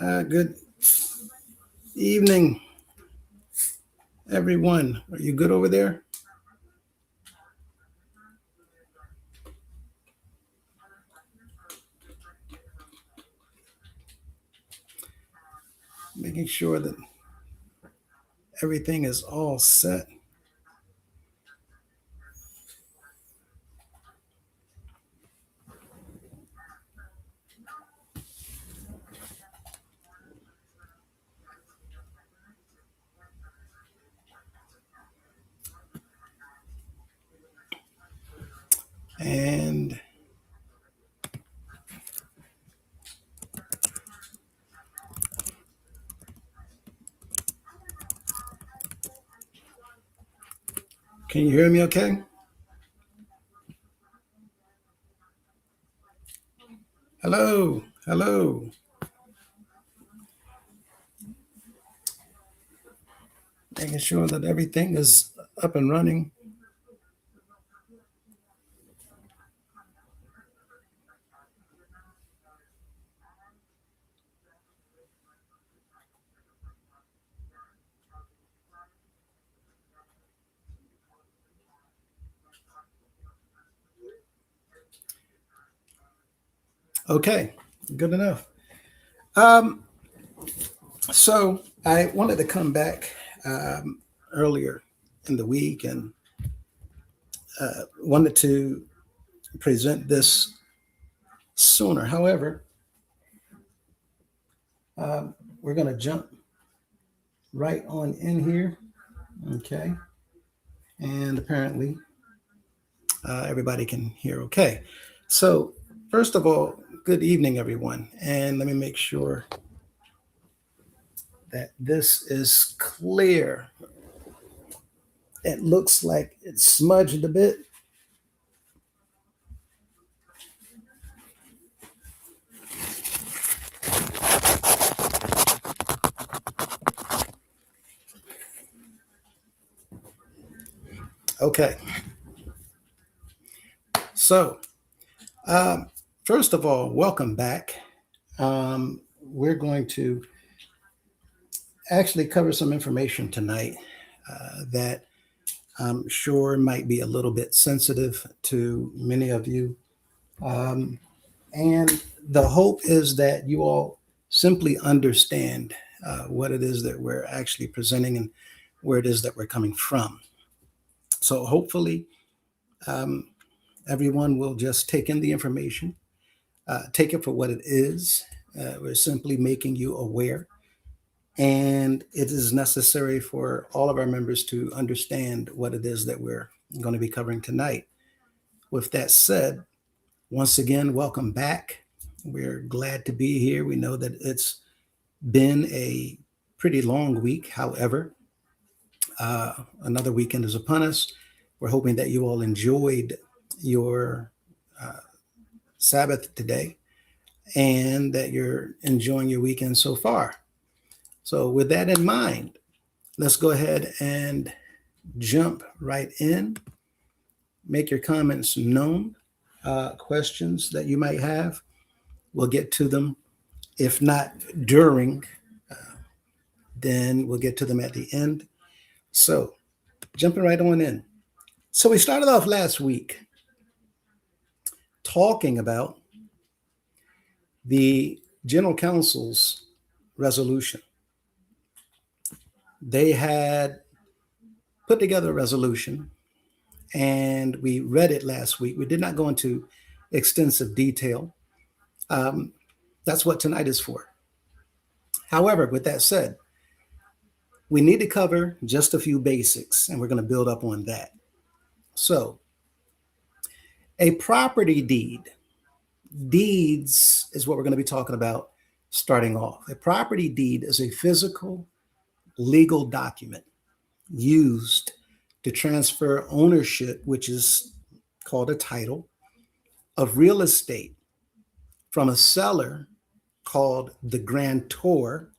Good evening, everyone. Are you good over there? Making sure that everything is all set. And can you hear me okay? Hello, hello. Making sure that everything is up and running. Okay, good enough. Um, so I wanted to come back earlier in the week and wanted to present this sooner. However, we're going to jump right on in here. Okay. And apparently everybody can hear okay. So, first of all, good evening, everyone. And let me make sure that this is clear. It looks like it's smudged a bit. Okay. So, um, first of all, welcome back. We're going to actually cover some information tonight that I'm sure might be a little bit sensitive to many of you. Um, and the hope is that you all simply understand what it is that we're actually presenting and where it is that we're coming from. So hopefully, um, everyone will just take in the information, take it for what it is. We're simply making you aware. And it is necessary for all of our members to understand what it is that we're going to be covering tonight. With that said, once again, welcome back. We're glad to be here. We know that it's been a pretty long week. However, another weekend is upon us. We're hoping that you all enjoyed your uh, Sabbath today and that you're enjoying your weekend so far. So, with that in mind, let's go ahead and jump right in. Make your comments known, questions that you might have. We'll get to them. If not during, then we'll get to them at the end. So, jumping right on in. So, we started off last week talking about the General Council's resolution. They had put together a resolution and we read it last week. We did not go into extensive detail. Um, that's what tonight is for. However, with that said, we need to cover just a few basics and we're going to build up on that. So, a property deeds is what we're going to be talking about starting off. A property deed is a physical legal document used to transfer ownership, which is called a title, of real estate from a seller called the grantor.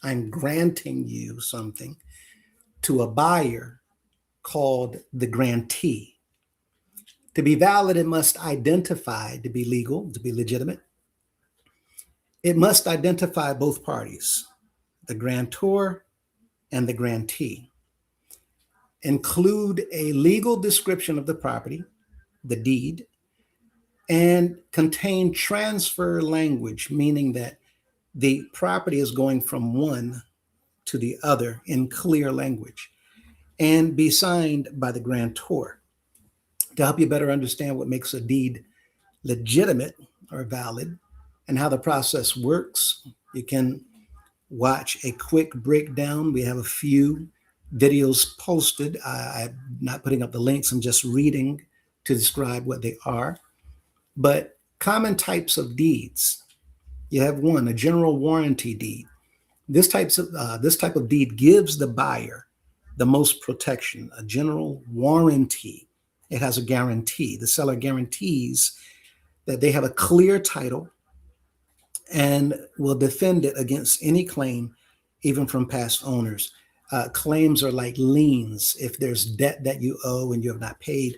I'm granting you something, to a buyer called the grantee. To be valid, it must identify, to be legal, to be legitimate. It must identify both parties, the grantor and the grantee. Include a legal description of the property, the deed, and contain transfer language, meaning that the property is going from one to the other in clear language, and be signed by the grantor. To help you better understand what makes a deed legitimate or valid and how the process works, you can watch a quick breakdown. We have a few videos posted. I'm not putting up the links, I'm just reading to describe what they are. But common types of deeds. You have one, a general warranty deed. This type of deed gives the buyer the most protection. A general warranty. It has a guarantee. The seller guarantees that they have a clear title and will defend it against any claim, even from past owners. Claims are like liens. If there's debt that you owe and you have not paid,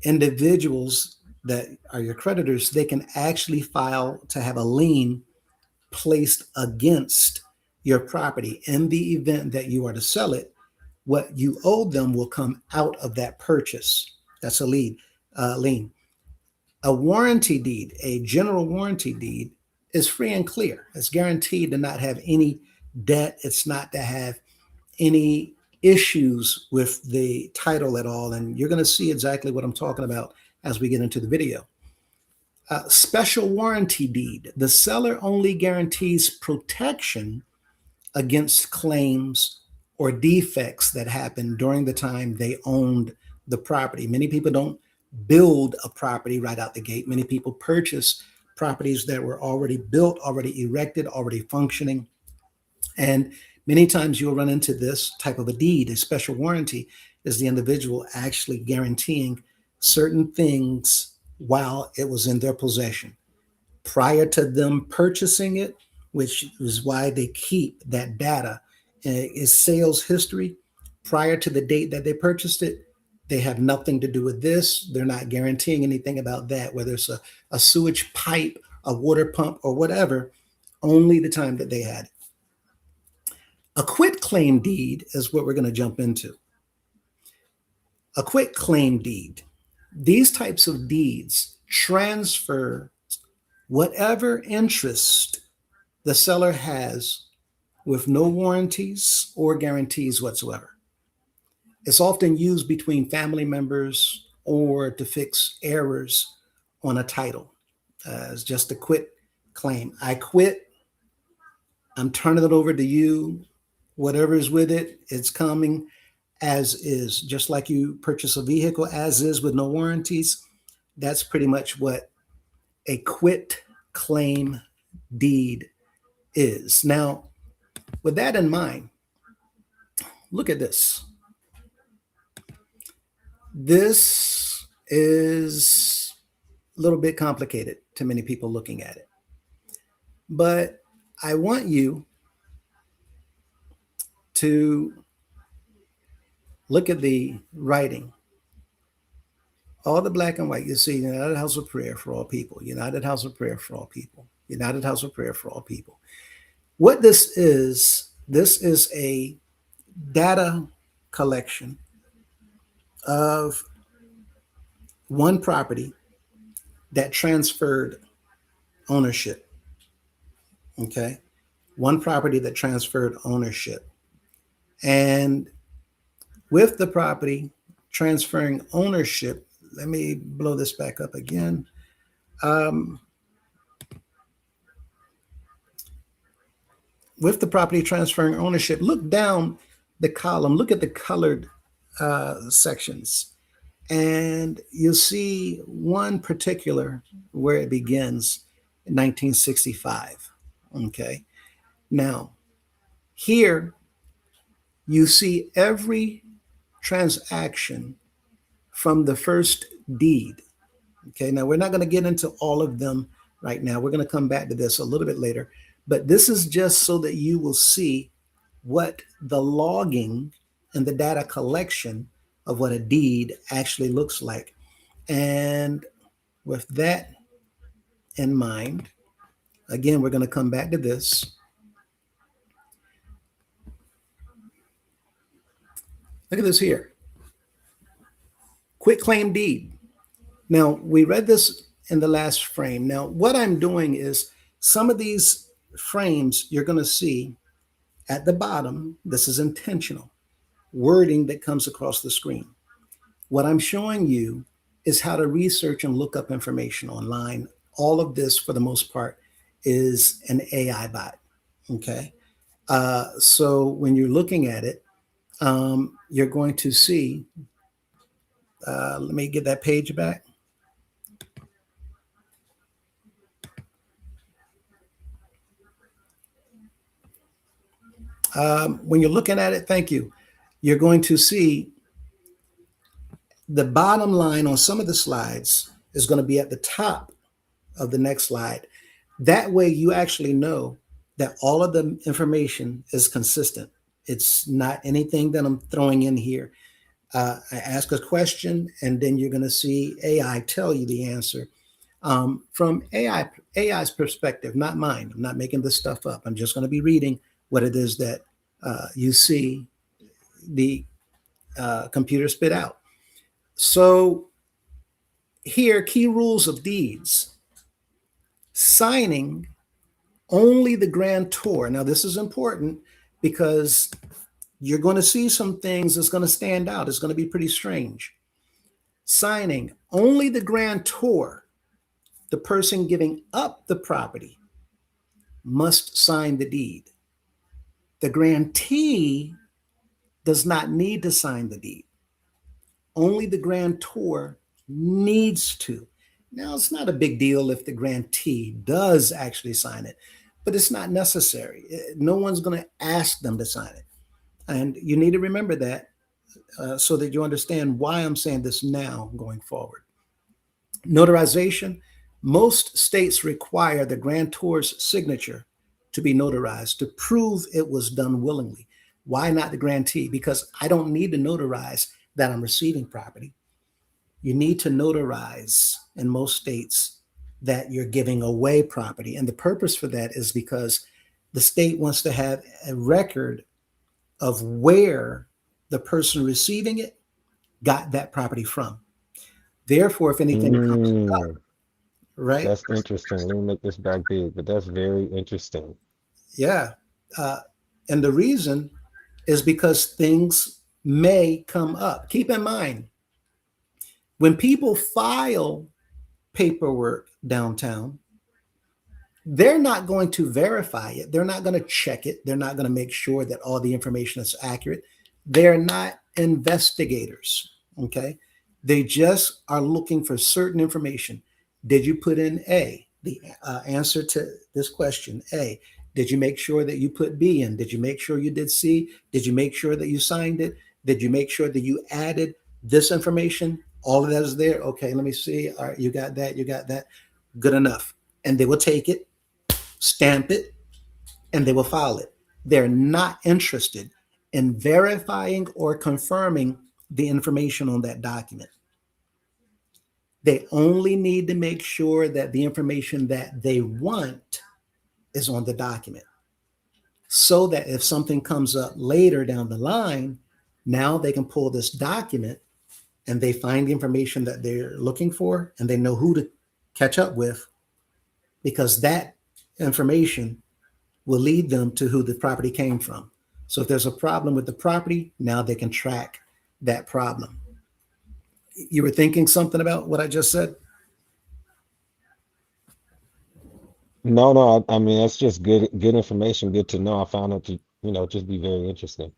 individuals that are your creditors, they can actually file to have a lien placed against your property. In the event that you are to sell it, what you owe them will come out of that purchase. That's a lien. A warranty deed, a general warranty deed, is free and clear. It's guaranteed to not have any debt. It's not to have any issues with the title at all. And you're going to see exactly what I'm talking about as we get into the video. Special warranty deed. The seller only guarantees protection against claims or defects that happen during the time they owned the property. Many people don't build a property right out the gate. Many people purchase properties that were already built, already erected, already functioning. And many times you'll run into this type of a deed. A special warranty is the individual actually guaranteeing certain things while it was in their possession. Prior to them purchasing it, which is why they keep that data, is sales history. Prior to the date that they purchased it, they have nothing to do with this. They're not guaranteeing anything about that, whether it's a sewage pipe, a water pump, or whatever, only the time that they had it. A quit claim deed is what we're going to jump into. A quit claim deed. These types of deeds transfer whatever interest the seller has with no warranties or guarantees whatsoever. It's often used between family members or to fix errors on a title. It's just a quit claim. I quit. I'm turning it over to you. Whatever is with it, it's coming as is. Just like you purchase a vehicle as is with no warranties, that's pretty much what a quit claim deed is. Now, with that in mind, look at this. This is a little bit complicated to many people looking at it. But I want you to look at the writing. All the black and white, you see United House of Prayer for all people, United House of Prayer for all people, United House of Prayer for all people. What this is a data collection of one property that transferred ownership. Okay. One property that transferred ownership. And with the property transferring ownership, let me blow this back up again. With the property transferring ownership, look down the column, look at the colored sections, and you'll see one particular where it begins in 1965. Okay. Now, here you see every transaction from the first deed. Okay. Now, we're not going to get into all of them right now. We're going to come back to this a little bit later. But this is just so that you will see what the logging and the data collection of what a deed actually looks like. And with that in mind, Again, we're going to come back to this. Look at this here. Quit claim deed. Now, we read this in the last frame. Now, what I'm doing is some of these frames you're going to see at the bottom, this is intentional wording that comes across the screen. What I'm showing you is how to research and look up information online. All of this, for the most part, is an AI bot. Okay. So when you're looking at it, you're going to see, let me get that page back. When you're looking at it, thank you, you're going to see the bottom line on some of the slides is going to be at the top of the next slide. That way you actually know that all of the information is consistent. It's not anything that I'm throwing in here. I ask a question and then you're going to see AI tell you the answer from AI's perspective, not mine. I'm not making this stuff up. I'm just going to be reading what it is that you see the computer spit out. So here, key rules of deeds. Signing only the grantor. Now, this is important because you're going to see some things that's going to stand out. It's going to be pretty strange. Signing only the grantor, the person giving up the property, must sign the deed. The grantee does not need to sign the deed. Only the grantor needs to. Now, it's not a big deal if the grantee does actually sign it, but it's not necessary. No one's going to ask them to sign it. And you need to remember that so that you understand why I'm saying this now going forward. Notarization. Most states require the grantor's signature to be notarized to prove it was done willingly. Why not the grantee? Because I don't need to notarize that I'm receiving property. You need to notarize in most states that you're giving away property. And the purpose for that is because the state wants to have a record of where the person receiving it got that property from. Therefore, if anything comes up, Mm, right? that's interesting. Let me make this back big, but that's very interesting. Yeah. Uh, and the reason is because things may come up. Keep in mind, when people file paperwork downtown, they're not going to verify it. They're not going to check it. They're not going to make sure that all the information is accurate. They're not investigators. Okay. They just are looking for certain information. Did you put in A, the answer to this question? A. Did you make sure that you put B in? Did you make sure you did C? Did you make sure that you signed it? Did you make sure that you added this information? All of that is there. Okay, let me see. All right, you got that. You got that. Good enough. And they will take it, stamp it, and they will file it. They're not interested in verifying or confirming the information on that document. They only need to make sure that the information that they want is on the document so that if something comes up later down the line, now they can pull this document and they find the information that they're looking for and they know who to catch up with because that information will lead them to who the property came from. So if there's a problem with the property, now they can track that problem. You were thinking something about what I just said? No, no, I mean that's just good information, good to know. I found it to, just be very interesting.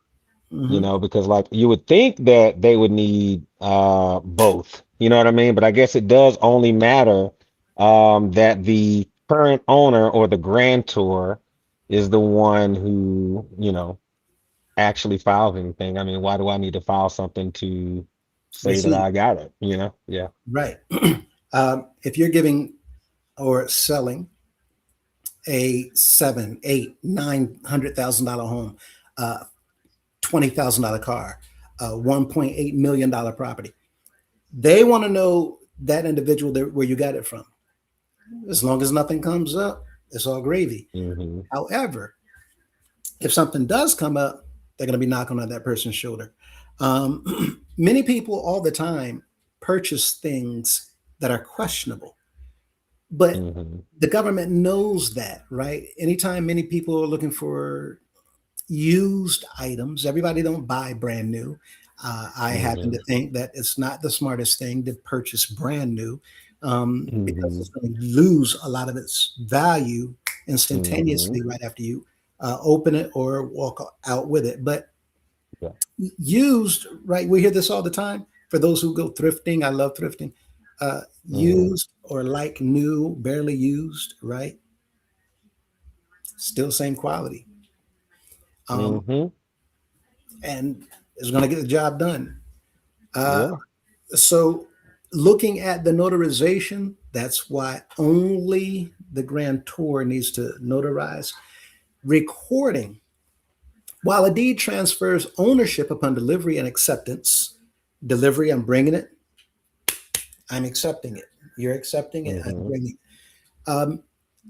Hmm. Because like you would think that they would need both, you know what I mean? But I guess it does only matter that the current owner or the grantor is the one who, actually files anything. I mean, why do I need to file something to say that Receive. I got it, you know? Yeah. Right. If you're giving or selling a seven, eight, $900,000 home, $20,000 car, $1.8 million property, they want to know that individual where you got it from. As long as nothing comes up, It's all gravy. Mhm. However, if something does come up, they're going to be knocking on that person's shoulder. Many people all the time purchase things that are questionable, but Mhm. the government knows that, right? Anytime many people are looking for used items, everybody don't buy brand new. I happen to Mhm. think that it's not the smartest thing to purchase brand new, because it's Mhm. going to lose a lot of its value Mhm. instantaneously right after you open it or walk out with it. But Yeah. used, right? We hear this all the time. For those who go thrifting, I love thrifting. Mhm. Used or like new, barely used, right? Still same quality, um, Mhm. and it's going to get the job done. Uh, Yeah. so, looking at the notarization, that's why only the grantor needs to notarize. Recording, while a deed transfers ownership upon delivery and acceptance. Delivery, I'm bringing it. I'm accepting it. You're accepting it. I'm Mhm. bringing it.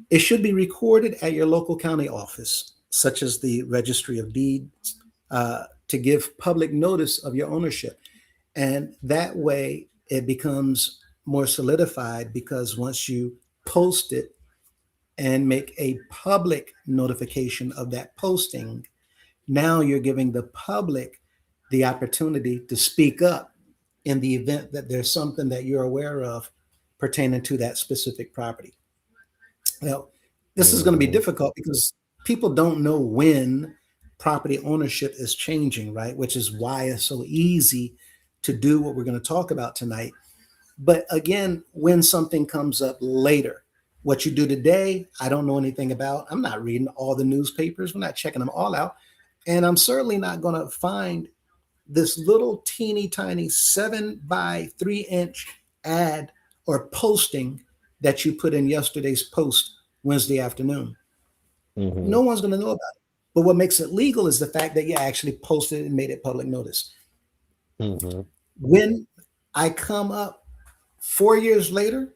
It should be recorded at your local county office, such as the Registry of Deeds, to give public notice of your ownership. And that way it becomes more solidified because once you post it and make a public notification of that posting, now you're giving the public the opportunity to speak up in the event that there's something that you're aware of pertaining to that specific property. Now, this is going to be Mhm. difficult because people don't know when property ownership is changing, right? Which is why it's so easy to do what we're going to talk about tonight. But again, when something comes up later, what you do today, I don't know anything about. I'm not reading all the newspapers, we're not checking them all out. And I'm certainly not going to find this little teeny tiny 7 by 3 inch ad or posting that you put in yesterday's post Wednesday afternoon. No Mhm. one's going to know about it. But what makes it legal is the fact that you actually posted it and made it public notice. Mhm. When I come up 4 years later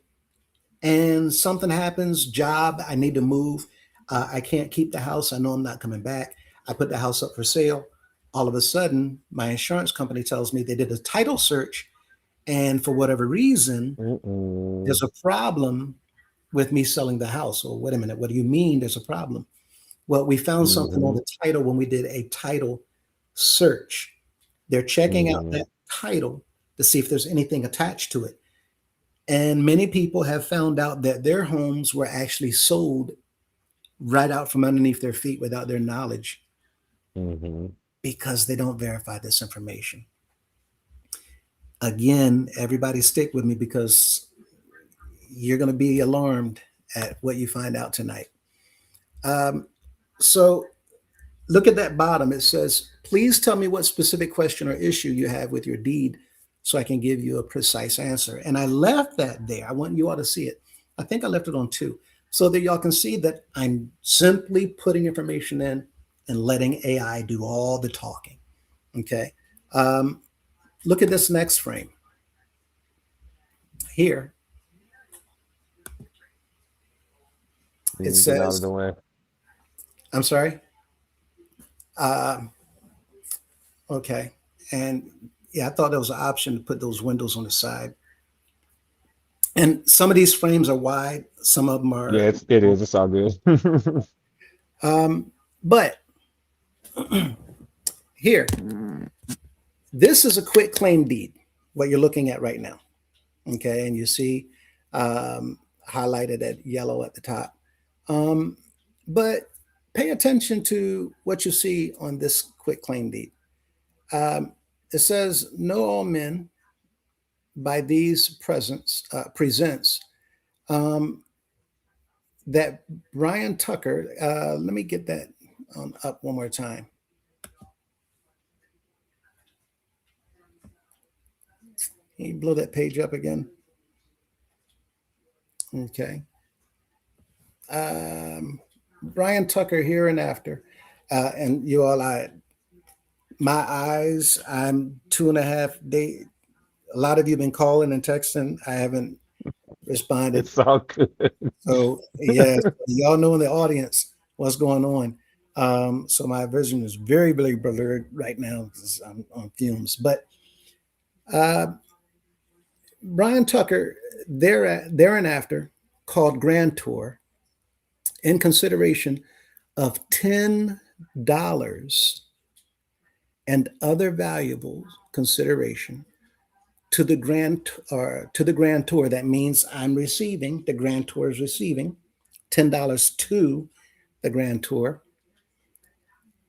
and something happens, job, I need to move, I can't keep the house, I know I'm not coming back, I put the house up for sale. All of a sudden, my insurance company tells me they did a title search, and for whatever reason, Mhm. there's a problem with me selling the house. Or wait a minute, what do you mean there's a problem? Well, we found something on Mhm. the title when we did a title search. They're checking out that Mhm. title to see if there's anything attached to it. And many people have found out that their homes were actually sold right out from underneath their feet without their knowledge Mhm. because they don't verify this information. Again, everybody stick with me because you're going to be alarmed at what you find out tonight. Um, so look at that bottom. It says, please tell me what specific question or issue you have with your deed so I can give you a precise answer. And I left that there. I want you all to see it. I think I left it on two so that y'all can see that I'm simply putting information in and letting AI do all the talking. Okay. Um, Look at this next frame here. It Get out of the says, way. I'm sorry. Uh, okay. And yeah, I thought there was an option to put those windows on the side. And some of these frames are wide, some of them Yeah, are. it is. It's all good. But here, this is a quit claim deed, what you're looking at right now. Okay. And you see um, highlighted at yellow at the top. Um, but pay attention to what you see on this quit claim deed. Um, it says, know all men by these presents um, that Brian Tucker, let me get that up one more time. Can you blow that page up again? Okay. Um, Brian Tucker here and after. And you all, my eyes, I'm 2.5 days. A lot of you have been calling and texting. I haven't. responded. It's all good. So yes, y'all know in the audience what's going on. So my vision is very, very blurred right now because I'm on fumes. But uh, Brian Tucker, there and after, called Grand Tour in consideration of $10 and other valuable consideration to the Grand Tour. That means I'm receiving, the Grand Tour is receiving $10 to the Grand Tour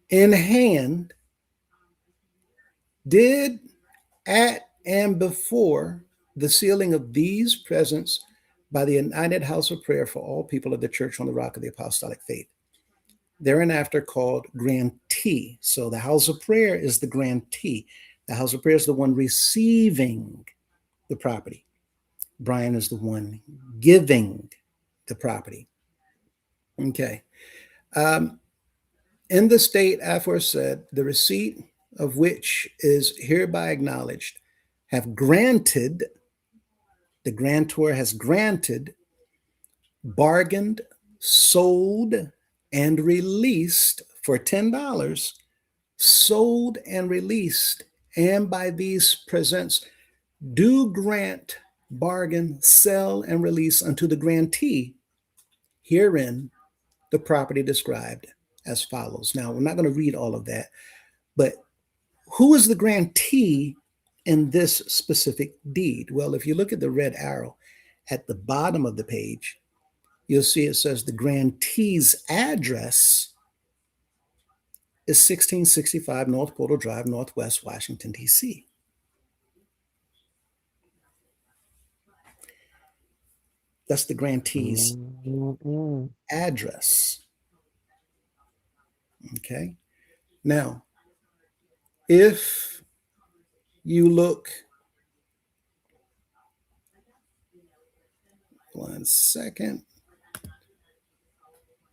in hand, did at and before the sealing of these presents by the United House of Prayer for all people of the Church on the Rock of the Apostolic Faith, thereafter called grantee. So the House of Prayer is the grantee. The House of Prayer is the one receiving the property. Brian is the one giving the property. Okay. Um, in the state aforesaid, the receipt of which is hereby acknowledged, have granted, the grantor has granted, bargained, sold, and released for $10, sold and released, and by these presents do grant, bargain, sell, and release unto the grantee herein the property described as follows. Now, we're not going to read all of that, but who is the grantee in this specific deed? Well, if you look at the red arrow at the bottom of the page, you'll see it says the grantee's address is 1665 North Portal Drive, Northwest Washington, D.C. That's the grantee's Mm-mm. address. Okay. Now, if you look, one second,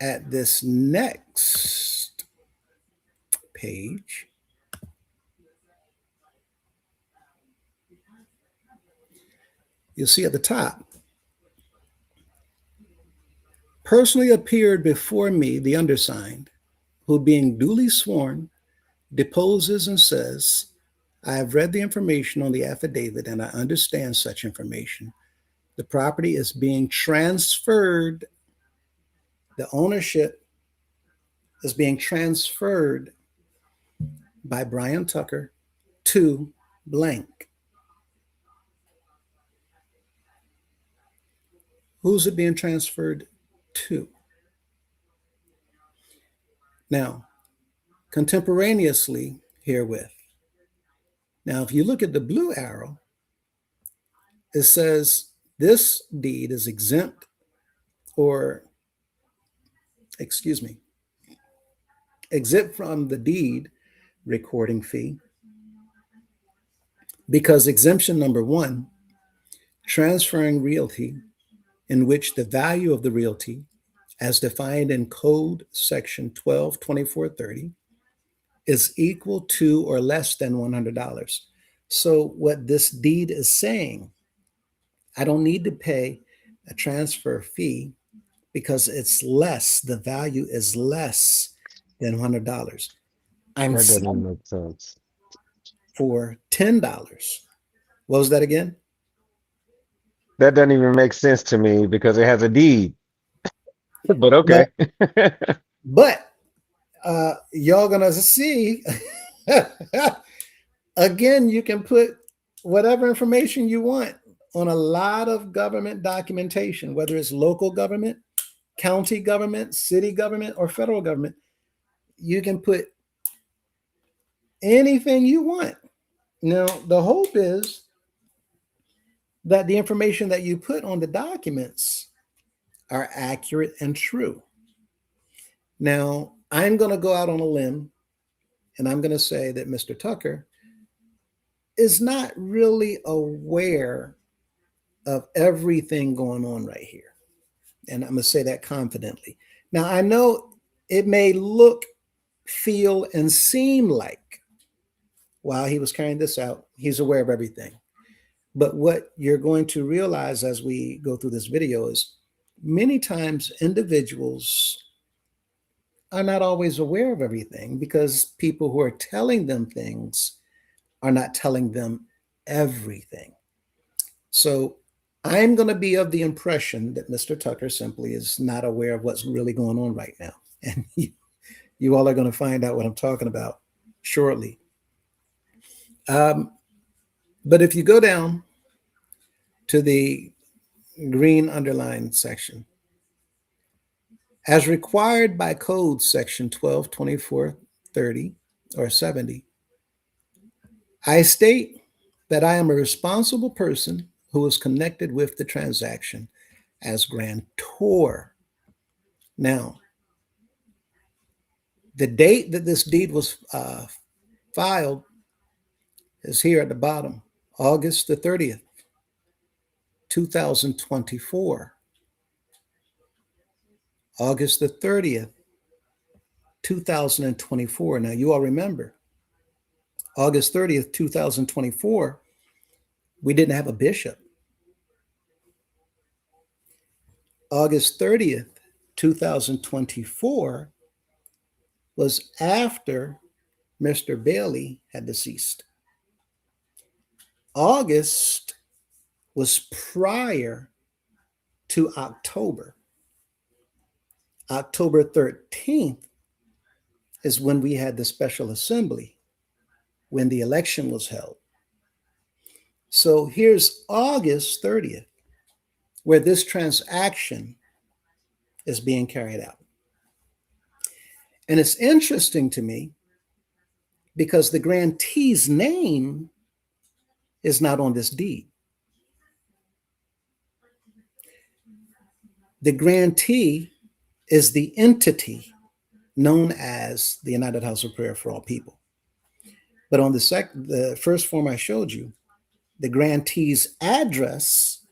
at this next page, you'll see at the top, personally appeared before me the undersigned, who being duly sworn, deposes and says, I have read the information on the affidavit and I understand such information. The property is being transferred, the ownership is being transferred by Brian Tucker to blank. Who's it being transferred to? Now, contemporaneously herewith. Now, if you look at the blue arrow, it says this deed is exempt, or, excuse me, exempt from the deed recording fee because exemption number one, transferring realty in which the value of the realty, as defined in Code Section 122430, is equal to or less than $100. So, what this deed is saying, I don't need to pay a transfer fee because it's less, the value is less than $100. I'm That doesn't even selling make sense. for $10. What was that again? That doesn't even make sense to me because it has a deed. But No, okay. but y'all gonna see again, you can put whatever information you want on a lot of government documentation, whether it's local government, county government, city government, or federal government. You can put anything you want. Now, the hope is that the information that you put on the documents are accurate and true. Now, I'm going to go out on a limb and I'm going to say that Mr. Tucker is not really aware of everything going on right here. And I'm going to say that confidently. Now, I know it may look, feel, and seem like while he was carrying this out, he's aware of everything. But what you're going to realize as we go through this video is many times individuals are not always aware of everything because people who are telling them things are not telling them everything. So I'm going to be of the impression that Mr. Tucker simply is not aware of what's really going on right now. And you all are going to find out what I'm talking about shortly. Um, but if you go down to the green underlined section, as required by code section 122430 or 70, I state that I am a responsible person who is connected with the transaction as grantor. Now, the date that this deed was filed is here at the bottom, August the 30th, 2024. August the 30th, 2024. Now, you all remember, August 30th, 2024, we didn't have a bishop. August 30th, 2024 was after Mr. Bailey had deceased. August was prior to October. October 13th is when we had the special assembly, when the election was held. So here's August 30th, where this transaction is being carried out. And it's interesting to me because the grantee's name is not on this deed. The grantee is the entity known as the United House of Prayer for All People. But on the first form I showed you, the grantee's address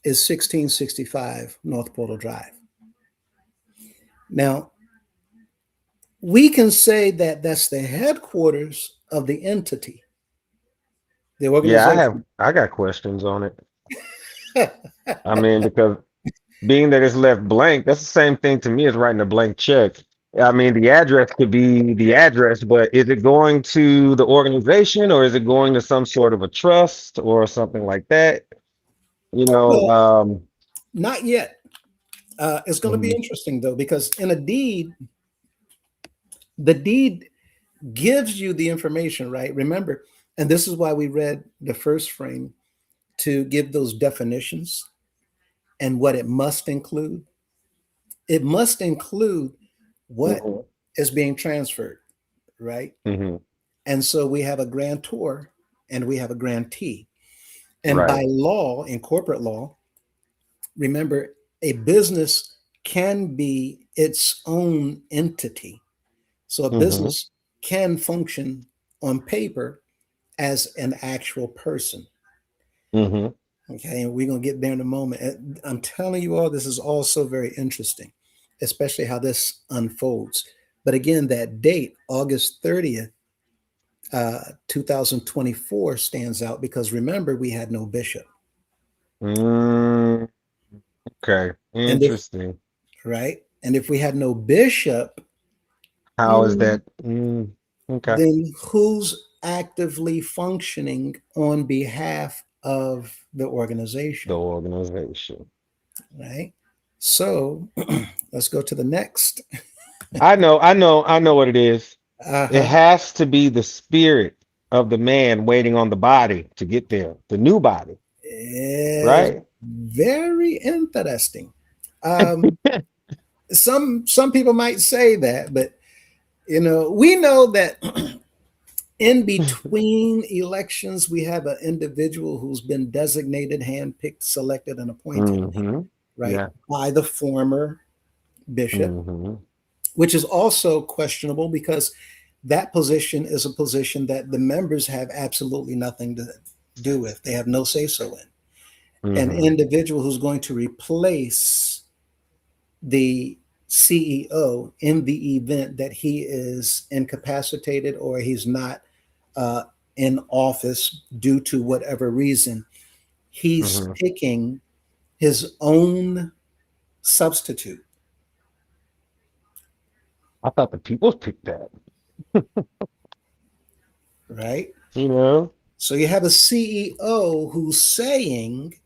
is 1665 North Portal Drive. Now, we can say that that's the headquarters of the entity, the Yeah, organization. I got questions on it. I mean, because being that it's left blank, that's the same thing to me as writing a blank check. I mean, the address could be the address, but is it going to the organization or is it going to some sort of a trust or something like that? You know, Well, not yet. It's going to be mhm, interesting though, because in a deed, the deed gives you the information, right? Remember, and this is why we read the first frame to give those definitions and what it must include. It must include what mhm, is being transferred, right? mhm, And so we have a grantor and we have a grantee. And by right. law, in corporate law, remember, a business can be its own entity. So a Mhm, business can function on paper as an actual person. mhm, Okay, and we're gonna get there in a moment. I'm telling you all, this is also very interesting, especially how this unfolds. But again, that date, August 30th, 2024, stands out because remember, we had no bishop. mm, okay, And if, interesting. right, and if we had no bishop, How is mm, that? Okay, then who's actively functioning on behalf of the the organization, organization. right? So let's go to the next. I know what it is. It Uh-huh. has to be the spirit of the man waiting on the body to get there, the new body, Is right? very interesting. Um, some people might say that, but we know that in between elections, we have an individual who's been designated, handpicked, selected, and appointed, Hmm. right, Yeah. by the former bishop, Hmm. which is also questionable because that position is a position that the members have absolutely nothing to do with. They have no say so in. An Hmm. individual who's going to replace the CEO in the event that he is incapacitated or he's not in office due to whatever reason, he's Hmm. picking his own substitute, I thought the people picked that. right? You know. So you have a CEO who's saying,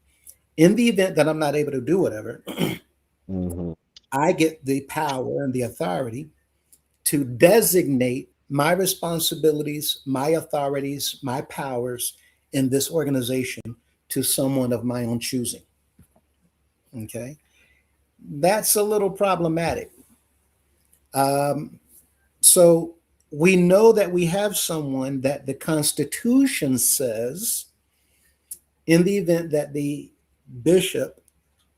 in the event that I'm not able to do whatever, Hmm. I get the power and the authority to designate my responsibilities, my authorities, my powers in this organization to someone of my own choosing. Okay. That's a little problematic. Um, so we know that we have someone that the Constitution says, in the event that the bishop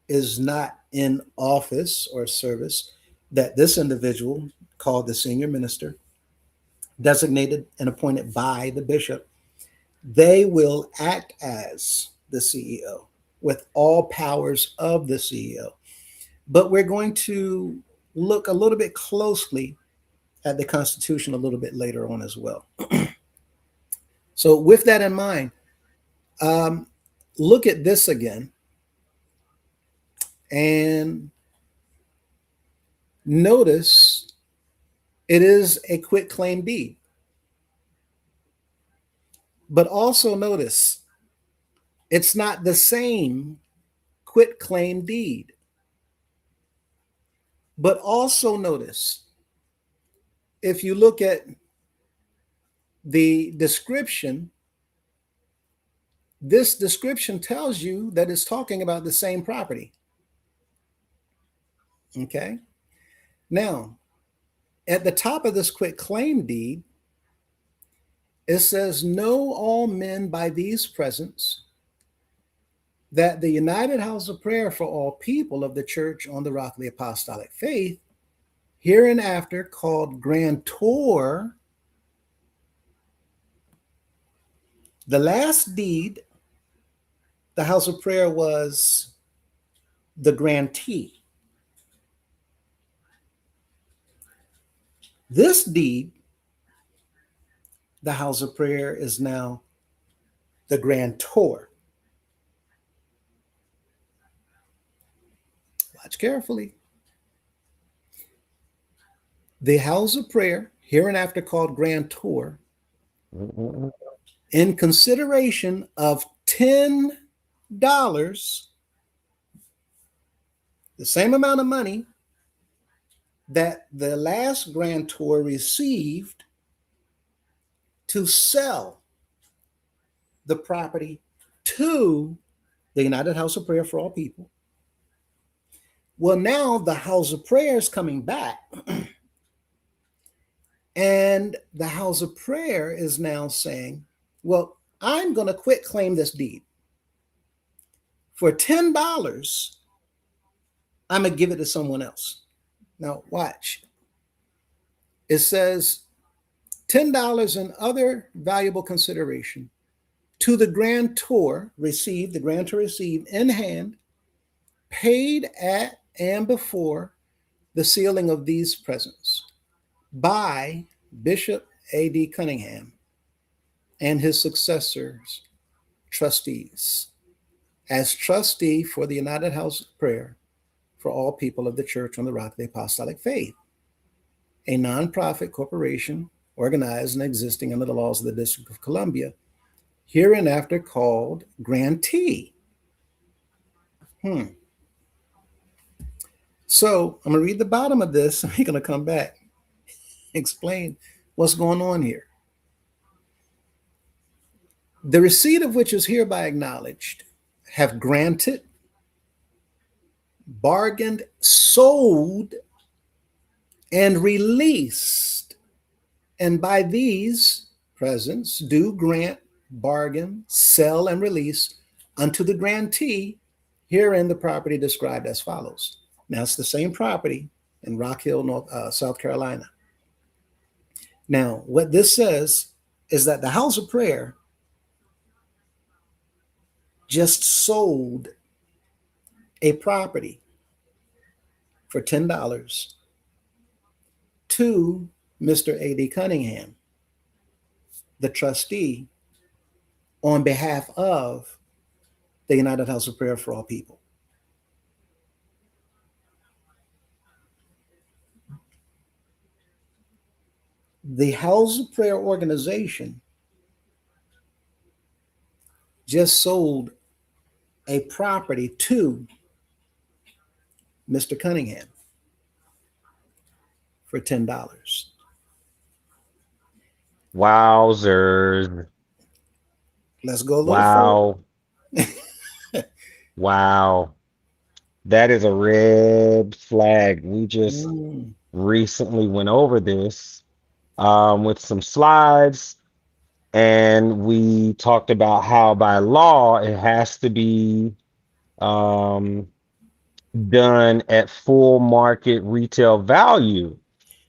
is not in office or service, that this individual, called the senior minister, designated and appointed by the bishop, they will act as the CEO with all powers of the CEO. But we're going to look a little bit closely at the Constitution a little bit later on as well. So, with that in mind, um, look at this again and notice it is a quit claim deed. But also notice it's not the same quit claim deed. But also notice if you look at the description, this description tells you that it's talking about the same property. Okay. Now, at the top of this quit claim deed, it says, know all men by these presents that the United House of Prayer for all people of the Church on the Rock of the Apostolic Faith, hereinafter called grantor, the last deed, the House of Prayer was the grantee. This deed, the House of Prayer is now the grantor. Watch carefully. The House of Prayer, hereinafter called grantor, Hmm. in consideration of $10, the same amount of money that the last grantor received to sell the property to the United House of Prayer for all people. Well, now the House of Prayer is coming back, and the House of Prayer is now saying, well, I'm going to quit claim this deed. For $10, I'm going to give it to someone else. Now, watch. It says $10 and other valuable consideration to the grantor received, the grantor received in hand, paid at and before the sealing of these presents by Bishop A.D. Cunningham and his successors, trustees, as trustee for the United House of Prayer for all people of the Church on the Rock of the Apostolic Faith, a nonprofit corporation organized and existing under the laws of the District of Columbia, hereinafter called grantee. Hmm. So I'm going to read the bottom of this, and we're going to come back, explain what's going on here. The receipt of which is hereby acknowledged, have granted, bargained, sold, and released, and by these presents do grant, bargain, sell, and release unto the grantee herein the property described as follows. Now it's the same property in Rock Hill, South Carolina. Now, what this says is that the House of Prayer just sold a property for $10 to Mr. A.D. Cunningham, the trustee on behalf of the United House of Prayer for All People. The House of Prayer organization just sold a property to Mr. Cunningham for $10. Wowzers. Let's go a little further. Wow. Wow. That is a red flag. We just Mm. recently went over this with some slides, and we talked about how by law it has to be um, done at full market retail value.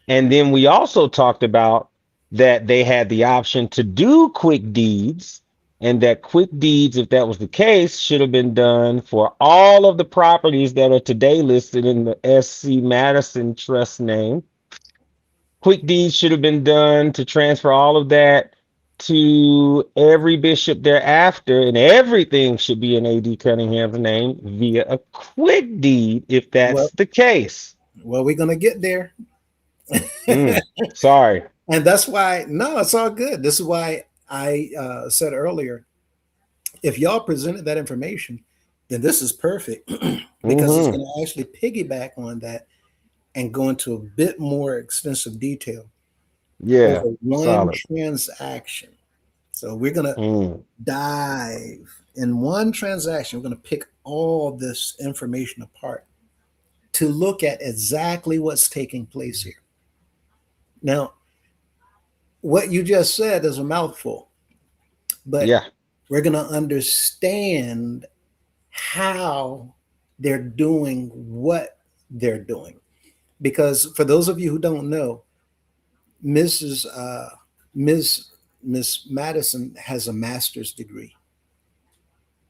And then we also talked about that they had the option to do quick deeds, and that quick deeds, if that was the case, should have been done for all of the properties that are today listed in the SC Madison Trust name. Quick deeds should have been done to transfer all of that to every bishop thereafter, and everything should be in AD Cunningham's name via a quick deed, if Well, that's the case. we're gonna get there, Mm, sorry. and that's why. No, it's all good. This is why I said earlier, if y'all presented that information, then this is perfect because it's Hmm. going to actually piggyback on that and go into a bit more extensive detail Yeah, over one solid. transaction. So we're going to Mm, dive in one transaction. We're going to pick all this information apart to look at exactly what's taking place here. Now, what you just said is a mouthful, but yeah. we're going to understand how they're doing what they're doing. Because for those of you who don't know, Mrs. Ms. Miss Madison has a master's degree,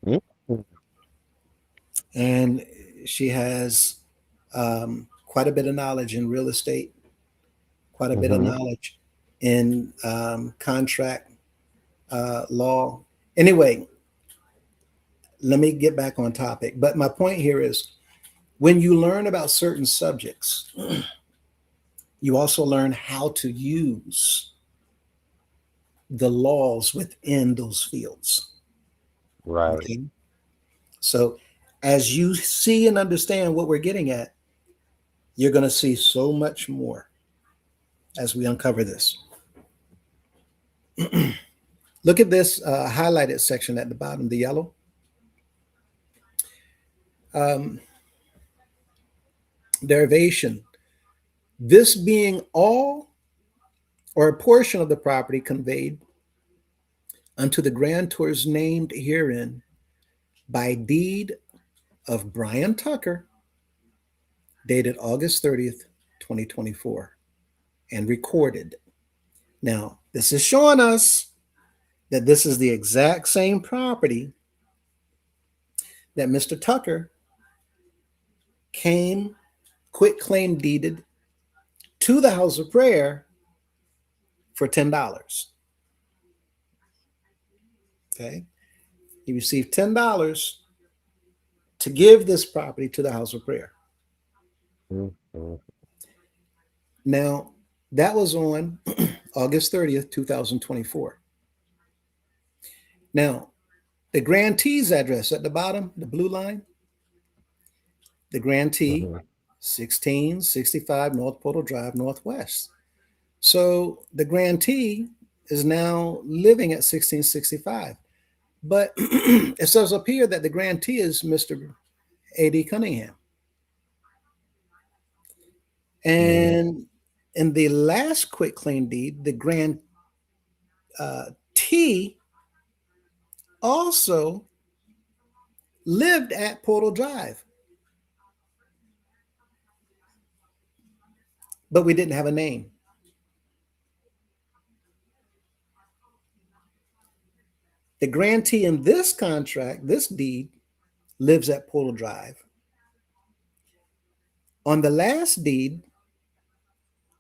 Mm, and she has quite a bit of knowledge in real estate, quite a bit of mm-hmm. knowledge in contract law. Anyway, let me get back on topic. But my point here is when you learn about certain subjects, you also learn how to use the laws within those fields. Right. Okay. So as you see and understand what we're getting at, you're going to see so much more as we uncover this. Look at this highlighted section at the bottom, the yellow. Um, Derivation. This being all or a portion of the property conveyed unto the grantors named herein by deed of Brian Tucker, dated August 30th, 2024, and recorded. Now, this is showing us that this is the exact same property that Mr. Tucker came, quit claim deeded to the House of Prayer for $10. Okay. He received $10 to give this property to the House of Prayer. Mm, mm, Now, that was on August 30th, 2024. Now, the grantee's address at the bottom, the blue line, the grantee, mhm, 1665 North Portal Drive, Northwest. So the grantee is now living at 1665. But it says up here that the grantee is Mr. A.D. Cunningham. mhm, And in the last quit claim deed, the grantee also lived at Portal Drive, but we didn't have a name. The grantee in this contract, this deed, lives at Portal Drive. On the last deed,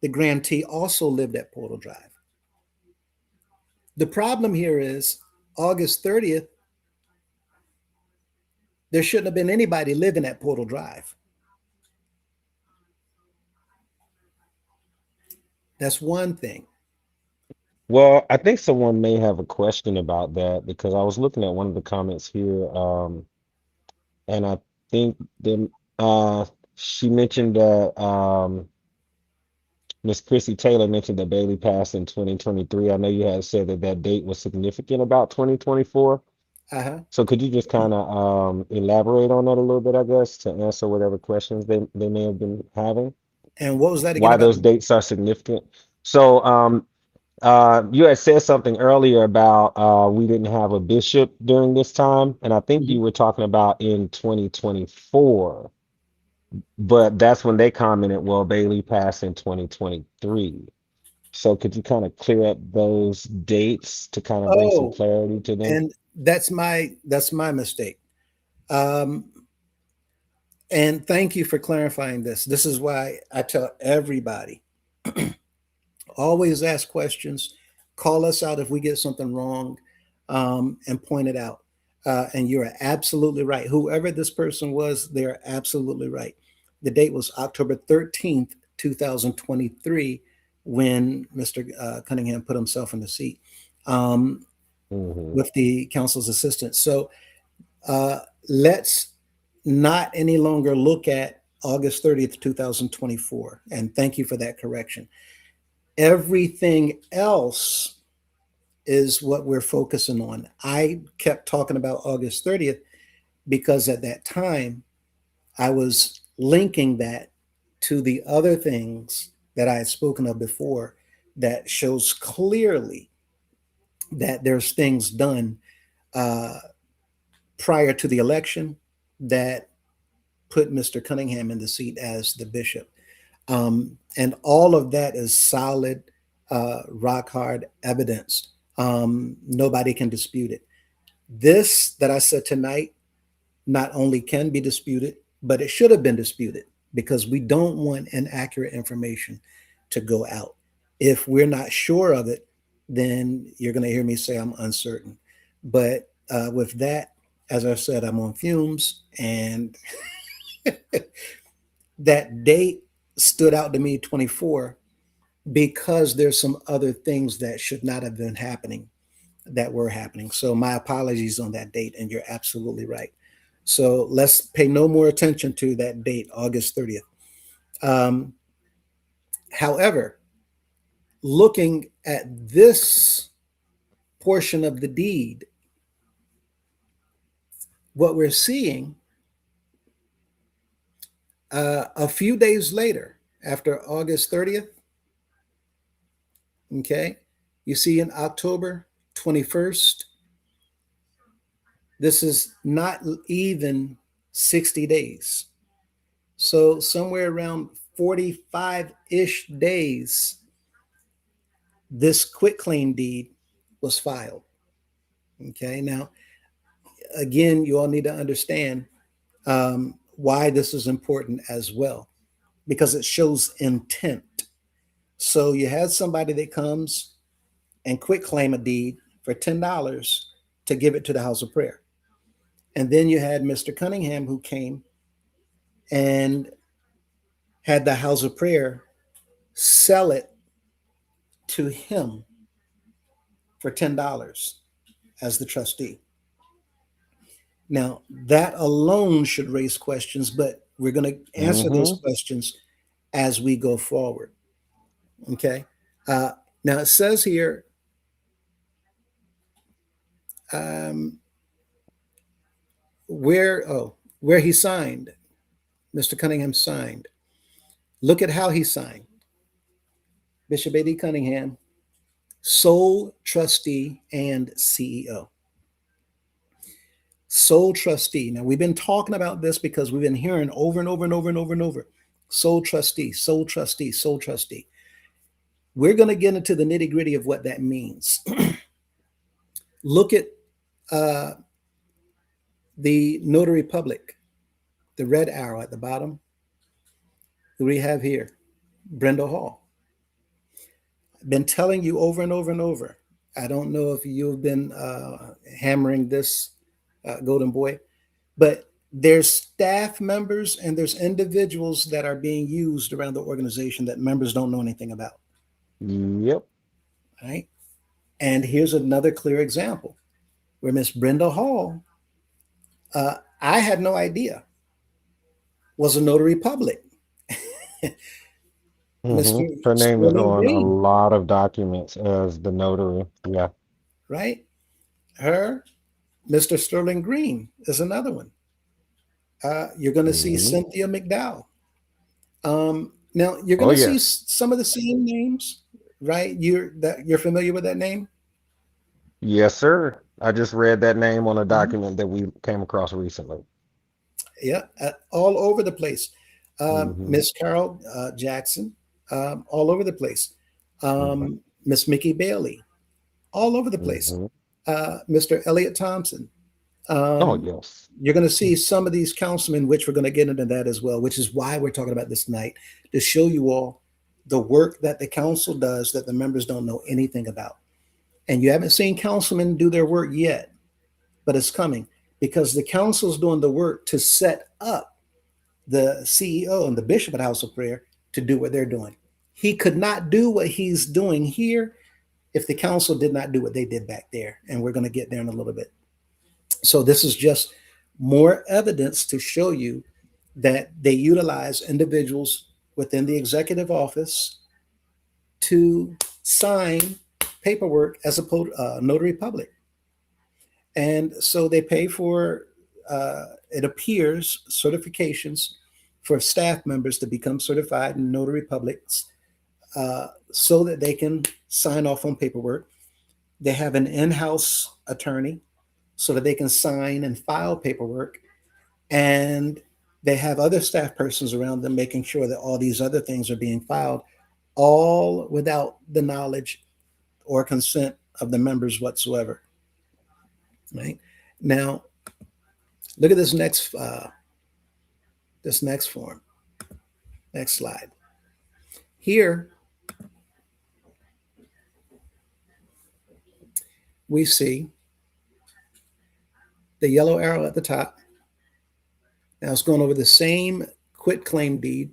the grantee also lived at Portal Drive. The problem here is August 30th, there shouldn't have been anybody living at Portal Drive. That's one thing. Well, I think someone may have a question about that because I was looking at one of the comments here, and I think them she mentioned that Miss Chrissy Taylor mentioned that Bailey passed in 2023. I know you had said that that date was significant about 2024. Uh-huh. So could you just kind of elaborate on that a little bit, I guess, to answer whatever questions they may have been having, And what was that again why about those the? dates are significant? So you had said something earlier about we didn't have a bishop during this time, and I think you Mhm. were talking about in 2024, but that's when they commented, well, Bailey passed in 2023. So could you kind of clear up those dates to kind of bring some Oh, clarity to them? and that's my mistake. Um, and thank you for clarifying this. This is why I tell everybody always ask questions, call us out if we get something wrong, and point it out. And you're absolutely right. Whoever this person was, they're absolutely right. The date was October 13th, 2023, when Mr. Cunningham put himself in the seat, um, Hmm. with the council's assistance. So uh, let's not any longer look at August 30th, 2024. And thank you for that correction. Everything else is what we're focusing on. I kept talking about August 30th because at that time I was linking that to the other things that I had spoken of before that shows clearly that there's things done uh, prior to the election that put Mr. Cunningham in the seat as the bishop. And all of that is solid, rock hard evidence. Nobody can dispute it. This that I said tonight not only can be disputed, but it should have been disputed because we don't want inaccurate information to go out. If we're not sure of it, then you're going to hear me say I'm uncertain. But with that, as I said, I'm on fumes, and that date stood out to me 24 because there's some other things that should not have been happening that were happening. So my apologies on that date, and you're absolutely right. So let's pay no more attention to that date, August 30th. Um, However, looking at this portion of the deed, what we're seeing a few days later, after August 30th, okay, you see in October 21st, this is not even 60 days. So somewhere around 45-ish days, this quit claim deed was filed. Okay. Now, again, you all need to understand why this is important as well, because it shows intent. So you had somebody that comes and quit claim a deed for $10 to give it to the house of prayer. And then you had Mr. Cunningham who came and had the house of prayer sell it to him for $10 as the trustee. Now, that alone should raise questions, but we're going to answer those Hmm. questions as we go forward. Okay. Uh, Now, it says here um, where he signed, Mr. Cunningham signed. Look at how he signed. Bishop A.D. Cunningham, sole trustee and CEO. Sole trustee. Now, we've been talking about this because we've been hearing over and over and over and over and over. Sole trustee, sole trustee, sole trustee. We're going to get into the nitty gritty of what that means. Look at uh, the notary public, the red arrow at the bottom. Who do we have here? Brenda Hall. I've been telling you over and over and over. I don't know if you've been hammering this, Golden Boy, but there's staff members and there's individuals that are being used around the organization that members don't know anything about, Yep. right? And here's another clear example where Miss Brenda Hall, I had no idea, was a notary public. Mr. Her name is Sterling on a Green, lot of documents as the notary. Yeah. right? Her, Mr. Sterling Green is another one. You're going to see hmm Cynthia McDowell. Now you're going Oh, to see yes. some of the same names, right? You're familiar with that name. Yes, sir. I just read that name on a Mhm. document that we came across recently. Yeah, all over the place. hmm Miss Carol Jackson, all over the place. hmm Miss Mickey Bailey, all over the place. hmm Mr. Elliot Thompson. Oh, Um, yes. you're going to see some of these councilmen, which we're going to get into that as well, which is why we're talking about this tonight, to show you all the work that the council does that the members don't know anything about. And you haven't seen councilmen do their work yet, but it's coming because the council's doing the work to set up the CEO and the bishop at House of Prayer to do what they're doing. He could not do what he's doing here if the council did not do what they did back there. And we're going to get there in a little bit. So this is just more evidence to show you that they utilize individuals within the executive office to sign paperwork as a notary public. And so they pay for, it appears, certifications for staff members to become certified in notary publics so that they can sign off on paperwork. They have an in house attorney so that they can sign and file paperwork. And they have other staff persons around them making sure that all these other things are being filed, all without the knowledge or consent of the members whatsoever. Right now, look at this next form. Next slide. Here we see the yellow arrow at the top. Now it's going over the same quit claim deed.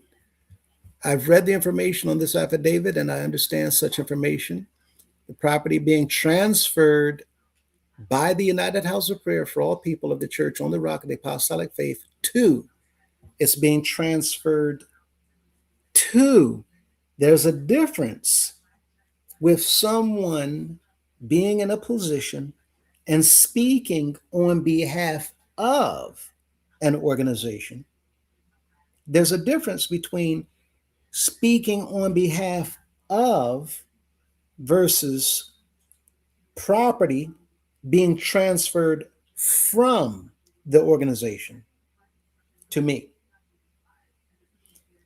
I've read the information on this affidavit and I understand such information. The property being transferred by the United House of Prayer for all people of the Church on the Rock of the Apostolic Faith to, it's being transferred to. There's a difference with someone being in a position and speaking on behalf of an organization. There's a difference between speaking on behalf of versus property being transferred from the organization to me.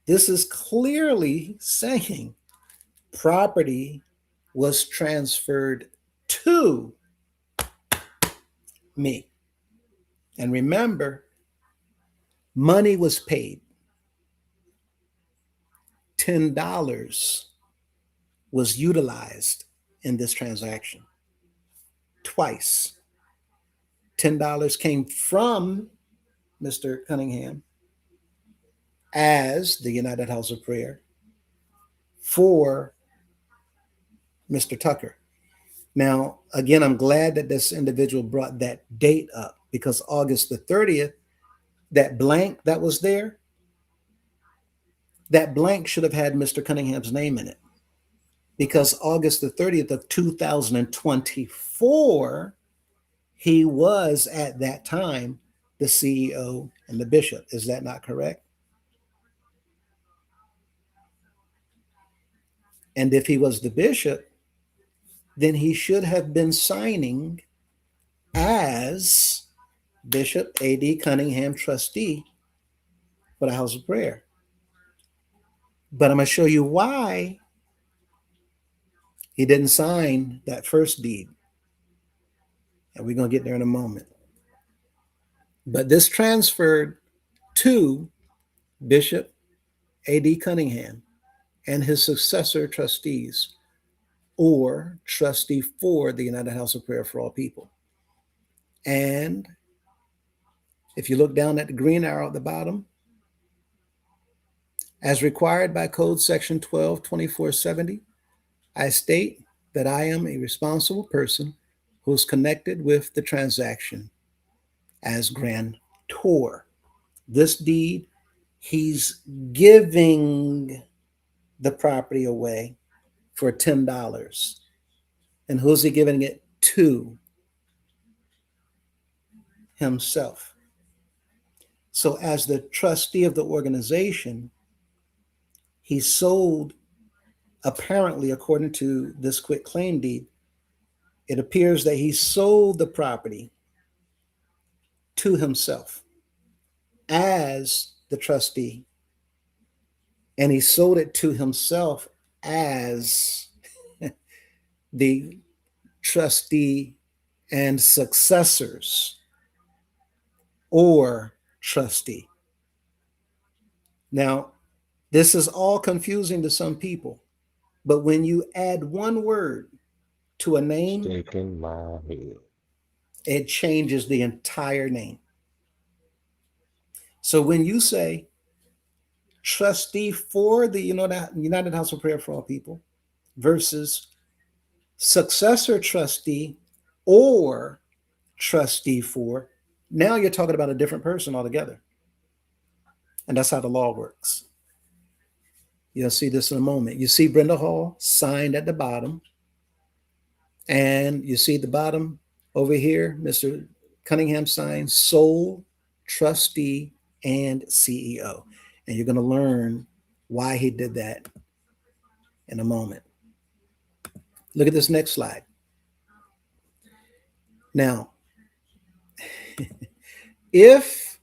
This is clearly saying property was transferred to me. And remember, money was paid. $10 was utilized in this transaction twice. $10 came from Mr. Cunningham as the United House of Prayer for Mr. Tucker. Now, again, I'm glad that this individual brought that date up because August the 30th, that blank that was there, that blank should have had Mr. Cunningham's name in it because August the 30th of 2024, he was at that time the CEO and the bishop. Is that not correct? And if he was the bishop, then he should have been signing as Bishop A.D. Cunningham, trustee for the House of Prayer. But I'm going to show you why he didn't sign that first deed. And we're going to get there in a moment. But this transferred to Bishop A.D. Cunningham and his successor trustees or trustee for the United House of Prayer for All People. And if you look down at the green arrow at the bottom, as required by Code Section 122470, I state that I am a responsible person who is connected with the transaction as grantor. This deed, he's giving the property away for $10. And who's he giving it to? Himself. So, as the trustee of the organization, he sold, apparently, according to this quit claim deed, it appears that he sold the property to himself as the trustee, and he sold it to himself as the trustee and successors or trustee. Now, this is all confusing to some people, but when you add one word to a name, Shaking my head. it changes the entire name. So when you say trustee for the United House of Prayer for All People versus successor trustee or trustee for, now you're talking about a different person altogether. And that's how the law works. You'll see this in a moment. You see Brenda Hall signed at the bottom, and you see the bottom over here, Mr. Cunningham signed sole trustee and CEO. And you're going to learn why he did that in a moment. Look at this next slide. Now, if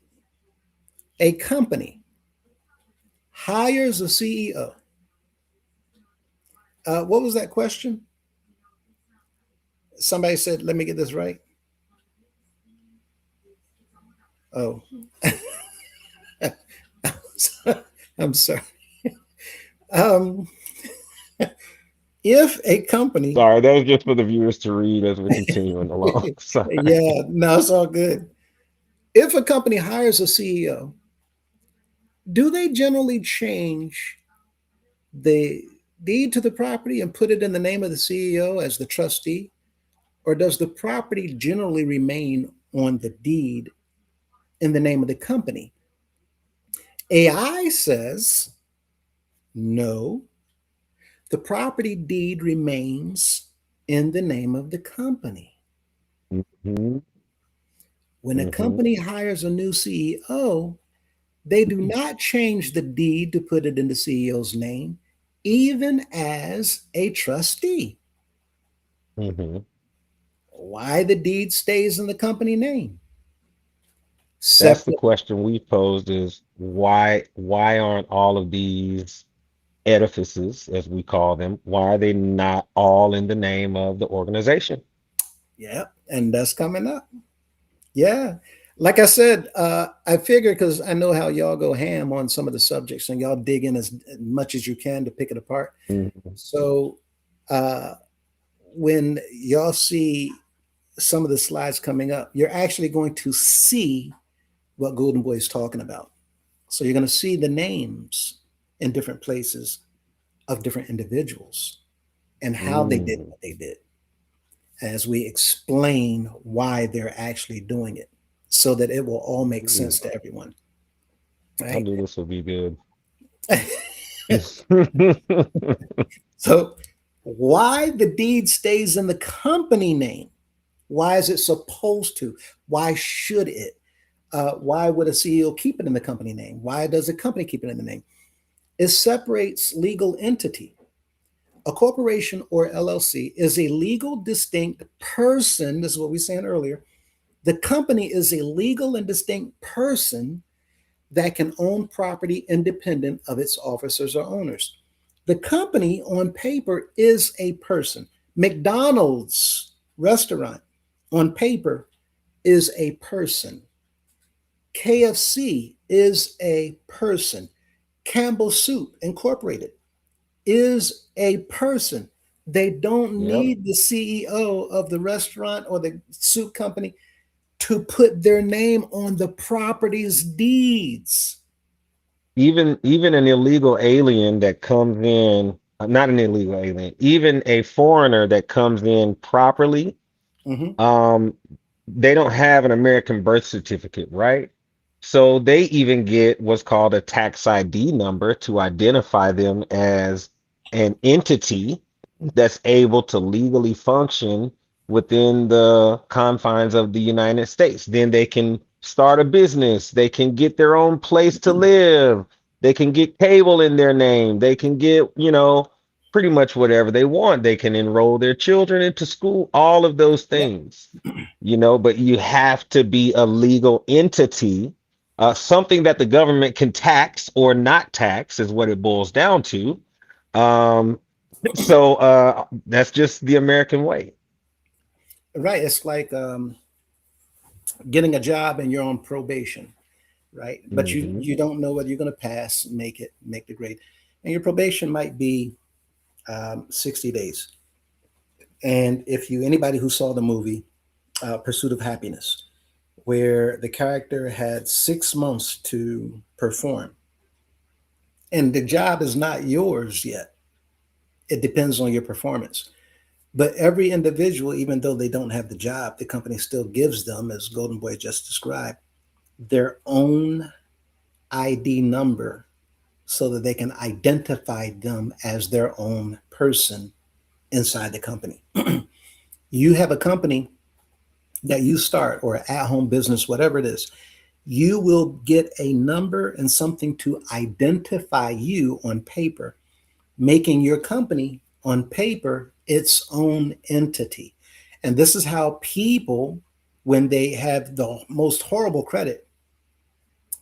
a company hires a CEO, what was that question? Somebody said, let me get this right. Oh, I'm sorry. Um, if a company, Sorry, that was just for the viewers to read as we're continuing along. Sorry. yeah, no, it's all good. If a company hires a CEO, do they generally change the deed to the property and put it in the name of the CEO as the trustee? Or does the property generally remain on the deed in the name of the company? AI says no, the property deed remains in the name of the company. Hmm. When a Hmm. company hires a new CEO, they do not change the deed to put it in the CEO's name, even as a trustee. Hmm. Why the deed stays in the company name? That's the Separate. question we posed is why aren't all of these edifices, as we call them, why are they not all in the name of the organization? Yeah, and that's coming up. Yeah. Like I said, I figure because I know how y'all go ham on some of the subjects and y'all dig in as much as you can to pick it apart. Mhm. So uh, when y'all see some of the slides coming up, you're actually going to see what Golden Boy is talking about. So you're going to see the names in different places of different individuals and how they did Mm. what they did as we explain why they're actually doing it so that it will all make Ooh, sense to everyone. I Right. knew this would be good. So, why the deed stays in the company name? Why is it supposed to? Why should it? Why would a CEO keep it in the company name? Why does a company keep it in the name? It separates legal entity. A corporation or LLC is a legal distinct person. This is what we were saying earlier. The company is a legal and distinct person that can own property independent of its officers or owners. The company on paper is a person. McDonald's restaurant on paper is a person. KFC is a person. Campbell Soup Incorporated is a person. They don't Yep. need the CEO of the restaurant or the soup company to put their name on the property's deeds. Even an illegal alien that comes in, not an illegal alien, even a foreigner that comes in properly, Hmm. um, they don't have an American birth certificate, right? So they even get what's called a tax ID number to identify them as an entity that's able to legally function within the confines of the United States. Then they can start a business, they can get their own place to live, they can get cable in their name, they can get, pretty much whatever they want. They can enroll their children into school, all of those Yep. things, but you have to be a legal entity, something that the government can tax or not tax is what it boils down to. Um, so that's just the American way. Right. It's like getting a job and you're on probation, right? But you Hmm. you don't know whether you're going to pass, make the grade, and your probation might be 60 days. And if you anybody who saw the movie Pursuit of Happiness, where the character had 6 months to perform, and the job is not yours yet. It depends on your performance. But every individual, even though they don't have the job, the company still gives them, as Golden Boy just described, their own ID number so that they can identify them as their own person inside the company. You have a company that you start or at home business, whatever it is, you will get a number and something to identify you on paper, making your company on paper its own entity. And this is how people, when they have the most horrible credit,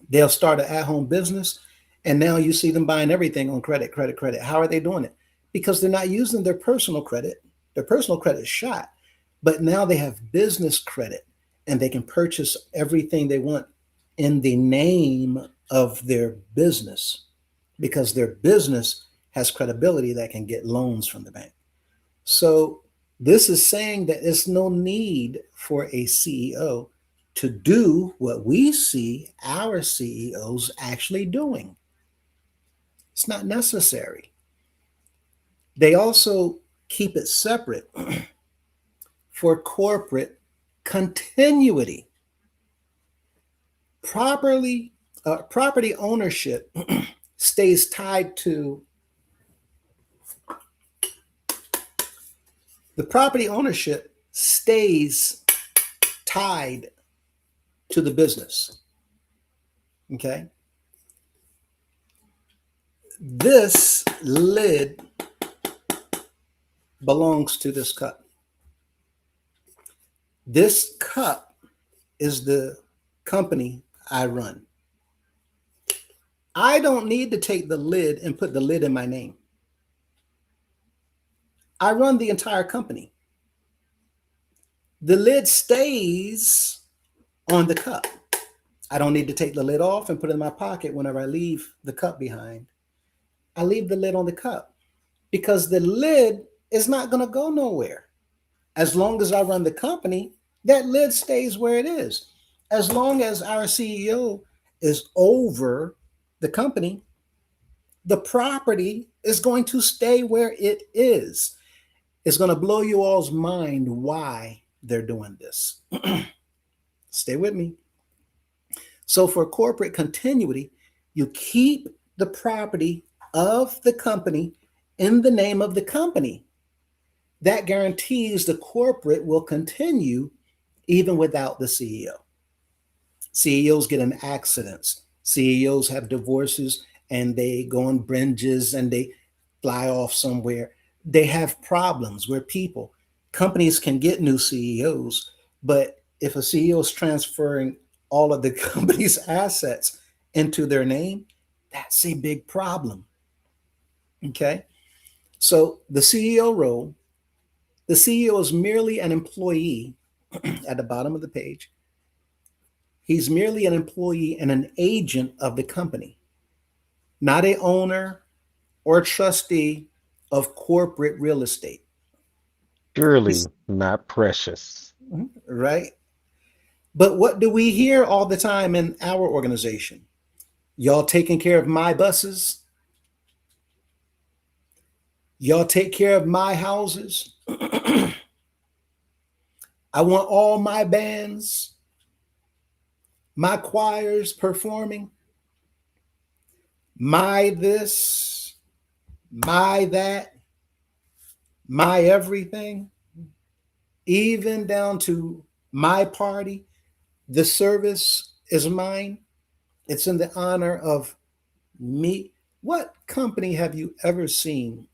they'll start an at home business. And now you see them buying everything on credit, credit, credit. How are they doing it? Because they're not using their personal credit. Their personal credit is shot, but now they have business credit and they can purchase everything they want in the name of their business because their business has credibility that can get loans from the bank. So this is saying that there's no need for a CEO to do what we see our CEOs actually doing. It's not necessary. They also keep it separate for corporate continuity. Properly, property ownership stays tied to the property ownership stays tied to the business. Okay. This lid belongs to this cup. This cup is the company I run. I don't need to take the lid and put the lid in my name. I run the entire company. The lid stays on the cup. I don't need to take the lid off and put it in my pocket whenever I leave the cup behind. I leave the lid on the cup because the lid is not going to go nowhere. As long as I run the company, that lid stays where it is. As long as our CEO is over the company, the property is going to stay where it is. It's going to blow you all's mind why they're doing this. Stay with me. So, for corporate continuity, you keep the property of the company in the name of the company. That guarantees the corporate will continue even without the CEO. CEOs get in accidents. CEOs have divorces and they go on binges and they fly off somewhere. They have problems where people, companies can get new CEOs, but if a CEO is transferring all of the company's assets into their name, that's a big problem. Okay. So the CEO role, the CEO is merely an employee at the bottom of the page. He's merely an employee and an agent of the company, not a owner or trustee of corporate real estate. Surely not precious. Right? But what do we hear all the time in our organization? Y'all taking care of my buses? Y'all take care of my houses? I want all my bands, my choirs performing, my this, my that, my everything, even down to my party. The service is mine. It's in the honor of me. What company have you ever seen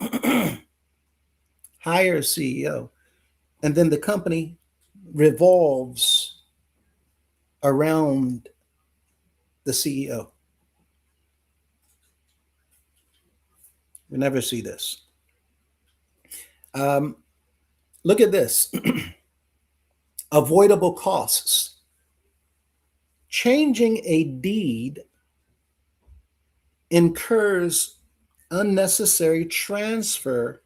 hire a CEO and then the company revolves around the CEO? We never see this. Um, Look at this. Avoidable costs. Changing a deed incurs unnecessary transfer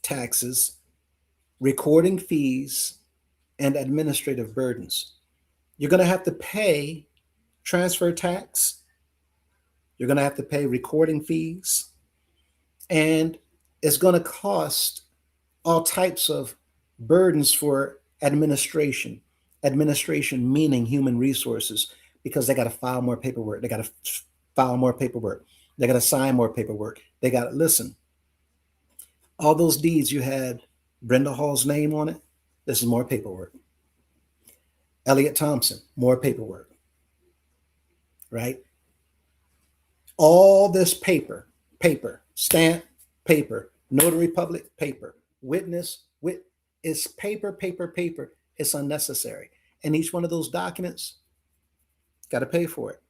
taxes, recording fees, and administrative burdens. You're going to have to pay transfer tax, you're going to have to pay recording fees, and it's going to cost all types of burdens for administration. Administration meaning human resources, because they got to file more paperwork. They got to file more paperwork. They got to sign more paperwork. They got to listen. All those deeds you had Brenda Hall's name on it. This is more paperwork. Elliot Thompson, more paperwork, right? All this paper, stamp, paper, notary public, paper, wit is paper, paper, paper. It's unnecessary. And each one of those documents, got to pay for it.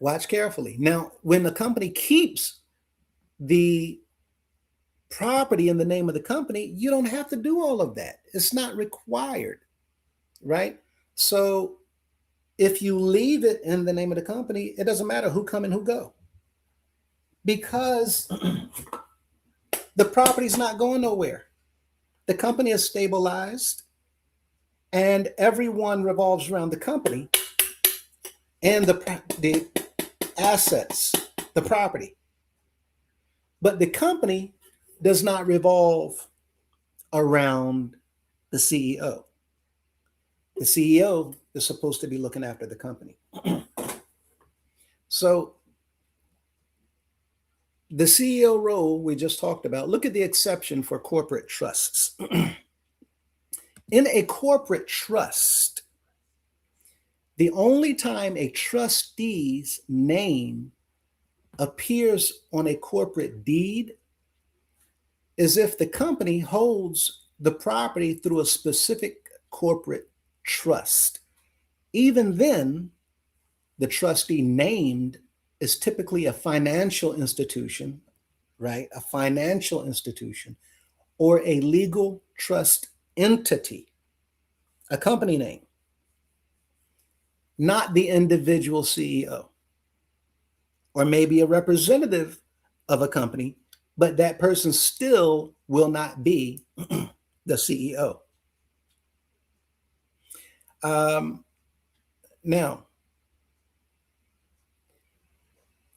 Watch carefully. Now, when the company keeps the property in the name of the company, you don't have to do all of that. It's not required, right? So if you leave it in the name of the company, it doesn't matter who come and who go, because the property's not going nowhere. The company is stabilized and everyone revolves around the company and the assets, the property. But the company does not revolve around the CEO. The CEO is supposed to be looking after the company. So the CEO role we just talked about, look at the exception for corporate trusts. In a corporate trust, the only time a trustee's name appears on a corporate deed is if the company holds the property through a specific corporate trust. Even then, the trustee named is typically a financial institution, right? A financial institution or a legal trust entity, a company name, not the individual CEO, or maybe a representative of a company, but that person still will not be the CEO. Now,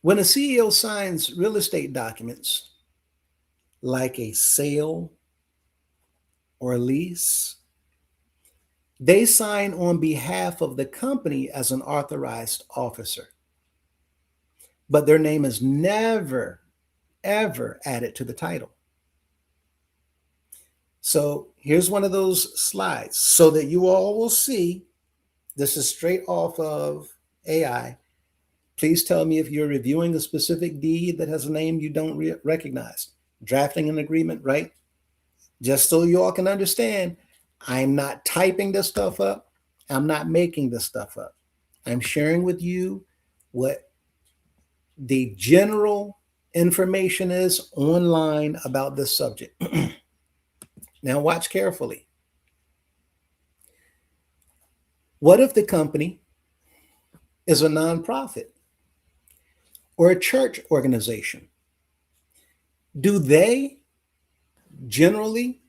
when a CEO signs real estate documents like a sale or a lease, they sign on behalf of the company as an authorized officer, but their name is never, ever added to the title. So here's one of those slides so that you all will see. This is straight off of AI. Please tell me if you're reviewing a specific deed that has a name you don't recognize. Drafting an agreement, right? Just so you all can understand, I'm not typing this stuff up. I'm not making this stuff up. I'm sharing with you what the general information is online about this subject. Now, watch carefully. What if the company is a nonprofit or a church organization? Do they Generally,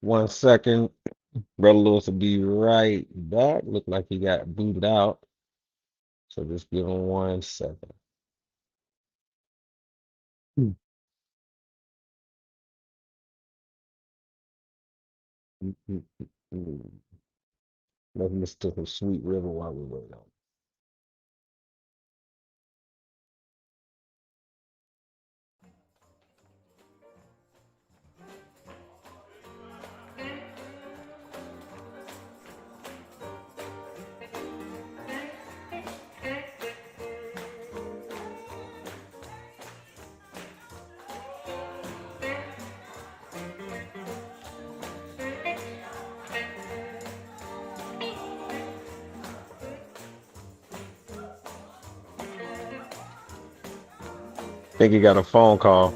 1 second. Brother Lewis will be right back. Look like he got booted out. So just give him 1 second. Mm, mm, mm, mm. Let's listen to some Sweet River while we wait on. 'Think he got a phone call.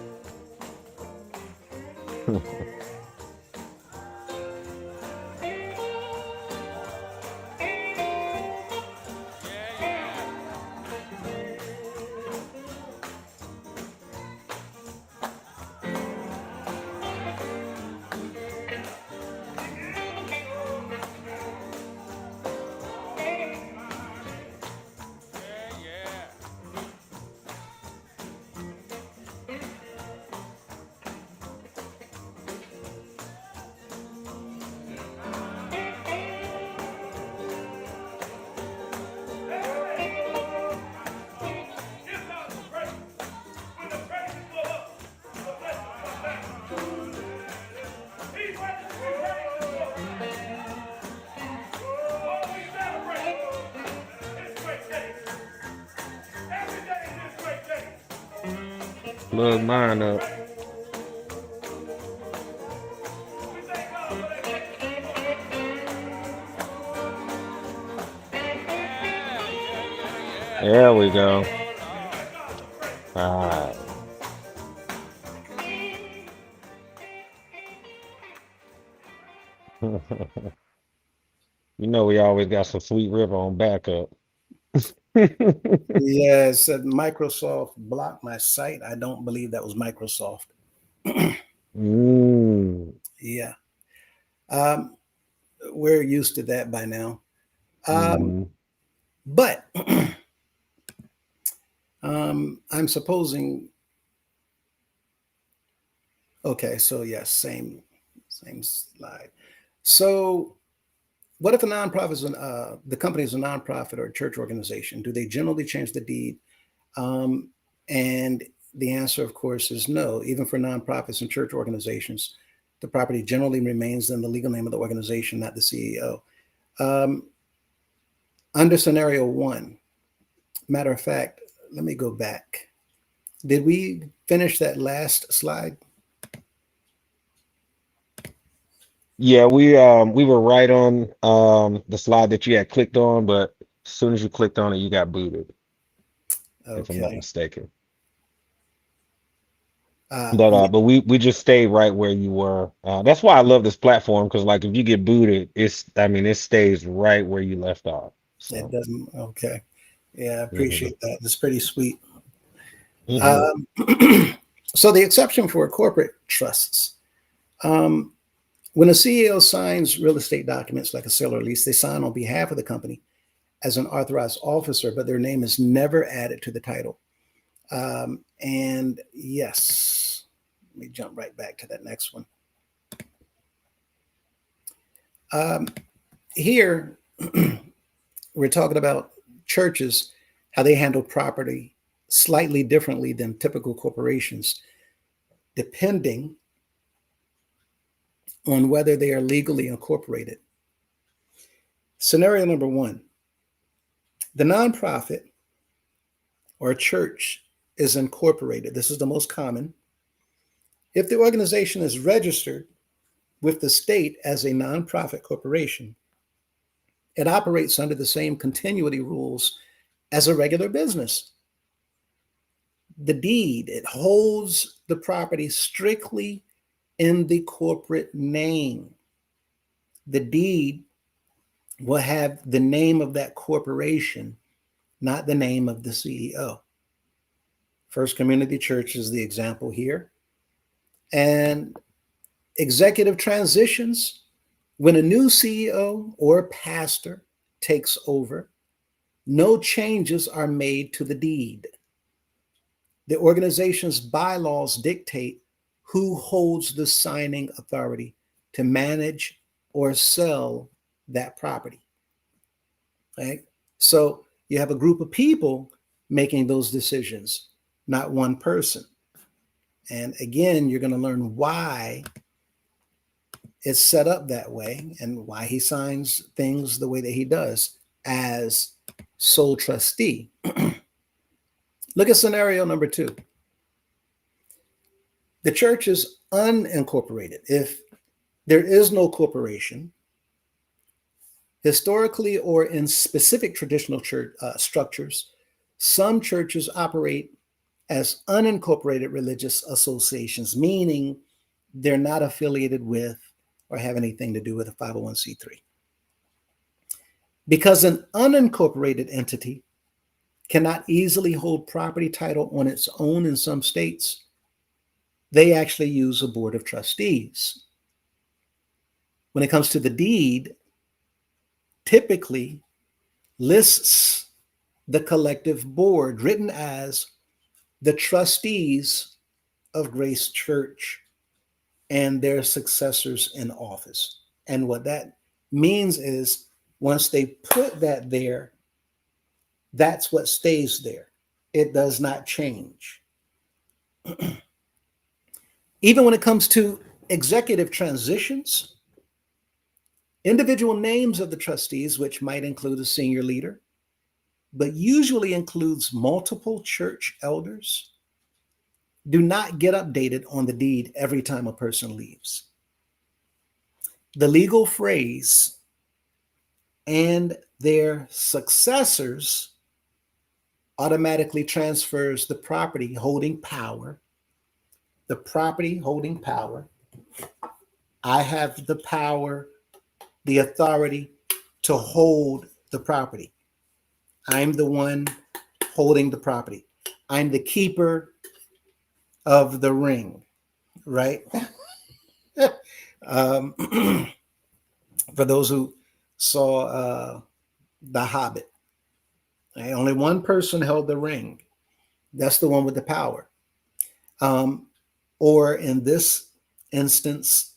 Plug mine up. There we go. All right. You know we always got some Sweet River on backup. yeah, it said Microsoft blocked my site. I don't believe that was Microsoft. Mm, Yeah. Um, we're used to that by now. Um, hmm. but I'm supposing, okay, so yes, same slide. So what if a nonprofit is the company is a nonprofit or a church organization? Do they generally change the deed? Um, and the answer, of course, is no. Even for nonprofits and church organizations, the property generally remains in the legal name of the organization, not the CEO. Um, under scenario one, matter of fact, let me go back. Did we finish that last slide? Yeah, we were right on the slide that you had clicked on, but as soon as you clicked on it, you got booted, if I'm not Okay. mistaken. Yeah, But we just stayed right where you were. That's why I love this platform because like if you get booted, I mean it stays right where you left off. it So doesn't. Okay. Yeah, I hmm appreciate that. It's pretty sweet. hmm Um, so the exception for corporate trusts. Um, when a CEO signs real estate documents like a sale or lease, they sign on behalf of the company as an authorized officer, but their name is never added to the title. And yes, let me jump right back to that next one. Um, here, we're talking about churches, how they handle property slightly differently than typical corporations, depending on whether they are legally incorporated. Scenario number one, the nonprofit or church is incorporated. This is the most common. If the organization is registered with the state as a nonprofit corporation, it operates under the same continuity rules as a regular business. The deed, it holds the property strictly in the corporate name. The deed will have the name of that corporation, not the name of the CEO. First Community Church is the example here. And executive transitions, when a new CEO or pastor takes over, no changes are made to the deed. The organization's bylaws dictate who holds the signing authority to manage or sell that property. Right? So you have a group of people making those decisions, not one person. And again, you're going to learn why it's set up that way and why he signs things the way that he does as sole trustee. Look at scenario number 2. The church is unincorporated. If there is no corporation, historically or in specific traditional church structures, some churches operate as unincorporated religious associations, meaning they're not affiliated with or have anything to do with a 501c3. Because an unincorporated entity cannot easily hold property title on its own in some states, they actually use a board of trustees. When it comes to the deed, typically lists the collective board written as the trustees of Grace Church and their successors in office. And what that means is once they put that there, that's what stays there. It does not change. Even when it comes to executive transitions, individual names of the trustees, which might include a senior leader, but usually includes multiple church elders, do not get updated on the deed every time a person leaves. The legal phrase and their successors automatically transfers the property holding power. The property holding power. I have the power, the authority to hold the property. I'm the one holding the property. I'm the keeper of the ring, right? um, for those who saw The Hobbit, right? Only one person held the ring. That's the one with the power. Or in this instance,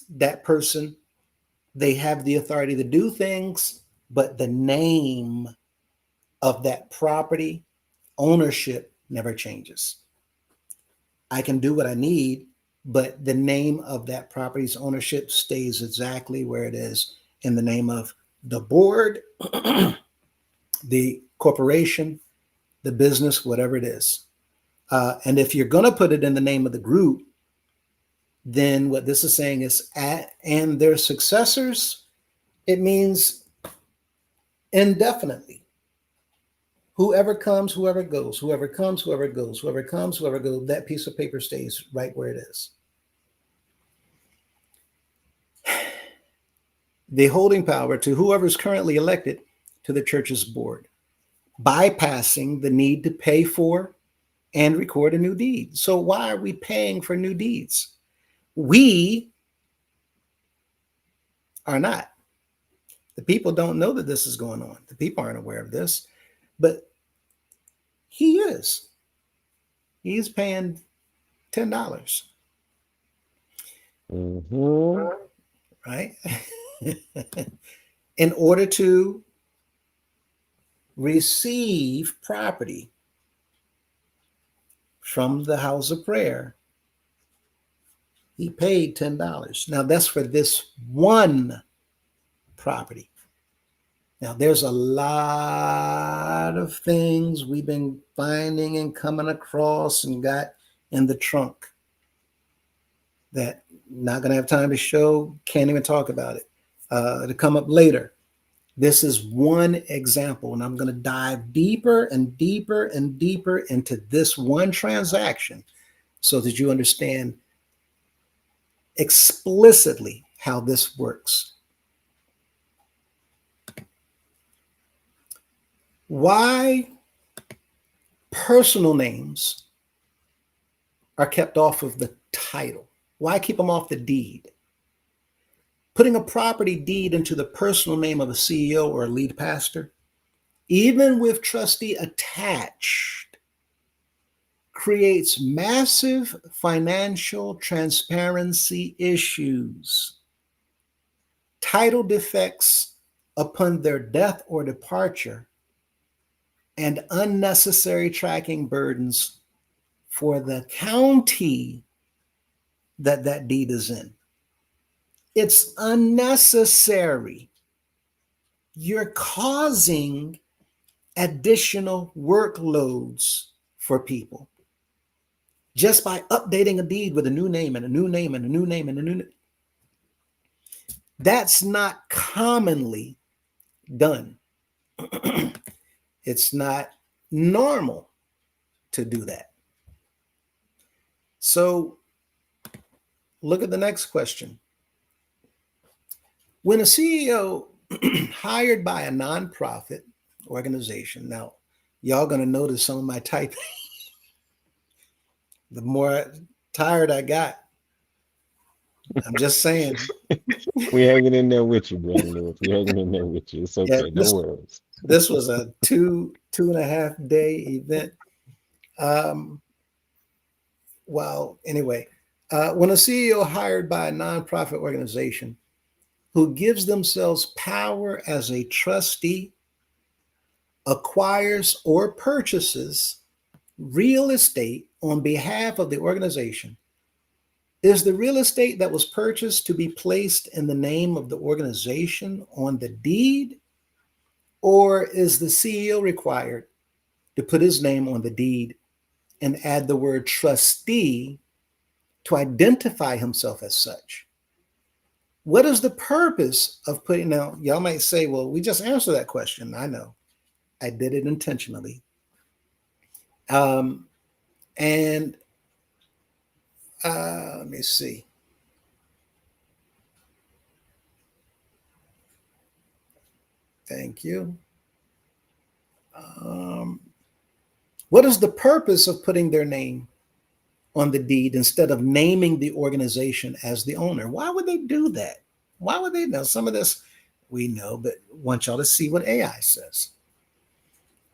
that person, they have the authority to do things, but the name of that property ownership never changes. I can do what I need, but the name of that property's ownership stays exactly where it is in the name of the board, the corporation, the business, whatever it is. And if you're going to put it in the name of the group, then what this is saying is and their successors, it means indefinitely. Whoever comes, whoever goes, whoever comes, whoever goes, whoever comes, whoever goes, that piece of paper stays right where it is. The holding power to whoever's currently elected to the church's board, bypassing the need to pay for and record a new deed. So why are we paying for new deeds? We are not. The people don't know that this is going on. The people aren't aware of this, but he is. He's paying $10. Mm-hmm. Right? In order to receive property from the house of prayer, he paid $10. Now that's for this one property. Now there's a lot of things we've been finding and coming across and got in the trunk that not going to have time to show, can't even talk about it. To come up later. This is one example, and I'm going to dive deeper and deeper and deeper into this one transaction so that you understand explicitly how this works. Why personal names are kept off of the title? Why keep them off the deed? Putting a property deed into the personal name of a CEO or a lead pastor, even with trustee attached, creates massive financial transparency issues. Title defects upon their death or departure, and unnecessary tracking burdens for the county that that deed is in. It's unnecessary. You're causing additional workloads for people just by updating a deed with a new name and a new name and a new name and a new name. That's not commonly done. It's not normal to do that. So look at the next question. When a CEO hired by a nonprofit organization, now y'all going to notice some of my typing. The more tired I got, I'm just saying. We hanging in there with you, brother Lewis. We hanging in there with you. It's Yeah, okay. No worries. this was a two and a half day event. Um, well, anyway, when a CEO hired by a nonprofit organization who gives themselves power as a trustee acquires or purchases real estate on behalf of the organization, is the real estate that was purchased to be placed in the name of the organization on the deed, or is the CEO required to put his name on the deed and add the word trustee to identify himself as such? What is the purpose of putting, now, y'all might say, well, we just answered that question. I know. I did it intentionally. Um, and let me see. Thank you. Um, what is the purpose of putting their name on the deed instead of naming the organization as the owner? Why would they do that? Why would they know? Some of this we know, but I want y'all to see what AI says.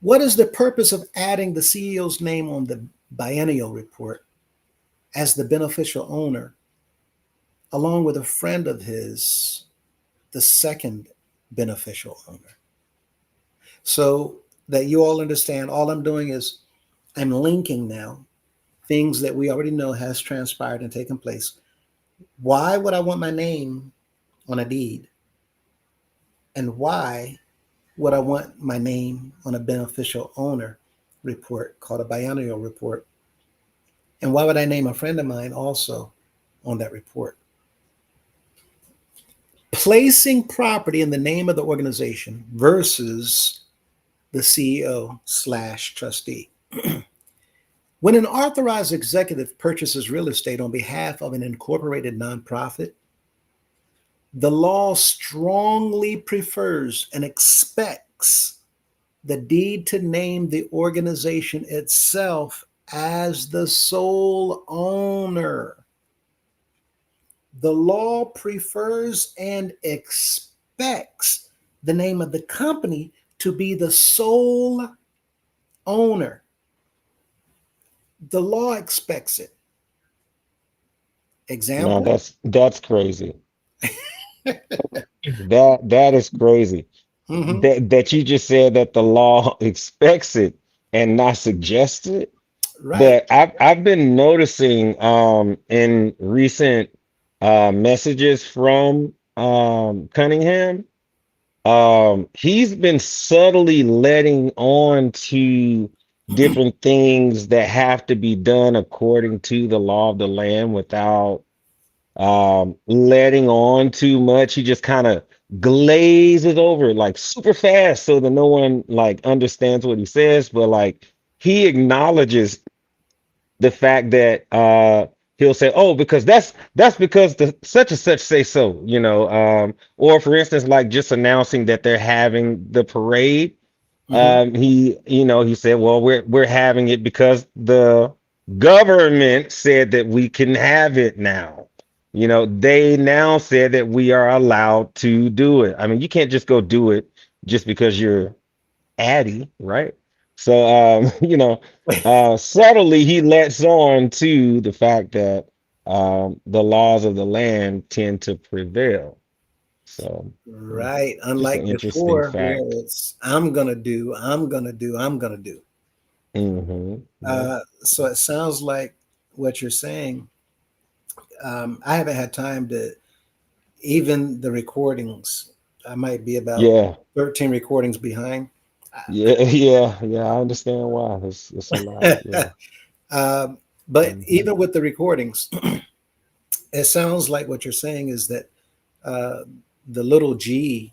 What is the purpose of adding the CEO's name on the biennial report as the beneficial owner, along with a friend of his, the second beneficial owner? So that you all understand, all I'm doing is I'm linking now things that we already know has transpired and taken place. Why would I want my name on a deed? And why would I want my name on a beneficial owner report called a biennial report? And why would I name a friend of mine also on that report? Placing property in the name of the organization versus the CEO slash trustee. When an authorized executive purchases real estate on behalf of an incorporated nonprofit, the law strongly prefers and expects the deed to name the organization itself as the sole owner. The law prefers and expects the name of the company to be the sole owner. The law expects it. No, Example? that's crazy. That is crazy. Mm-hmm. That you just said that the law expects it and not suggests it. Right. But I've been noticing in recent messages from Cunningham, he's been subtly letting on to different things that have to be done according to the law of the land without letting on too much. He just kind of glazes over like super fast so that no one like understands what he says, but like he acknowledges the fact that he'll say, "Oh, because that's because the such and such say so," or for instance, like just announcing that they're having the parade. Hmm. He said, "Well, we're having it because the government said that we can have it now." They now said that we are allowed to do it. I mean, you can't just go do it just because you're Addy, right? So, subtly he lets on to the fact that the laws of the land tend to prevail. So, Right. just an Unlike interesting before, where fact. it's I'm gonna do, I'm gonna do, I'm gonna do. Yeah. So it sounds like what you're saying. I haven't had time to even the recordings. I might be about Yeah. 13 recordings behind. Yeah. Yeah. Yeah. I understand why. It's a lot. Yeah. um, but hmm even with the recordings, it sounds like what you're saying is that uh, the little g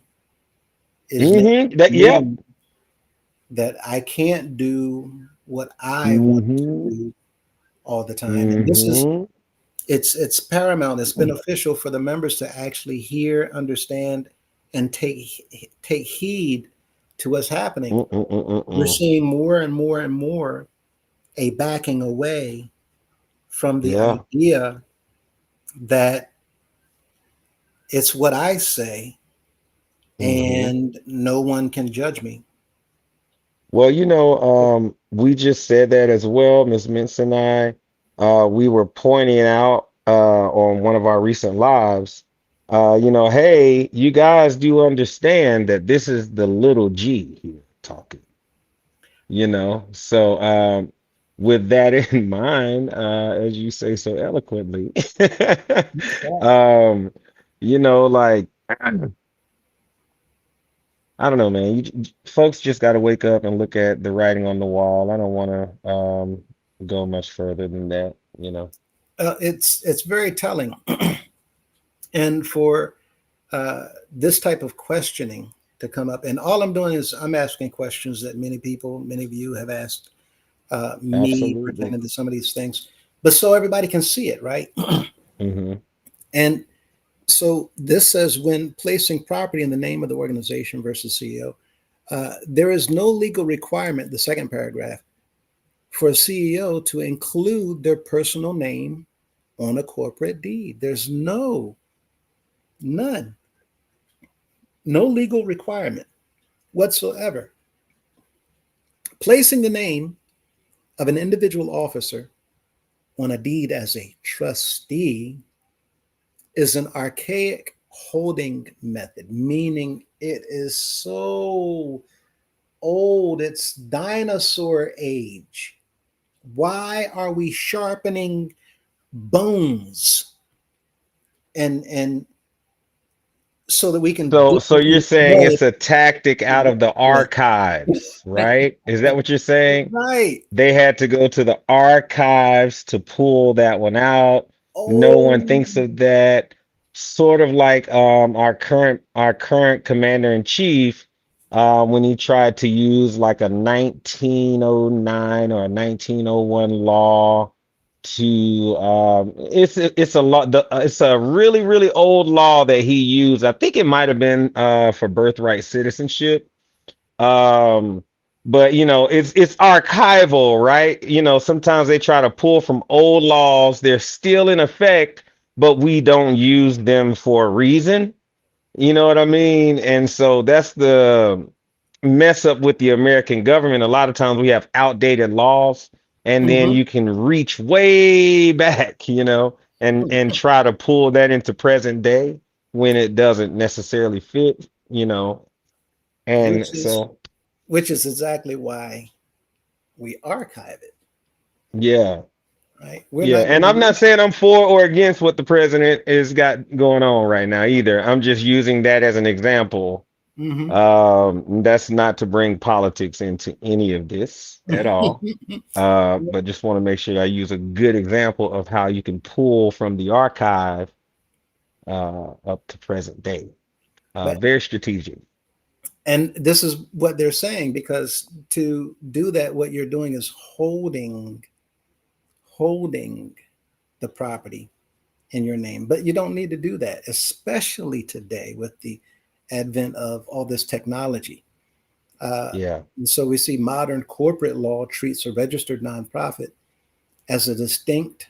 is Yep. meaning that I can't do what I want to hmm do all the time. And this is hmm it's paramount. It's beneficial for the members to actually hear, understand, and take heed to what's happening. We're Mm-mm-mm-mm-mm. seeing more and more and more a backing away from the Yeah. idea that it's what I say hmm and no one can judge me. Well, we just said that as well, Ms. Mintz and I. We were pointing out on one of our recent lives, hey, you guys do understand that this is the little G here talking, So with that in mind, as you say so eloquently, um, like I don't know, man. Folks just got to wake up and look at the writing on the wall. I don't want to go much further than that. It's very telling, and for this type of questioning to come up, and all I'm doing is I'm asking questions that many people, many of you have asked me Absolutely. pertaining to some of these things, but so everybody can see it, right? hmm And so this says when placing property in the name of the organization versus CEO, there is no legal requirement, the second paragraph, for a CEO to include their personal name on a corporate deed. There's none, no legal requirement whatsoever. Placing the name of an individual officer on a deed as a trustee is an archaic holding method, meaning it is so old, it's dinosaur age. Why are we sharpening bones and so that we can So, dig so you're through saying mud? it's a tactic out of the archives, right? Is that what you're saying? Right. They had to go to the archives to pull that one out. No one Oh, thinks of that. Sort of like our current commander in chief, when he tried to use like a 1909 or a 1901 law to it's a law it's a really really old law that he used. I think it might have been for birthright citizenship, um, but it's archival, right? Sometimes they try to pull from old laws. They're still in effect, but we don't use them for a reason. You know what I mean? And so that's the mess up with the American government. A lot of times we have outdated laws, and then mhm. you can reach way back, and try to pull that into present day when it doesn't necessarily fit. And which is so which is exactly why we archive it, yeah. right? We're Yeah, not going and I'm not to. saying I'm for or against what the president has got going on right now either. I'm just using that as an example. Hmm. That's not to bring politics into any of this at all. But just want to make sure I use a good example of how you can pull from the archive up to present day. But Very strategic. and this is what they're saying, because to do that, what you're doing is holding the property in your name. But you don't need to do that, especially today with the advent of all this technology. Yeah. And so we see modern corporate law treats a registered nonprofit as a distinct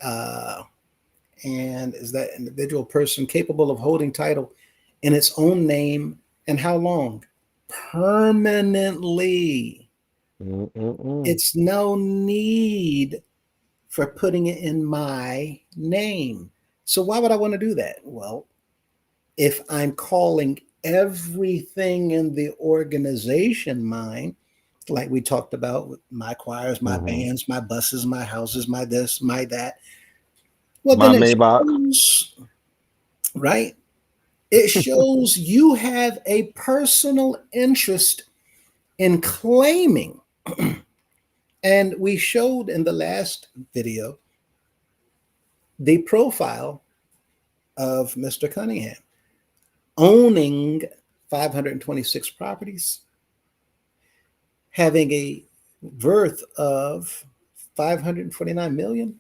uh, and is that individual person capable of holding title in its own name, and how long? Permanently. Mm-mm-mm. It's no need for putting it in my name. So why would I want to do that? Well, if I'm calling everything in the organization mine, like we talked about with my choirs, my Mm-hmm. bands, my buses, my houses, my this, my that, well, My then it Maybach. shows, right? It shows you have a personal interest in claiming. And we showed in the last video the profile of Mr. Cunningham owning 526 properties, having a worth of 549 million.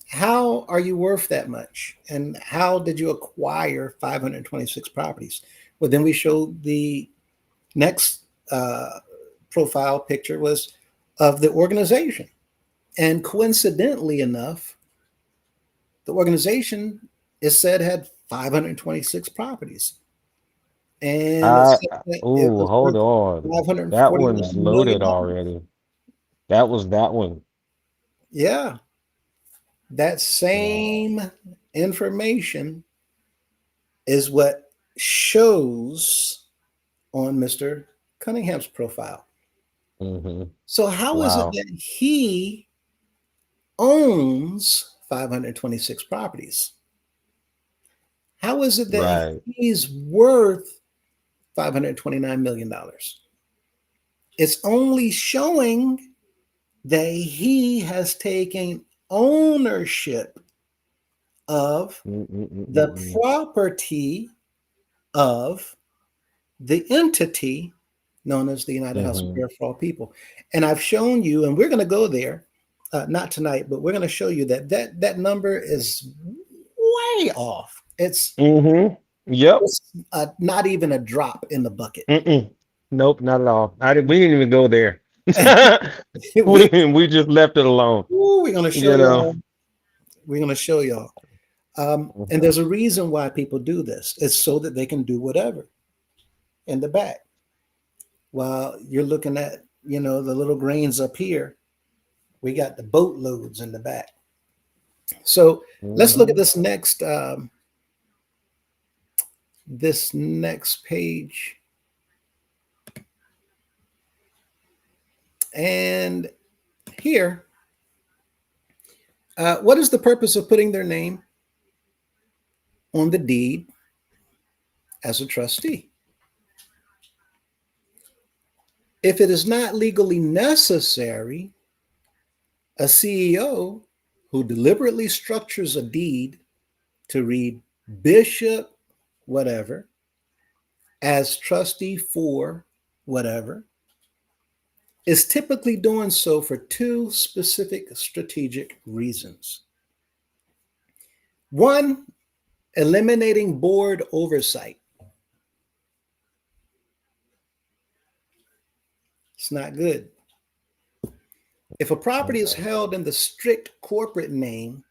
How are you worth that much? And how did you acquire 526 properties? Well, then we showed the next profile picture was of the organization. And coincidentally enough, the organization is said had 526 properties. And it I said that it oh, was hold worth on. That one's 549 million loaded dollars. already. That was that one. Yeah, that Yeah. same information is what shows on Mr. Cunningham's profile. Mm-hmm. So how is it Wow. that he owns 526 properties? How is it that Right. he's worth $529 million? It's only showing that he has taken ownership of the Mm-mm-mm-mm-mm. property of the entity known as the United House of Mm-hmm. Prayer for All People. And I've shown you, and we're going to go there, not tonight, but we're going to show you that that number is way off. Mm-hmm. Yep. It's not even a drop in the bucket. Mm-mm. Nope, not at all. We didn't even go there. we, We just left it alone. we're going to show You know. y'all. We're going to show y'all. And Mhm. there's a reason why people do this. It's so that they can do whatever in the back. While you're looking at, the little grains up here, we got the boatloads in the back. So let's look at Mhm. this next page. And here, what is the purpose of putting their name on the deed as a trustee? If it is not legally necessary, a CEO who deliberately structures a deed to read Bishop whatever as trustee for whatever is typically doing so for two specific strategic reasons. One, eliminating board oversight. It's not good. If a property is Okay. held in the strict corporate name,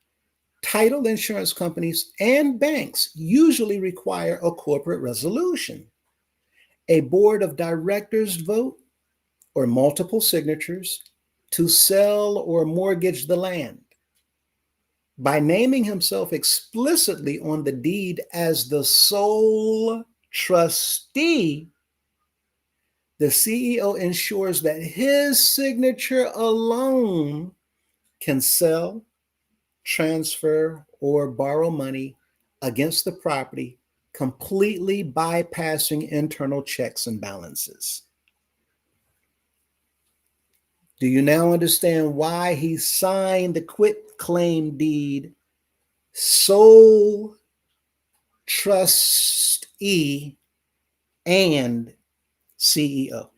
title insurance companies and banks usually require a corporate resolution, a board of directors vote, or multiple signatures to sell or mortgage the land. By naming himself explicitly on the deed as the sole trustee, the CEO ensures that his signature alone can sell, transfer, or borrow money against the property, completely bypassing internal checks and balances. Do you now understand why he signed the quit claim deed, sole trustee, and CEO.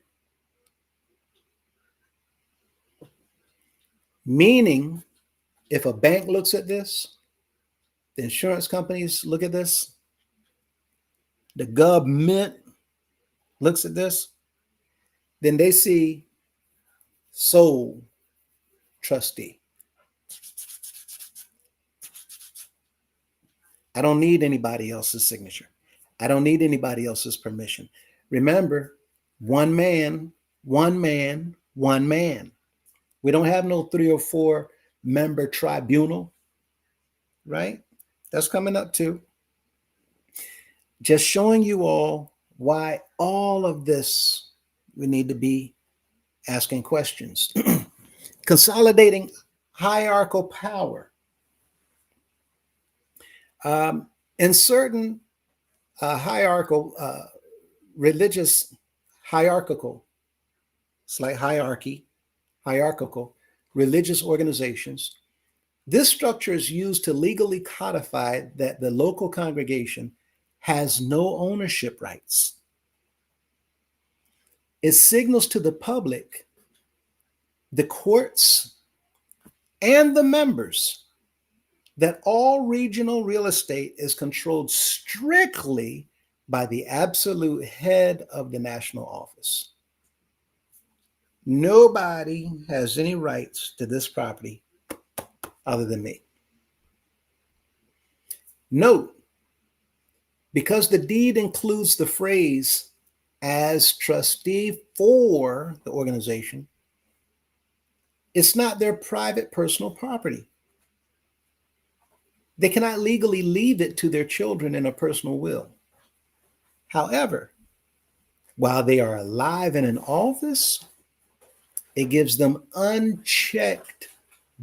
Meaning, if a bank looks at this, the insurance companies look at this, the government looks at this, then they see sole trustee. I don't need anybody else's signature. I don't need anybody else's permission. Remember, one man, one man, one man. We don't have no 3 or 4 member tribunal, right? That's coming up too. Just showing you all why all of this we need to be asking questions. Consolidating hierarchical power. In certain hierarchical, religious, hierarchical, it's like hierarchy, hierarchical, religious organizations, this structure is used to legally codify that the local congregation has no ownership rights. It signals to the public, the courts, and the members that all regional real estate is controlled strictly by the absolute head of the national office. Nobody has any rights to this property other than me. Note, because the deed includes the phrase as trustee for the organization, it's not their private personal property. They cannot legally leave it to their children in a personal will. However, while they are alive and in office, it gives them unchecked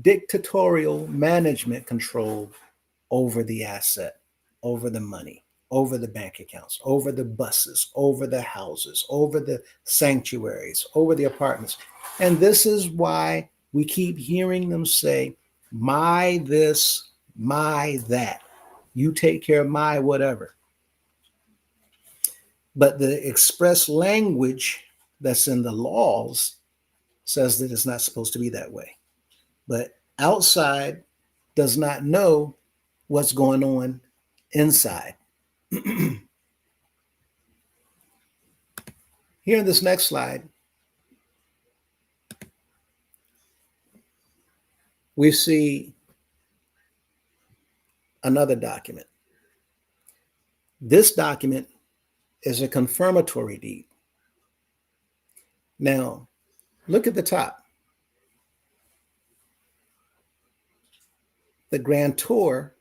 dictatorial management control over the asset, over the money, over the bank accounts, over the buses, over the houses, over the sanctuaries, over the apartments. And this is why we keep hearing them say, my this, my that. You take care of my whatever. But the express language that's in the laws says that it's not supposed to be that way. But outside does not know what's going on inside. Here in this next slide, we see another document. This document is a confirmatory deed. Now, look at the top. The grantor,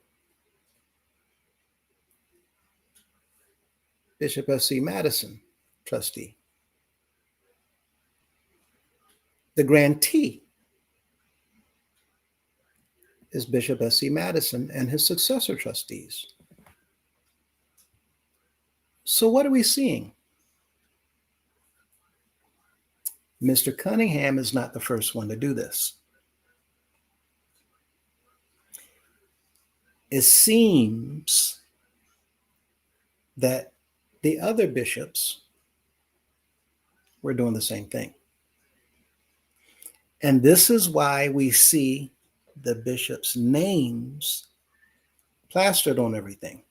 Bishop S.C. Madison, trustee. The grantee is Bishop S.C. Madison and his successor trustees. So what are we seeing? Mr. Cunningham is not the first one to do this. It seems that the other bishops were doing the same thing. And this is why we see the bishops' names plastered on everything.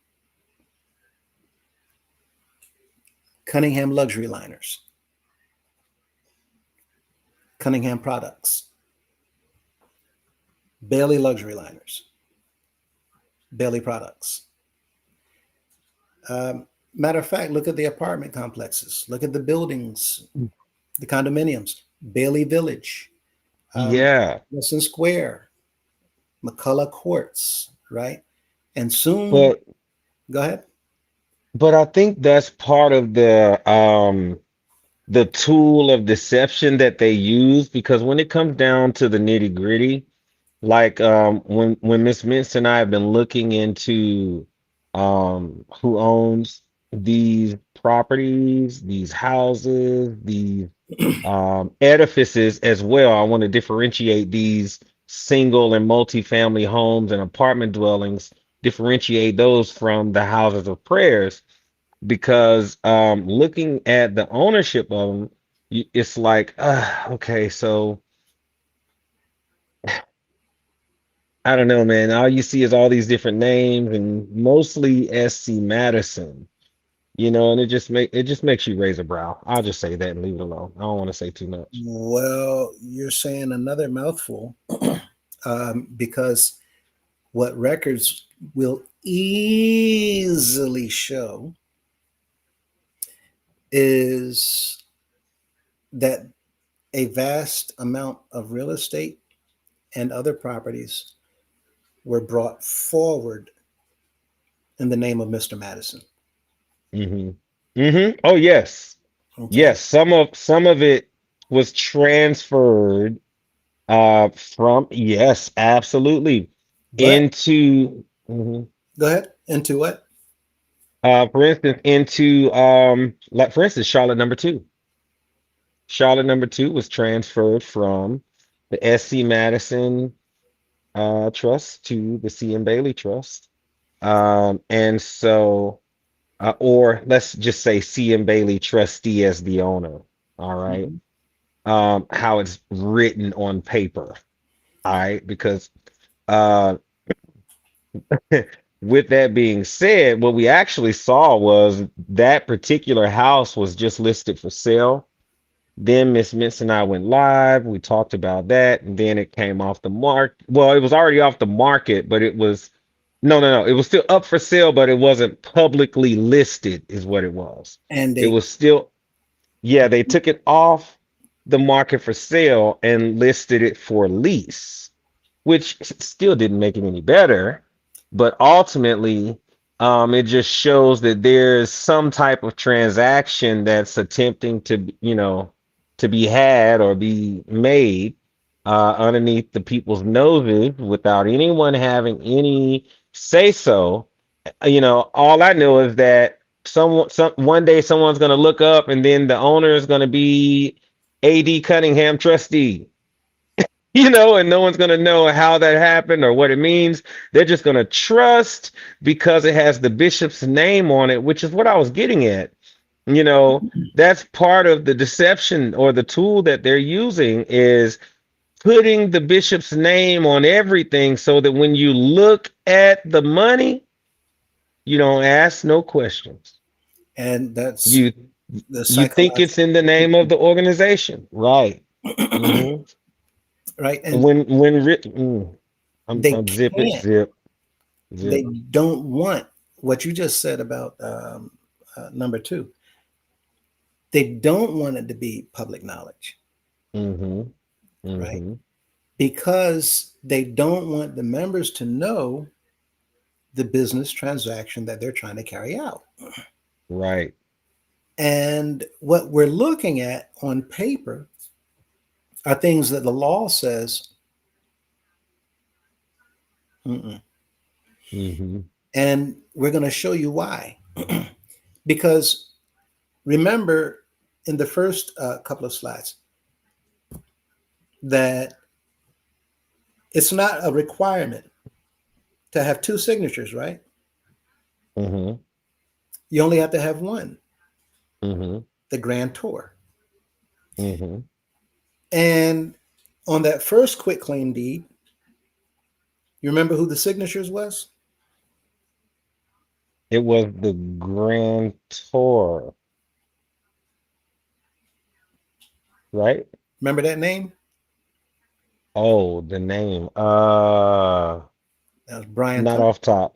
Cunningham Luxury Liners, Cunningham Products, Bailey Luxury Liners, Bailey Products. Matter of fact, look at the apartment complexes. Look at the buildings, the condominiums. Bailey Village, Yeah, Wilson Square, McCullough Courts, right? And soon, but go ahead. I think that's part of the tool of deception that they use, because when it comes down to the nitty-gritty, like when Miss Mintz and I have been looking into who owns these properties, these houses, these edifices as well. I want to differentiate these single and multifamily homes and apartment dwellings, differentiate those from the houses of prayers, because looking at the ownership of them, it's like, okay, so I don't know, man. All you see is all these different names and mostly SC Madison, and it just makes you raise a brow. I'll just say that and leave it alone. I don't want to say too much. Well, you're saying another mouthful, because what records will easily show is that a vast amount of real estate and other properties were brought forward in the name of Mr. Madison. Hmm. Oh yes, Okay. yes. Some of it was transferred from, yes, absolutely, But into mhm. go ahead. Into what? For instance, into like for instance, Charlotte number two. Charlotte number two was transferred from the SC Madison Trust to the C. M. Bailey Trust. And so, or let's just say C. M. Bailey trustee as the owner. All right. Mhm. How it's written on paper. All right. Because uh, with that being said, what we actually saw was that particular house was just listed for sale. Then Miss Mintz and I went live. We talked about that, and then it came off the mark. Well, it was already off the market, but it was no, no, no. It was still up for sale, but it wasn't publicly listed, is what it was. And It they was still, yeah, they took it off the market for sale and listed it for lease, which still didn't make it any better. But ultimately, it just shows that there's some type of transaction that's attempting to be had or be made underneath the people's noses without anyone having any say so. All I know is that one day someone's going to look up and then the owner is going to be AD Cunningham trustee, and no one's going to know how that happened or what it means. They're just going to trust because it has the bishop's name on it, which is what I was getting at. That's part of the deception or the tool that they're using is putting the bishop's name on everything so that when you look at the money, you don't ask no questions. and that's You the you think it's in the psychological name of the organization, right? Hmm. right? And When written, they I'm zip it, can't. zip. They Zip. don't want what you just said about number two. They don't want it to be public knowledge, Mm-hmm. right? Mm-hmm. Because they don't want the members to know the business transaction that they're trying to carry out. Right. And what we're looking at on paper are things that the law says, mm-mm. Mm-hmm. And we're going to show you why. Because remember in the first couple of slides that it's not a requirement to have two signatures, right? Mm-hmm. You only have to have one, Mm-hmm. the grantor. Mm-hmm. And on that first quit claim deed, you remember who the signatures was? It was the Grand Tour, right? Remember that name? Oh, the name. That was Brian Not Tucker. off top.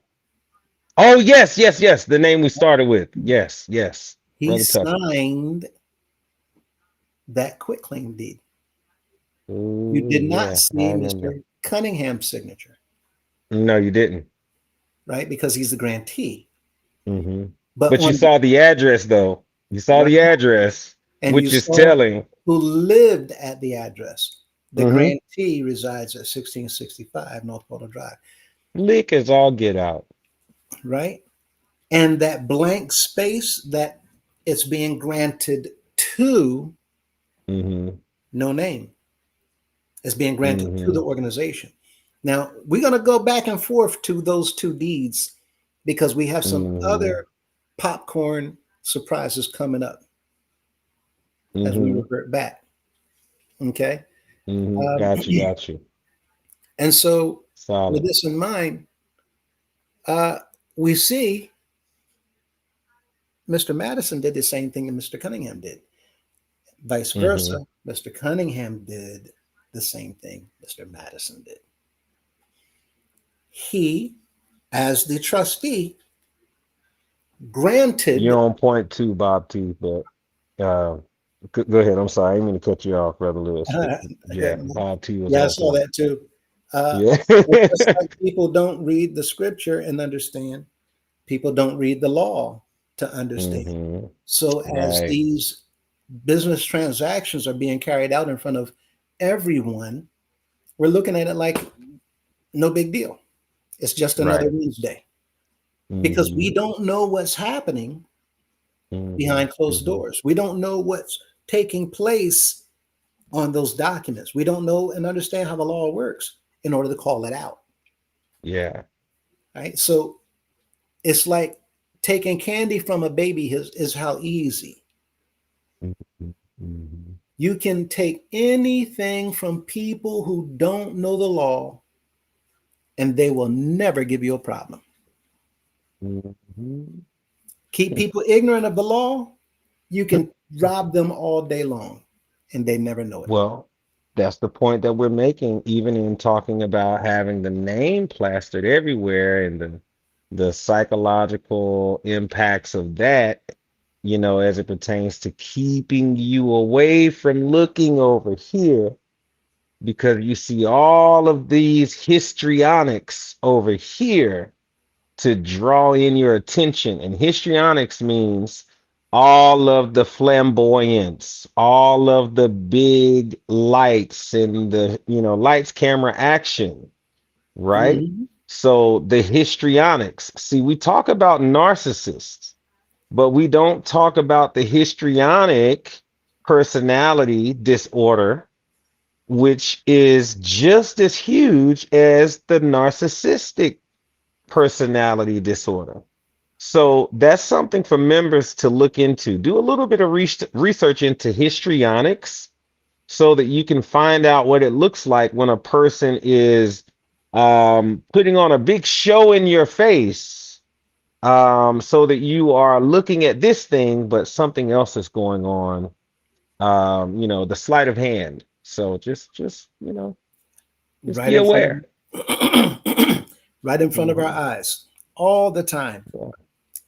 Oh, yes, yes, yes. The name we started with. Yes, yes. He Brother Tucker. signed that quit claim deed. You Ooh, did not yeah, I see remember. Mr. Cunningham's signature, No, you didn't. right? Because he's the grantee. Hmm. But But you on saw the address though. You saw right, the address, and you which is saw telling. who lived at the address. The Hmm. grantee resides at 1665 North Portal Drive, Lick is all get out. right? And that blank space that it's being granted to, Hmm. no name. is being granted to the Mm-hmm. organization. Now, we're going to go back and forth to those two deeds because we have some Mm-hmm. other popcorn surprises coming up as we Mm-hmm. revert back. Okay. Mm-hmm. Um, Got you. Got you. and so, with Solid. this in mind, uh, we see Mr. Madison did the same thing that Mr. Cunningham did. Vice Mm-hmm. versa, Mr. Cunningham did the same thing Mr. Madison did. He, as the trustee, You're granted. on point too, Bob T. But go ahead. I'm sorry. I didn't mean to cut you off, Brother Lewis. But yeah, Bob T was Yeah, I on saw point. that too. Uh, Yeah. it's just like people don't read the scripture and understand. People don't read the law to understand. Mm-hmm. So as Right. these business transactions are being carried out in front of everyone, we're looking at it like no big deal. It's just another Right. Wednesday because Mm-hmm. we don't know what's happening Mm-hmm. behind closed Mm-hmm. doors. We don't know what's taking place on those documents. We don't know and understand how the law works in order to call it out. Yeah. Right. So it's like taking candy from a baby is how easy. Mm-hmm. Mm-hmm. You can take anything from people who don't know the law and they will never give you a problem. Mm-hmm. Keep people ignorant of the law, you can rob them all day long and they never know it. Well, that's the point that we're making, even in talking about having the name plastered everywhere and the psychological impacts of that, as it pertains to keeping you away from looking over here, because you see all of these histrionics over here to draw in your attention. And histrionics means all of the flamboyance, all of the big lights and the, lights, camera, action, right? Mhm. So the histrionics. See, we talk about narcissists, but we don't talk about the histrionic personality disorder, which is just as huge as the narcissistic personality disorder. So that's something for members to look into. Do a little bit of research into histrionics so that you can find out what it looks like when a person is putting on a big show in your face, so that you are looking at this thing, but something else is going on. The sleight of hand. So just Right be in front aware. of right in front of our Hmm. eyes all the time, Yeah,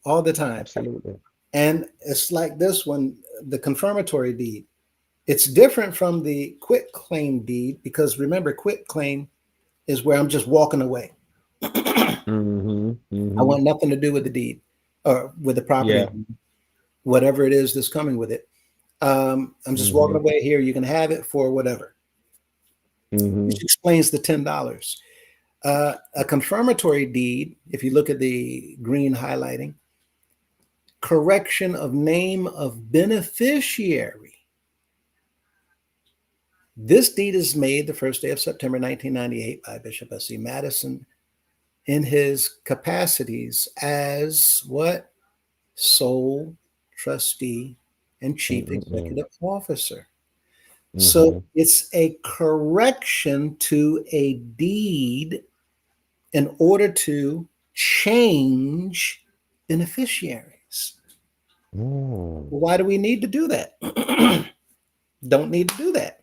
all the time. absolutely. And it's like this one, the confirmatory deed. It's different from the quit claim deed because remember, quit claim is where I'm just walking away. I Hmm. Hmm. want nothing to do with the deed or with the property, Yeah. whatever it is that's coming with it. I'm just walking Hmm. away here. You can have it for whatever, Hmm. which explains the $10. A confirmatory deed, if you look at the green highlighting, correction of name of beneficiary. This deed is made the first day of September 1998 by Bishop S.C. Madison in his capacities as what? Sole trustee and chief Hmm. executive officer. So Hmm. it's a correction to a deed in order to change beneficiaries. Mm. Why do we need to do that? Don't need to do that.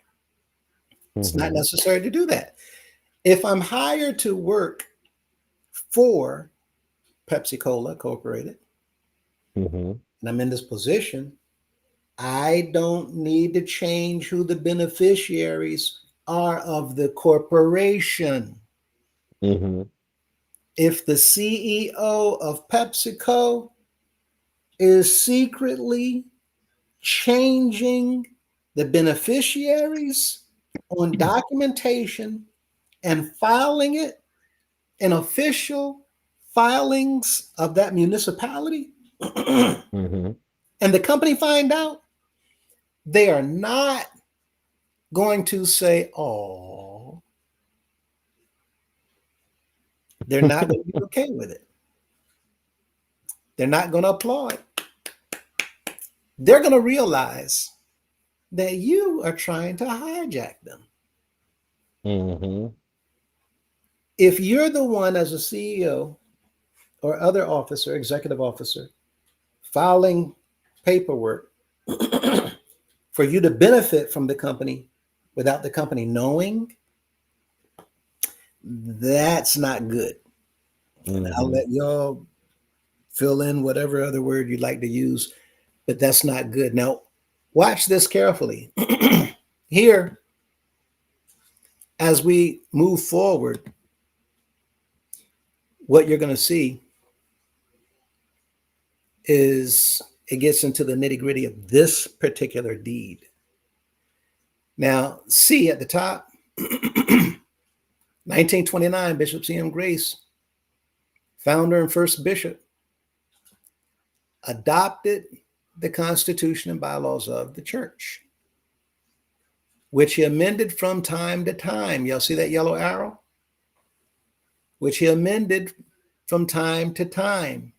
It's not Hmm. necessary to do that. If I'm hired to work for Pepsi Cola Incorporated Hmm. and I'm in this position, I don't need to change who the beneficiaries are of the corporation. Hmm. If the CEO of PepsiCo is secretly changing the beneficiaries on documentation and filing it in official filings of that municipality, Hmm. and the company find out, they are not going to say, oh, they're not going to be okay with it. They're not going to applaud. They're going to realize that you are trying to hijack them. Mm-hmm. If you're the one as a CEO or other officer, executive officer, filing paperwork for you to benefit from the company without the company knowing, that's not good. And I'll Mm-hmm. let y'all fill in whatever other word you'd like to use, but that's not good. Now, watch this carefully. Here, as we move forward, what you're going to see is it gets into the nitty gritty of this particular deed. Now, C at the top, 1929, Bishop C.M. Grace, founder and first bishop, adopted the Constitution and bylaws of the church, which he amended from time to time. Y'all see that yellow arrow? Which he amended from time to time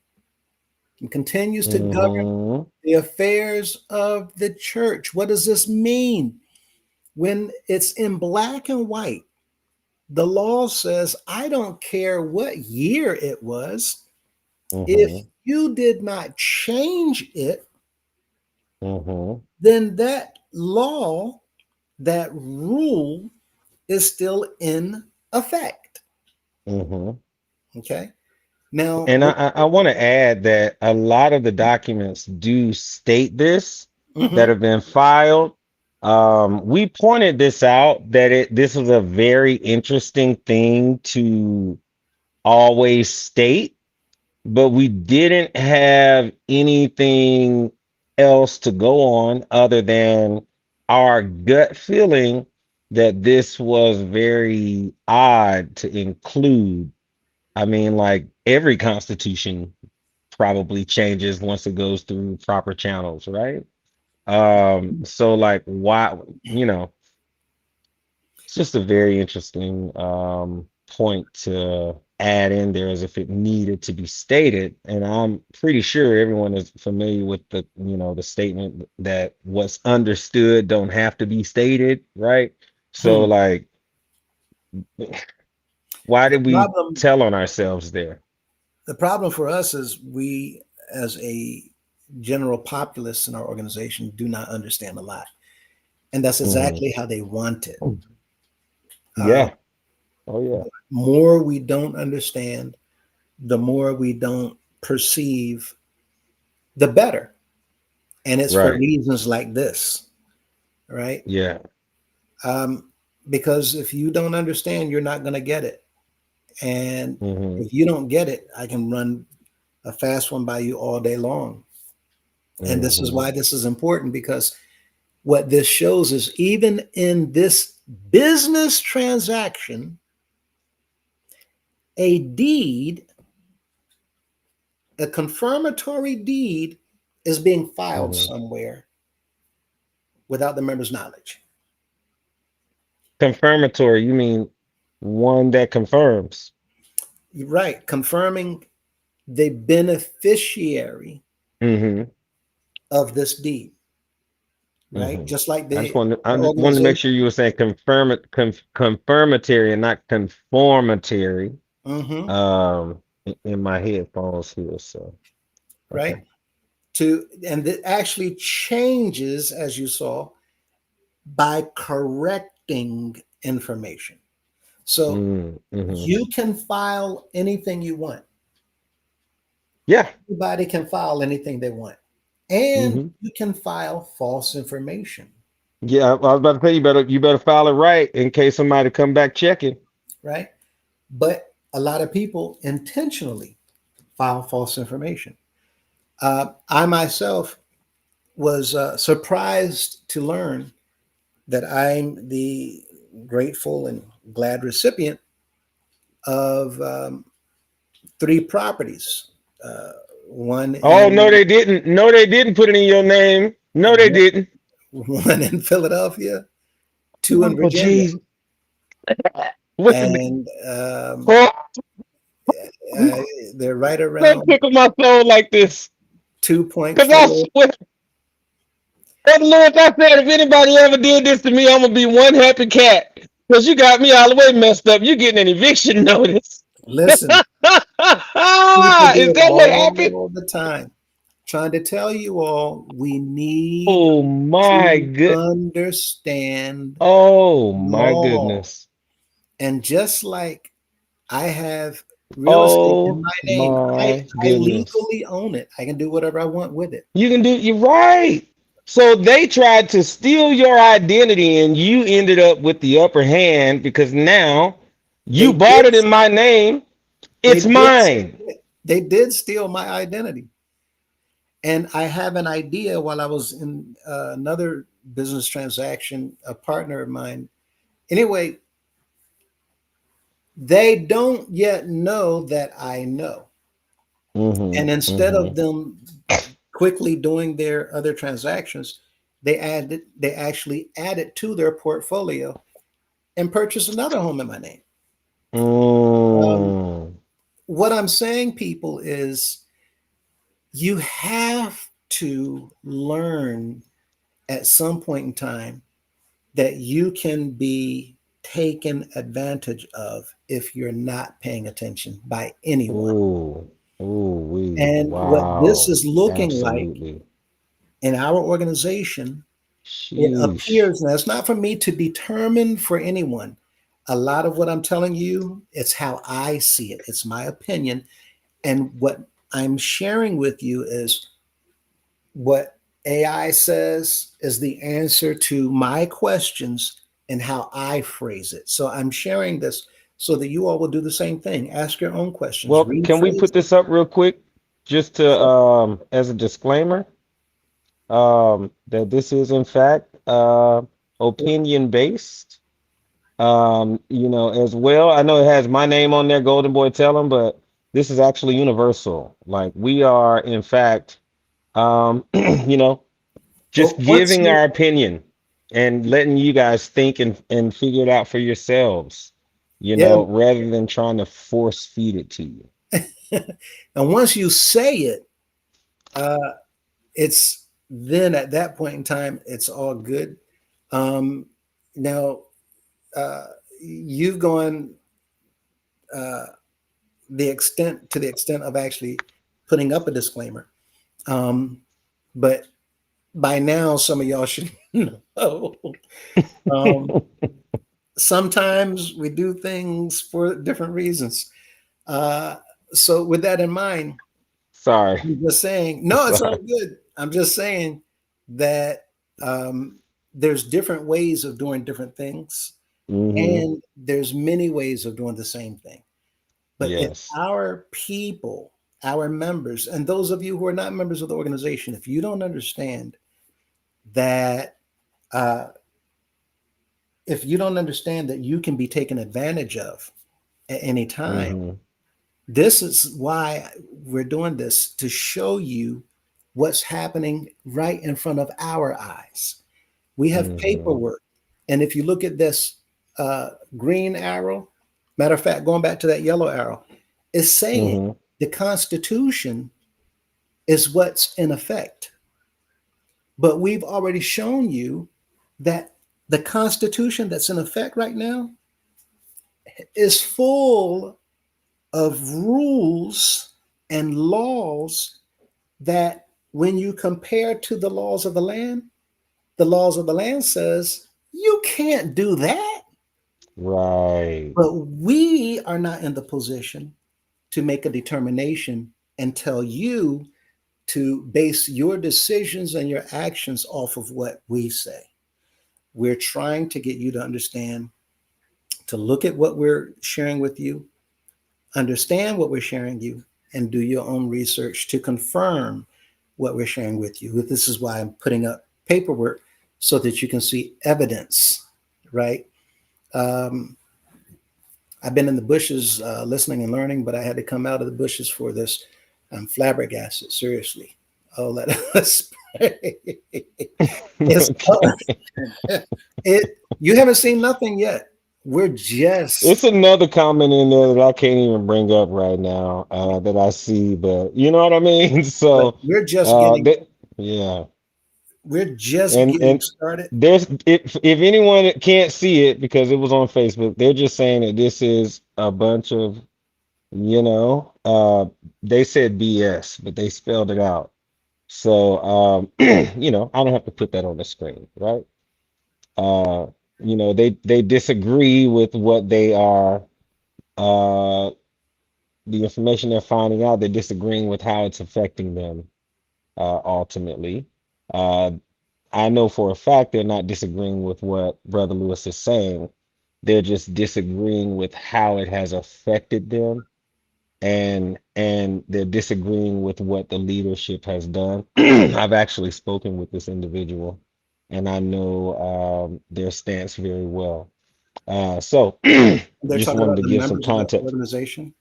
and continues to govern Mm-hmm. the affairs of the church. What does this mean? When it's in black and white, the law says, I don't care what year it was, if Mm-hmm. you did not change it, Mm-hmm. then that law, that rule is still in effect. Mm-hmm. Okay. Now, And I want to add that a lot of the documents do state this that mhm, have been filed. We pointed this out that this was a very interesting thing to always state, but we didn't have anything else to go on other than our gut feeling that this was very odd to include. I mean, like every constitution probably changes once it goes through proper channels, right? So like why, you know, it's just a very interesting point to add in there as if it needed to be stated. And I'm pretty sure everyone is familiar with the, the statement that what's understood don't have to be stated, right? So hmm. like, why The did we problem, tell on ourselves there? the problem for us is we, as a general populace in our organization, do not understand a lot, and that's Hmm. exactly how they want it. Uh, Yeah. Oh yeah. more we don't understand, the more we don't perceive, the better. And it's for Right. reasons like this, right? Yeah. Um, because if you don't understand, you're not going to get it. And Hmm. if you don't get it, I can run a fast one by you all day long. And this is Hmm. why this is important, because what this shows is even in this business transaction, a deed, a confirmatory deed, is being filed Hmm. somewhere without the member's knowledge. Confirmatory, you mean one that confirms? Right, confirming the beneficiary Hmm. of this deed, right? Hmm. Just like I the just wanted to make sure organization. you were saying confirmatory and not conformatory. Hmm. In my headphones here. So okay. Right? And it actually changes, as you saw, by correcting information. So Mm-hmm. you can file anything you want. Yeah. Everybody can file anything they want. And Hmm. you can file false information, Yeah. I was about to tell you better file it right in case somebody come back checking. right? But a lot of people intentionally file false information. I myself was surprised to learn that I'm the grateful and glad recipient of three properties. Uh, one Oh no, in they didn't. No, they didn't put it in your name. No, they didn't. one in Philadelphia, two in Oh, Virginia, geez. Wait a minute. and Oh, uh, they're right don't around tickle my soul like this. Because I 2.4. swear, Brother Lewis, I said if anybody ever did this to me, I'm going to be one happy cat. Because you got me all the way messed up. You getting an eviction notice. Is Listen, people do that it what happened? all the time. Trying to tell you all, we need Oh, my to good. understand Oh, my law. goodness. And just like I have real estate in Oh, my name, my I goodness. legally own it. I can do whatever I want with it. You can do, you're right. So they tried to steal your identity and you ended up with the upper hand because now They you bought did it in my name. they It's did mine. they did steal my identity. And I have an idea while I was in another business transaction, a partner of mine. Anyway, they don't yet know that I know. And Mm-hmm. instead of Mm-hmm. them quickly doing their other transactions, they actually added to their portfolio and purchased another home in my name. Um, Mm. what I'm saying, people, is you have to learn at some point in time that you can be taken advantage of if you're not paying attention by anyone. Ooh. Ooh, we. And what this Wow. is looking like Absolutely. in our organization, it Sheesh. appears, now it's not for me to determine for anyone. A lot of what I'm telling you, it's how I see it. It's my opinion. And what I'm sharing with you is what AI says is the answer to my questions and how I phrase it. So I'm sharing this so that you all will do the same thing. Ask your own questions, Well, can we rephrase put it. this up real quick just to Sure. as a disclaimer that this is in fact opinion based. As well. I know it has my name on there, Golden Boy Tell 'em, but this is actually universal. Like we are, in fact, you know, just Well, once giving you, our opinion and letting you guys think and figure it out for yourselves, yeah, rather than trying to force feed it to you. and once you say it, uh, it's then at that point in time, it's all good. Um, now, uh, you've gone uh, the extent of actually putting up a disclaimer. Um, but by now, some of y'all should know. Um, Sometimes we do things for different reasons. Uh, so, with that in mind, Sorry. I'm just saying, no, it's all Sorry. good. I'm just saying that um, there's different ways of doing different things, Mm-hmm. and there's many ways of doing the same thing. But if Yes. our people, our members, and those of you who are not members of the organization, if you don't understand that, uh, if you don't understand that you can be taken advantage of at any time, Mm-hmm. this is why we're doing this to show you what's happening right in front of our eyes. We have Mm-hmm. paperwork. And if you look at this green arrow, matter of fact, going back to that yellow arrow, it's saying Mm-hmm. the Constitution is what's in effect. But we've already shown you that the Constitution that's in effect right now is full of rules and laws that when you compare to the laws of the land says you can't do that. Right. But we are not in the position to make a determination and tell you to base your decisions and your actions off of what we say. We're trying to get you to understand, to look at what we're sharing with you, understand what we're sharing you, and do your own research to confirm what we're sharing with you. This is why I'm putting up paperwork so that you can see evidence, right? Um, I've been in the bushes listening and learning, but I had to come out of the bushes for this. I'm flabbergasted, seriously. All that. It's Okay. it. You haven't seen nothing yet. We're It's just, another comment in there that I can't even bring up right now that I see, but you know what I mean? but So, that, yeah. we're just And getting started. there's if anyone can't see it because it was on Facebook, they're just saying that this is a bunch of, you know, they said BS, but they spelled it out. So, I don't have to put that on the screen, right? Uh, they disagree with what they are, uh, the information they're finding out. They're disagreeing with how it's affecting them, ultimately. Uh, I know for a fact they're not disagreeing with what Brother Lewis is saying. They're just disagreeing with how it has affected them, and they're disagreeing with what the leadership has done. I've actually spoken with this individual, and I know their stance very well. So They're just talking wanted about to the give some members of the context. organization.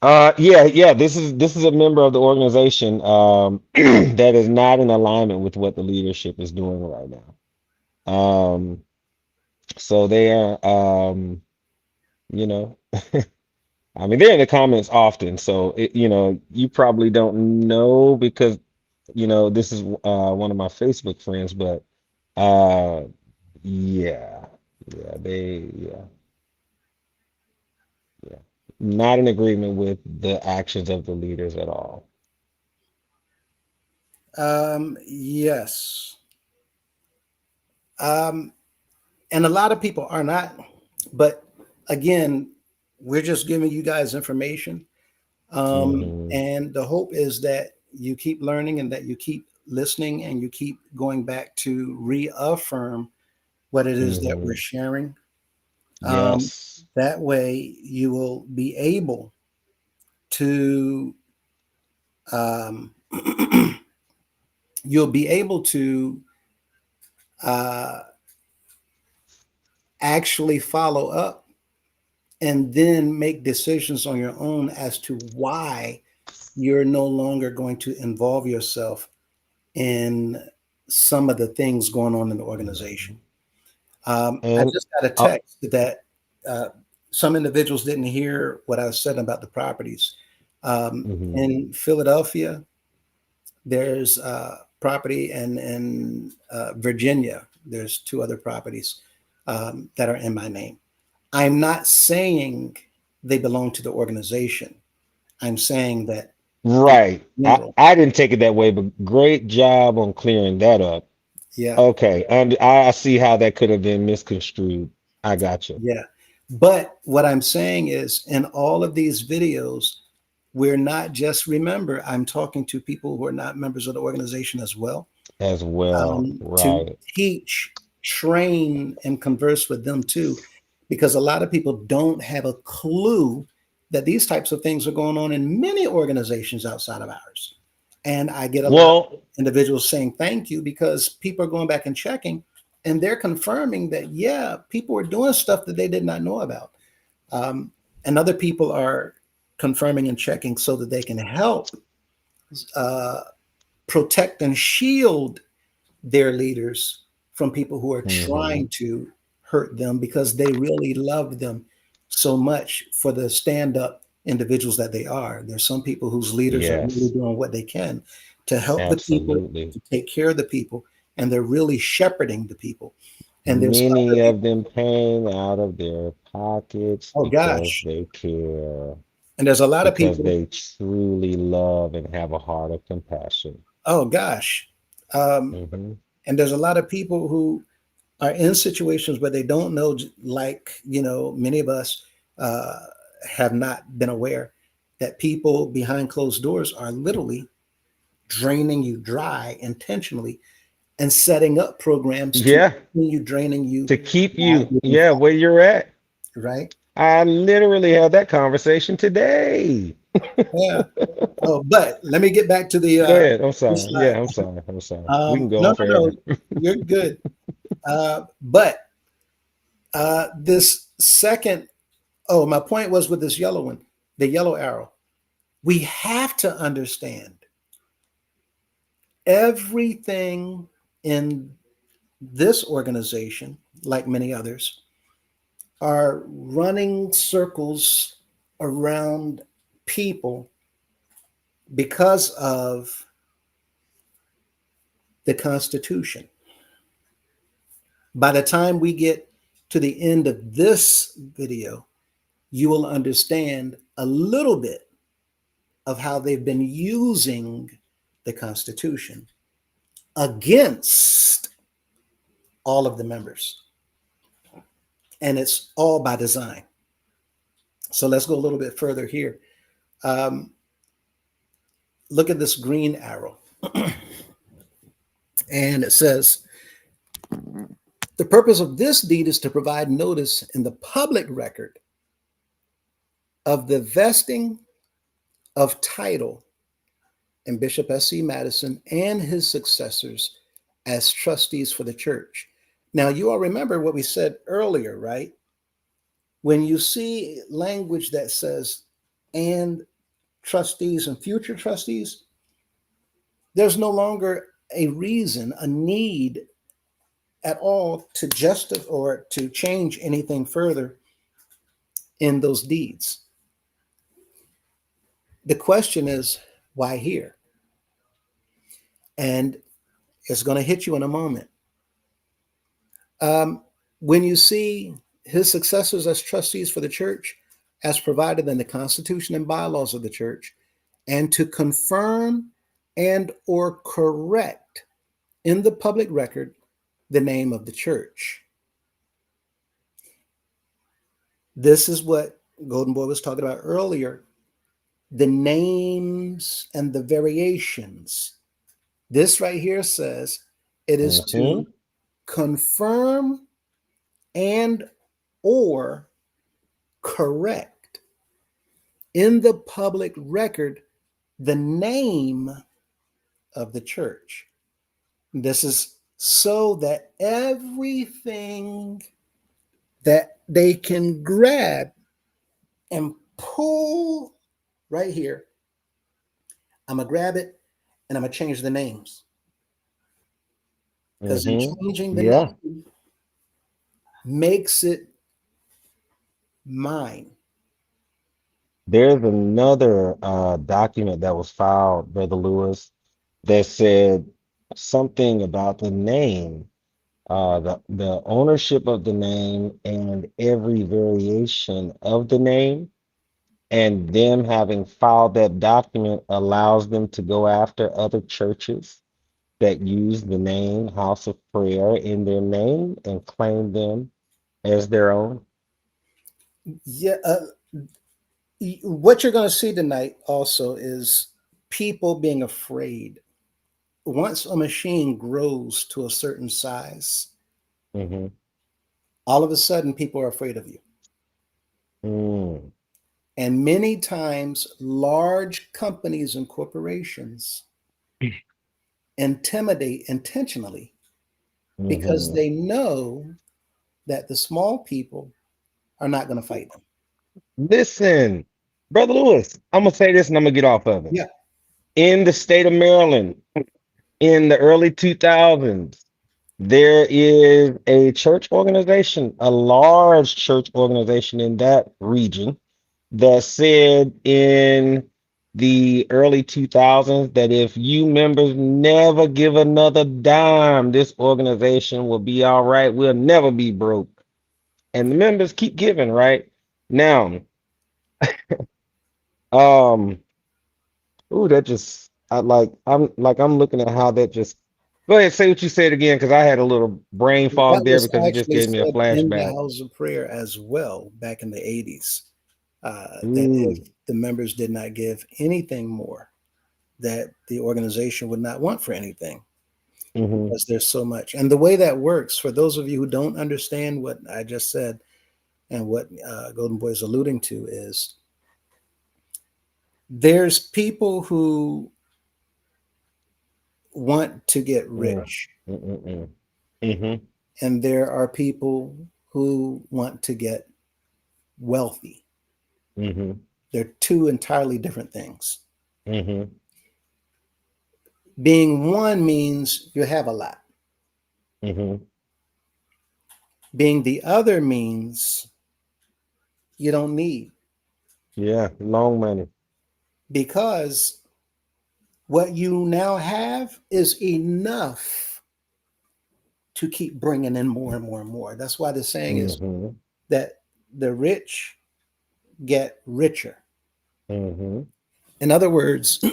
Yeah. This is a member of the organization that is not in alignment with what the leadership is doing right now. So they are, you know, I mean, they're in the comments often, so you probably don't know because this is one of my Facebook friends, but uh, yeah, yeah, not in agreement with the actions of the leaders at all. Yes, um, and a lot of people are not. But again, we're just giving you guys information. Hmm. And the hope is that you keep learning and that you keep listening and you keep going back to reaffirm what it is that we're Hmm. sharing. Um, Yes. that way, you will be able to um, you'll be able to uh, actually follow up and then make decisions on your own as to why you're no longer going to involve yourself in some of the things going on in the organization. Mhm. I And just got a uh, text that some individuals didn't hear what I was saying about the properties. mhm. In Philadelphia, there's property, and in Virginia, there's two other properties that are in my name. I'm not saying they belong to the organization. I'm saying that in Right. I, general, I didn't take it that way, but great job on clearing that up. yeah, Okay, and I see how that could have been misconstrued. I got you yeah. But what I'm saying is, in all of these videos, we're not just, remember, I'm talking to people who are not members of the organization as well, as well. to Right. teach, train, and converse with them too, because a lot of people don't have a clue that these types of things are going on in many organizations outside of ours. And I get a lot of Well, individuals saying thank you because people are going back and checking, and they're confirming that, yeah, people are doing stuff that they did not know about. Um, and other people are confirming and checking so that they can help uh, protect and shield their leaders from people who are mhm. trying to hurt them because they really love them so much for the stand up individuals that they are. There's some people whose leaders are really Yes, doing what they can to help the people, absolutely. to take care of the people, and they're really shepherding the people. And there's Many other of people, them paying out of their pockets oh because gosh, they care, and there's a lot of because people, they truly love and have a heart of compassion. oh gosh. Um, Hmm. and there's a lot of people who are in situations where they don't know, like, many of us uh, have not been aware that people behind closed doors are literally draining you dry intentionally and setting up programs to Yeah, continue draining you to keep by you, moving yeah, forward, where you're at. right? I literally had that conversation today. Yeah. Oh, but let me get back to the Go ahead. I'm this sorry. slide. Yeah, I'm sorry. I'm sorry. We can go No, on no, no, forever. you're good. But this second, oh, my point was with this yellow one, the yellow arrow. We have to understand Everything in this organization, like many others, are running circles around people because of the Constitution. By the time we get to the end of this video, you will understand a little bit of how they've been using the Constitution against all of the members. And it's all by design. So let's go a little bit further here. Um, Look at this green arrow. And it says, the purpose of this deed is to provide notice in the public record of the vesting of title in Bishop S.C. Madison and his successors as trustees for the church. Now, you all remember what we said earlier, right? When you see language that says, and trustees and future trustees, there's no longer a reason, a need at all to justify or to change anything further in those deeds. The question is, why here? And it's going to hit you in a moment. Um, when you see his successors as trustees for the church, as provided in the Constitution and bylaws of the church, and to confirm and or correct in the public record the name of the church. This is what Golden Boy was talking about earlier, the names and the variations. This right here says it is Mm-hmm. to confirm and or correct in the public record the name of the church. This is so that everything that they can grab and pull right here, I'm going to grab it and I'm going to change the names. Because in Mm-hmm. changing the Yeah. name makes it mine. There's another document that was filed, Brother Lewis, that said something about the name, the ownership of the name and every variation of the name, and them having filed that document allows them to go after other churches that use the name House of Prayer in their name and claim them as their own. Yeah, what you're going to see tonight also is people being afraid. Once a machine grows to a certain size, Mm-hmm. all of a sudden people are afraid of you. Mm. And many times, large companies and corporations intimidate intentionally because Mm-hmm. they know that the small people are not going to fight them. Listen, Brother Lewis, I'm gonna say this and I'm gonna get off of it. Yeah. In the state of Maryland, in the early 2000s, there is a church organization, a large church organization in that region that said in the early 2000s that if you members never give another dime, this organization will be all right. We'll never be broke. And the members keep giving, right? Now, um, ooh, that just I'm looking at how that just go ahead, say what you said again, because I had a little brain That fog there was because you just actually gave me a said in the flashback. House of Prayer as well back in the 80s, that if Ooh. the members did not give anything more, that the organization would not want for anything Mm-hmm. because there's so much. And the way that works, for those of you who don't understand what I just said and what Golden Boy is alluding to, is there's people who want to get Mm. rich, Mm-mm-mm. Mm-hmm. and there are people who want to get wealthy. Mm-hmm. They're two entirely different things. Mm-hmm. Being one means you have a lot. Hmm. Being the other means you don't need, Yeah, long money. because what you now have is enough to keep bringing in more and more and more. That's why the saying is Hmm. that the rich get richer. Hmm. In other words,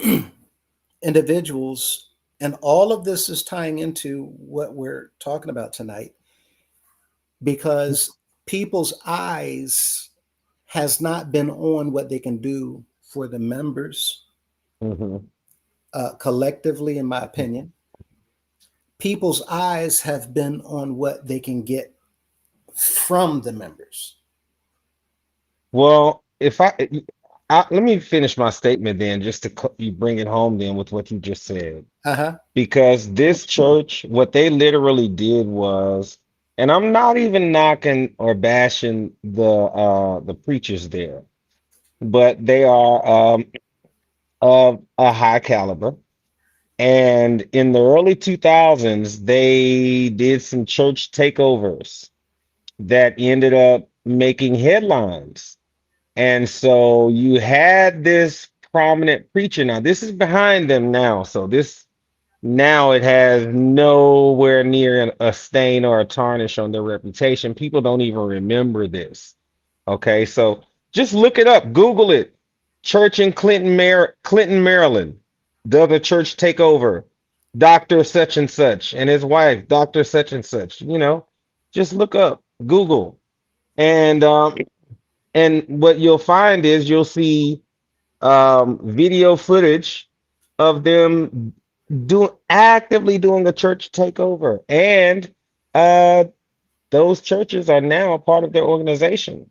individuals, and all of this is tying into what we're talking about tonight, because people's eyes has not been on what they can do for the members, Hmm. collectively, in my opinion. People's eyes have been on what they can get from the members. Well, let me finish my statement then, just to you bring it home then with what you just said. Uh-huh. Because this church, what they literally did was, and I'm not even knocking or bashing the preachers there, but they are of a high caliber. And in the early 2000s, they did some church takeovers that ended up making headlines. And so you had this prominent preacher. Now, this is behind them now. So this now it has nowhere near a stain or a tarnish on their reputation. People don't even remember this. Okay, so just look it up, Google it. Church in Clinton, Maryland. Does a church take over? Doctor such and such and his wife, Doctor such and such. Just look up Google, and what you'll find is you'll see video footage of them actively doing a church takeover, and uh, those churches are now a part of their organization.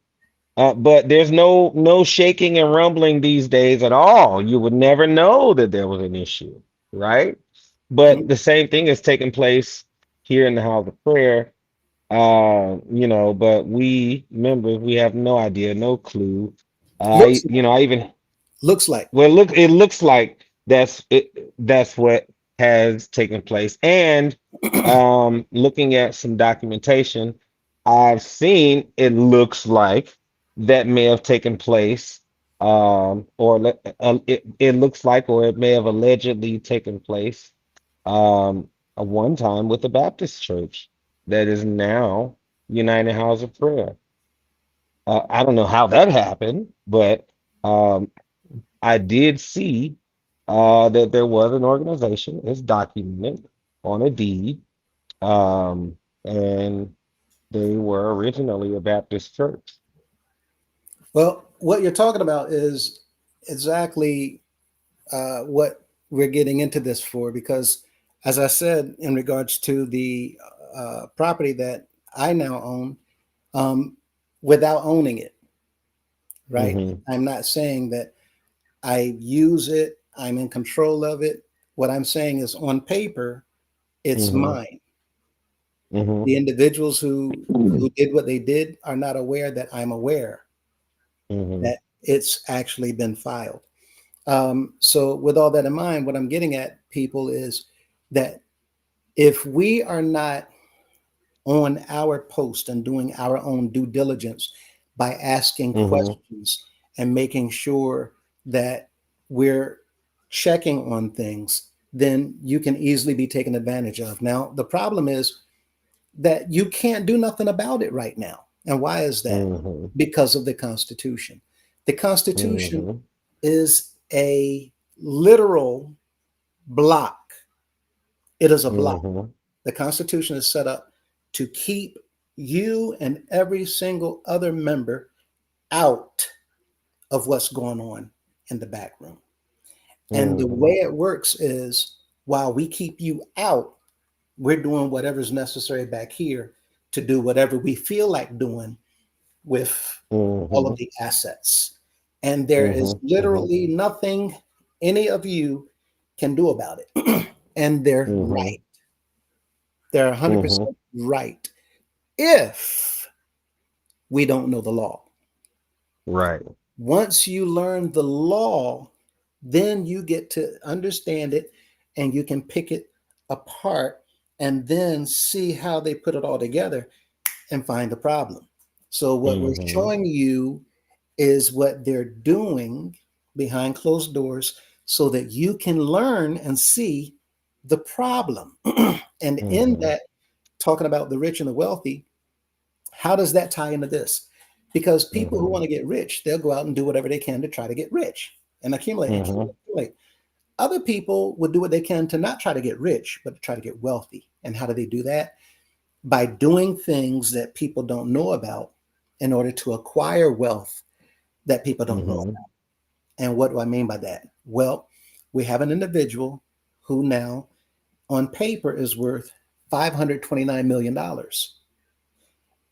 But there's no shaking and rumbling these days at all. You would never know that there was an issue, right? But Mhm. the same thing is taking place here in the house of prayer. But we members, we have no idea, no clue. Looks I even looks like. well, look, it looks like that's what has taken place. And looking at some documentation I've seen, it looks like that may have taken place, it looks like, or it may have allegedly taken place a one time with the Baptist Church that is now United House of Prayer. I don't know how that happened, but um, I did see that there was an organization. It's documented on a deed, and they were originally a Baptist church. Well, what you're talking about is exactly what we're getting into this for, because, as I said, in regards to the property that I now own, um, without owning it, right? Hmm. I'm not saying that I use it, I'm in control of it. What I'm saying is, on paper, it's Hmm. mine. Hmm. The individuals who did what they did are not aware that I'm aware Hmm. that it's actually been filed. So, with all that in mind, what I'm getting at, people, is that if we are not on our post and doing our own due diligence by asking Hmm. questions and making sure that we're checking on things, then you can easily be taken advantage of. Now, the problem is that you can't do nothing about it right now. And why is that? Hmm. Because of the Constitution. The Constitution Hmm. is a literal block. It is a block. Hmm. The Constitution is set up to keep you and every single other member out of what's going on in the back room. And the way Hmm. it works is, while we keep you out, we're doing whatever's necessary back here to do whatever we feel like doing with all of Hmm. the assets. And there is Hmm. Hmm. literally nothing any of you can do about it. And they're Hmm. right. They're Hmm. 100% right if we don't know the law. Right. Once you learn the law, then you get to understand it. and you can pick it apart and then see how they put it all together and find the problem. So, what we're Mm-hmm. showing you is what they're doing behind closed doors so that you can learn and see the problem. And in Mm-hmm. that, talking about the rich and the wealthy, how does that tie into this? Because people who Mm-hmm. want to get rich, they'll go out and do whatever they can to try to get rich and accumulate, accumulate, Mm-hmm. accumulate. Other people would do what they can to not try to get rich, but to try to get wealthy. And how do they do that? By doing things that people don't know about in order to acquire wealth that people don't know Mm-hmm. about. And what do I mean by that? Well, we have an individual who now, on paper, is worth $529 million.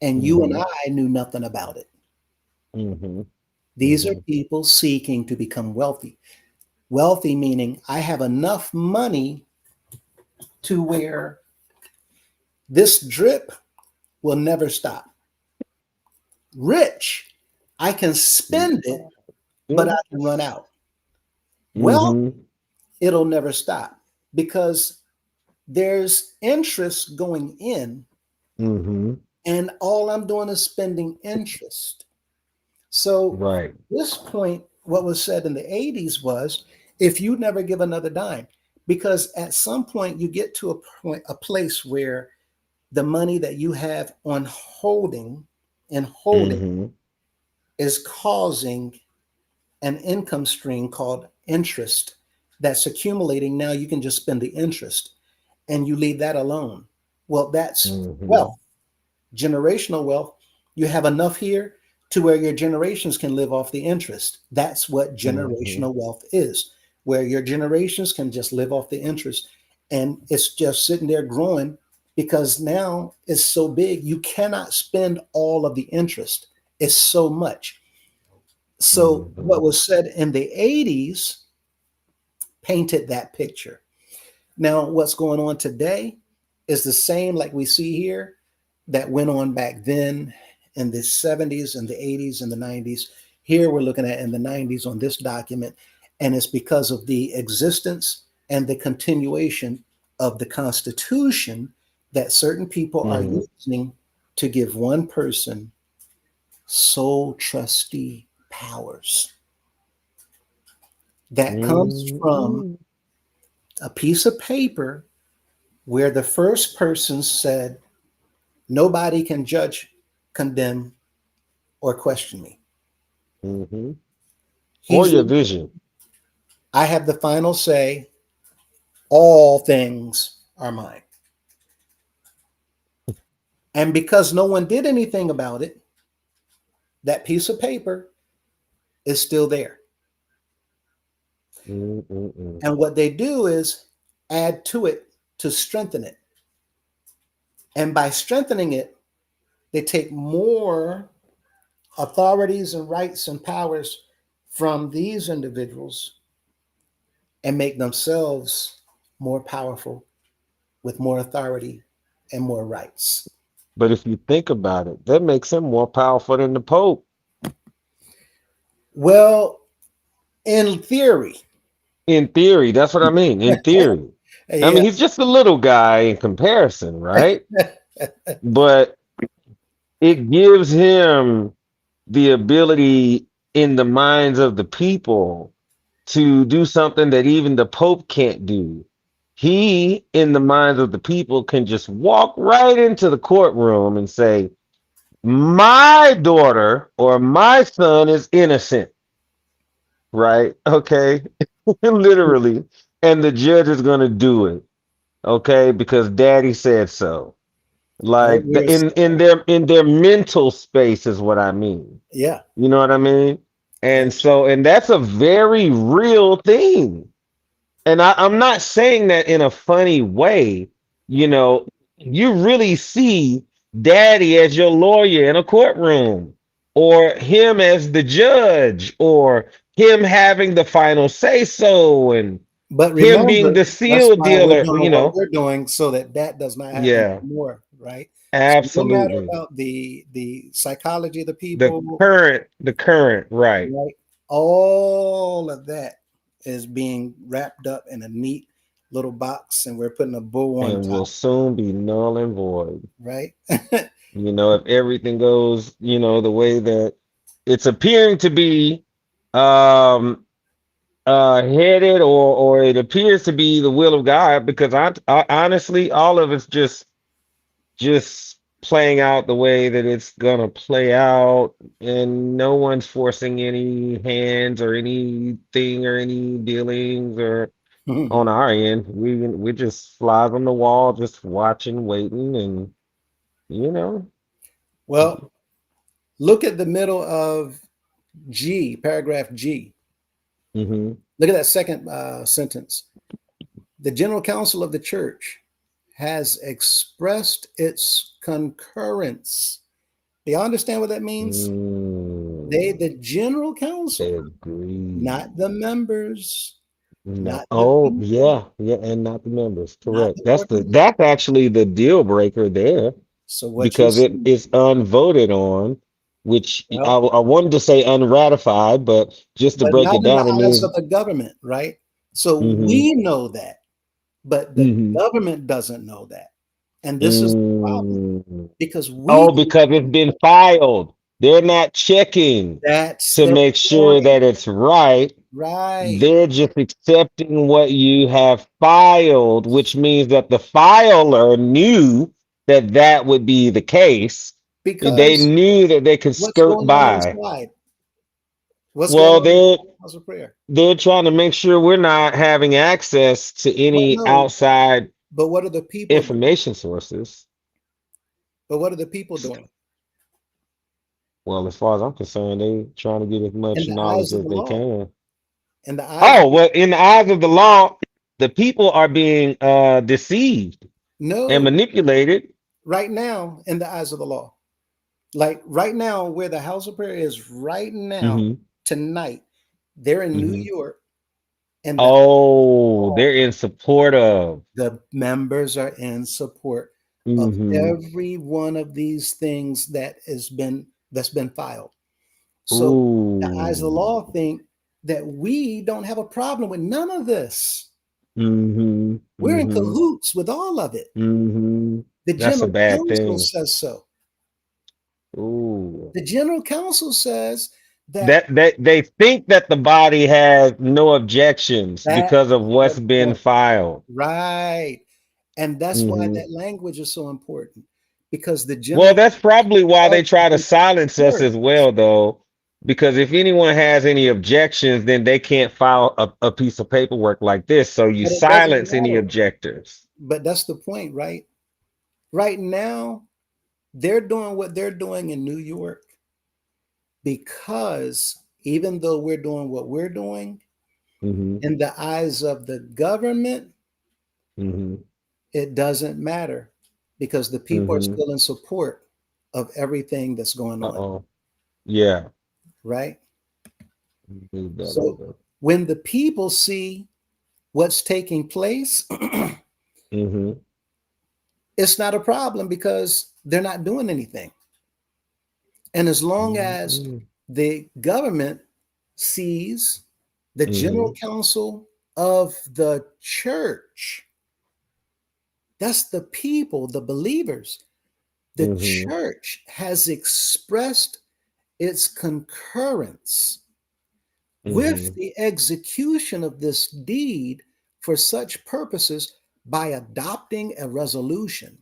And you and Mm-hmm. I knew nothing about it. Mm-hmm. These are Mm-hmm. people seeking to become wealthy. Wealthy meaning I have enough money to where this drip will never stop. Rich, I can spend it, but I can run out. Wealth, Mm-hmm. it'll never stop because there's interest going in, Mm-hmm. and all I'm doing is spending interest. So, Right. this point, what was said in the 80s was if you never give another dime, because at some point you get to a place where the money that you have on holding and holding Mm-hmm. is causing an income stream called interest that's accumulating. Now you can just spend the interest and you leave that alone. Well, that's Mm-hmm. wealth, generational wealth. You have enough here to where your generations can live off the interest. That's what Mm-hmm. generational wealth is, where your generations can just live off the interest. And it's just sitting there growing because now it's so big, you cannot spend all of the interest. It's so much. So, what Mm-hmm. was said in the 80s painted that picture. Now, what's going on today is the same, like we see here, that went on back then in the 70s and the 80s and the 90s. Here we're looking at in the 90s on this document, and it's because of the existence and the continuation of the Constitution that certain people are Mm-hmm. using to give one person sole trustee powers. That comes from Mm-hmm. a piece of paper where the first person said, nobody can judge, condemn, or question me. Mm-hmm. Or He's your the, vision. I have the final say. All things are mine. And because no one did anything about it, that piece of paper is still there. Mm-mm-mm. And what they do is add to it to strengthen it. And by strengthening it, they take more authorities and rights and powers from these individuals and make themselves more powerful with more authority and more rights. But if you think about it, that makes him more powerful than the Pope. Well, in theory, In theory, that's what I mean. In theory. I yeah, mean, he's just a little guy in comparison, right? But it gives him the ability in the minds of the people to do something that even the Pope can't do. He, in the minds of the people, can just walk right into the courtroom and say, my daughter or my son is innocent, right? Okay. Literally. And the judge is going to do it, okay? Because daddy said so. what Like we're in their mental space is what I mean. yeah, You know what I mean? yeah, And that's a very real thing. And I'm not saying that in a funny way. You know, you really see daddy as your lawyer in a courtroom, or him as the judge, or him having the final say so, and but him being remember, the that's seal why we're dealer, doing you what know. we're doing so that that does not happen Yeah, anymore, right? So no matter absolutely. about the psychology of the The people, the current, right. right? All of that is being wrapped up in a neat. little box and we're putting a bow on And will top, soon be null and void. right? If everything goes, the way that it's appearing to be um headed, or it appears to be the will of God, because I honestly, all of it's just playing out the way that it's gonna play out, and no one's forcing any hands or anything or any dealings or on our end. We just flies on the wall, just watching, waiting, and you know. Well, look at the middle of G, paragraph G. Hmm. Look at that second sentence. The General Council of the Church has expressed its concurrence. Do you understand what that means? Mm, The General they Council, agree. not the members, No. not the Oh, people, yeah, yeah, and not the members. not Correct. the organization. That's actually the deal breaker there, So what you're because it saying, is unvoted on, which well, I wanted to say unratified, but just to but break not it in the down, it eyes means. of the government, right? So Hmm. we know that, but the Hmm. government doesn't know that. And this is the problem Mm. because we Oh, do because it's been filed. They're not checking that's to the make sure point, that it's right. right? They're just accepting what you have filed, which means that the filer knew that that would be the case. They Because knew that they could what's skirt going on by. inside? What's going Well, on in they're the house of prayer? they're trying to make sure we're not having access to What any no, outside but what are the people doing? information sources. But what are the people doing? Well, as far as I'm concerned, they trying to get as In much the knowledge eyes of as the they law. can. In the eyes of Oh, well, in the eyes of the law, the people are being deceived and no, manipulated. right now, in the eyes of the law. Like right now, where the house of prayer is right now, Hmm. tonight, they're in New Hmm. York, and Oh, they're in support of. the members are in support of Hmm. every one of these things that's been filed. So the eyes of the Ooh. law think that we don't have a problem with none of this. Hmm. We're in Hmm. cahoots with all of it. Hmm. The That's a general bad counsel thing. says so. Ooh. The general counsel says that That they think that the body has no objections that's because of what's the been point. filed. Right. And that's why Hmm. that language is so important because the Well, general that's probably why they of try to the silence us church, as well, though, because if anyone has any objections, then they can't file a piece of paperwork like this. So you but it doesn't silence any matter. objectors. But that's the point, right? Right now, they're doing what they're doing in New York because even though we're doing what we're doing, Hmm. in the eyes of the government, Hmm. it doesn't matter because the people are Hmm. still in support of everything that's going on, Uh-oh. Yeah. right? Move that So over. when the people see what's taking place, Hmm. it's not a problem because they're not doing anything. And as long as Hmm. the government sees the general Hmm. council of the church, that's the people, the believers, the Hmm. church has expressed its concurrence with Hmm. the execution of this deed for such purposes by adopting a resolution,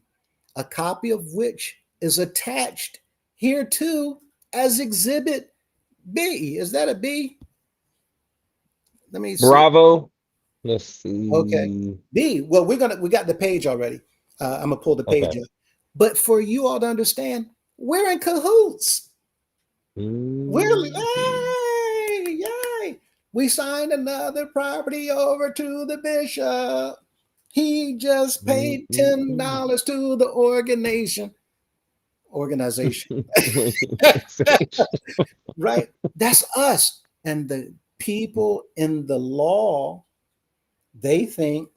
a copy of which is attached hereto as Exhibit B. Is that a B? Let me see. Bravo. Let's Okay. see. B. Well, we got the page already. I'm gonna pull the page Okay. up. But for you all to understand, we're in cahoots. We're Hmm. yay, yay. We signed another property over to the bishop. He just paid Hmm. $10 to the organization. Right? That's us. And the people in the law, they think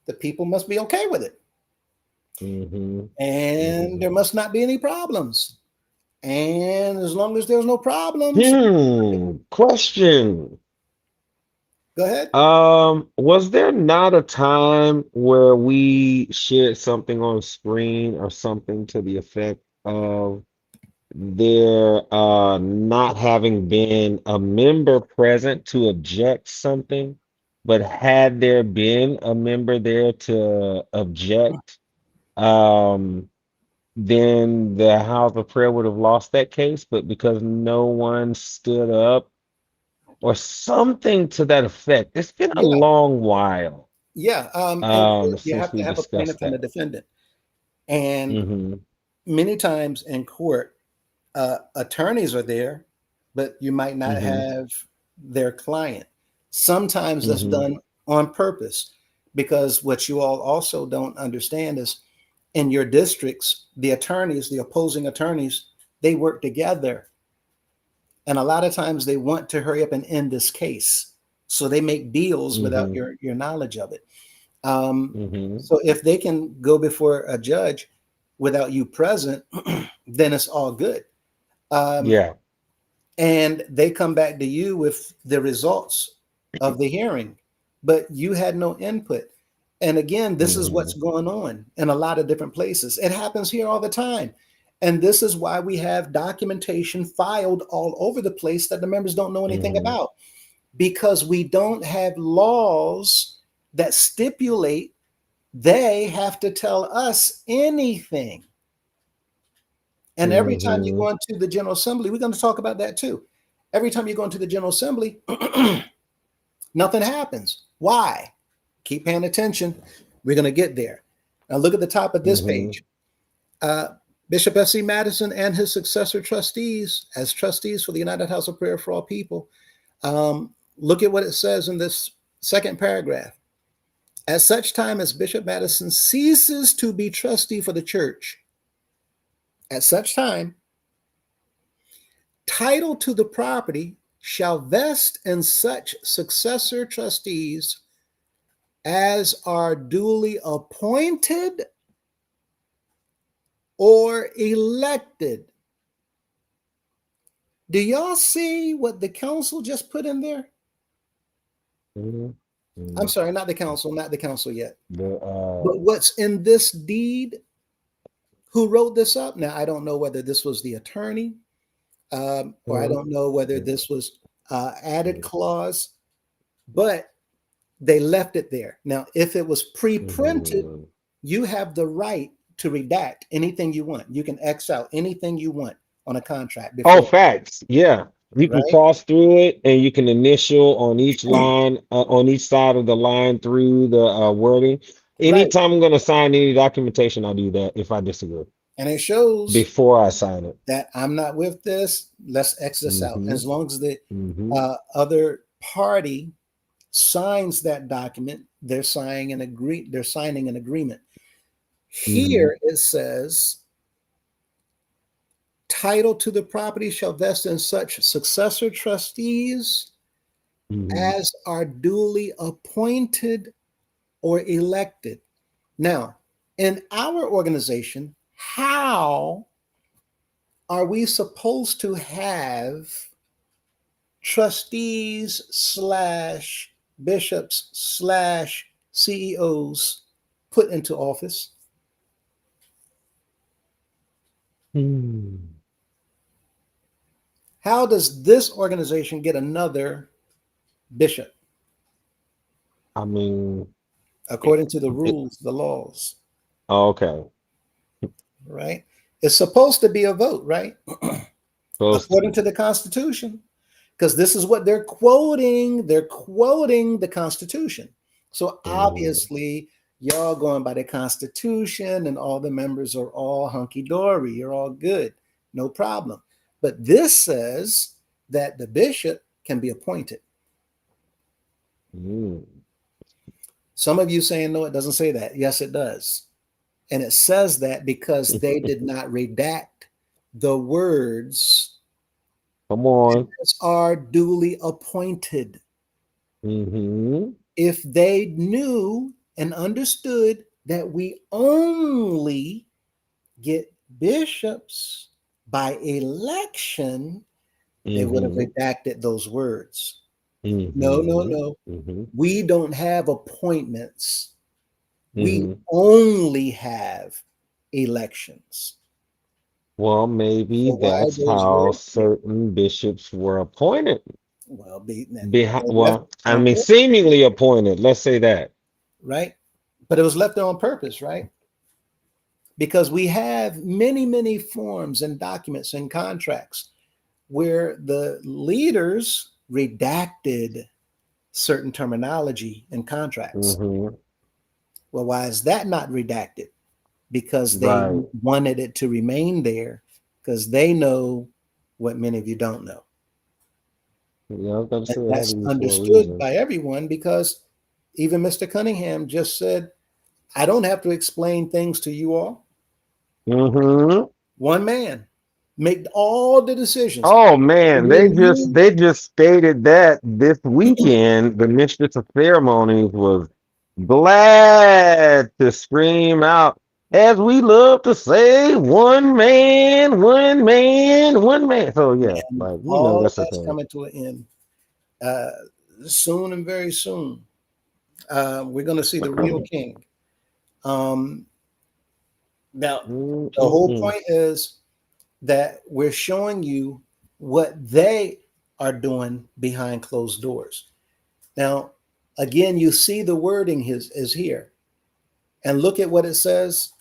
the people must be okay with it. Hmm. And there must not be any problems. And as long as there's no problems, Question. Go ahead. Was there not a time where we shared something on screen or something to the effect of there not having been a member present to object something, but had there been a member there to object, um, then the House of Prayer would have lost that case, but because no one stood up or something to that effect. It's been a Yeah, long while yeah. In court, you since have we to have a plaintiff discussed and a that. defendant, and Mm-hmm. many times in court, attorneys are there, but you might not Mm-hmm. have their client. Sometimes that's Mm-hmm. done on purpose because what you all also don't understand is in your districts, the attorneys, the opposing attorneys, they work together. And a lot of times they want to hurry up and end this case. So they make deals without Mm-hmm. your knowledge of it. Um, Mm-hmm. so if they can go before a judge without you present, then it's all good. Um, Yeah. and they come back to you with the results of the hearing, but you had no input. And again, this is Mm-hmm. what's going on in a lot of different places. It happens here all the time. And this is why we have documentation filed all over the place that the members don't know anything Mm-hmm. about, because we don't have laws that stipulate they have to tell us anything. And every time you Mm-hmm. go into the General Assembly, we're going to talk about that too. Every time you go into the General Assembly, nothing happens. Why? Keep paying attention. We're going to get there. Now, look at the top of this Mm-hmm. page. Uh, Bishop S.C. Madison and his successor trustees, as trustees for the United House of Prayer for All People, look at what it says in this second paragraph. At such time as Bishop Madison ceases to be trustee for the church, at such time, title to the property shall vest in such successor trustees as are duly appointed or elected. Do y'all see what the council just put in there? I'm Mm-hmm. sorry, not the council yet. The But what's in this deed? Who wrote this up? Now, I don't know whether this was the attorney, or I don't know whether this was added clause, but they left it there. Now, if it was pre-printed, mm-hmm. you have the right to redact anything you want. You can X out anything you want on a contract Oh, before, facts. Yeah. You can right? cross through it and you can initial on each line, on each side of the line through the wording. Right. Anytime I'm going to sign any documentation, I'll do that if I disagree And it shows before I sign it. that I'm not with this. Let's X this out. Mm-hmm. As long as the Mm-hmm. other party signs that document, they're signing an agreement. Mm-hmm. Here it says, title to the property shall vest in such successor trustees Mm-hmm. as are duly appointed or elected. Now, in our organization, how are we supposed to have trustees slash bishops slash CEOs put into office? Hmm. How does this organization get another bishop I mean, according to the it, rules, the laws, okay. right? It's supposed to be a vote, right? Supposed to According be. to the Constitution, because this is what they're quoting. They're quoting the Constitution. So Mm-hmm. obviously, y'all going by the Constitution, and all the members are all hunky dory. You're all good, no problem. But this says that the bishop can be appointed. Mm-hmm. Some of you saying no, it doesn't say that. Yes, it does. And it says that because they did not redact the words Come on. as are duly appointed. Mm-hmm. If they knew and understood that we only get bishops by election, they would have Mm-hmm. redacted those words. No, no, Mm-hmm. no. Mm-hmm. We don't have appointments. We Mm-hmm. only have elections. Well, maybe So why that's those how words there? certain bishops were appointed. Well, and Behind, they left well, it I on mean, purpose, seemingly appointed. Let's say that. right? But it was left there on purpose, right? Because we have many, many forms and documents and contracts where the leaders redacted certain terminology in contracts. Mm-hmm. Well, why is that not redacted? Because they Right. wanted it to remain there because they know what many of you don't know. Yeah, I was gonna And say it had to that's be for a understood reason. by everyone because even Mr. Cunningham just said, I don't have to explain things to you all. Mm-hmm. One man make all the decisions. Oh man, Me and you, they just stated that this weekend the mistress of ceremonies was glad to scream out, as we love to say, one man, one man, one man. So yeah, and like all of that's the that's thing. coming to an end uh, soon and very soon. We're going to see the real king. Um, now, the whole Mm-mm-mm. point is that we're showing you what they are doing behind closed doors. Now, again, you see the wording is here. And look at what it says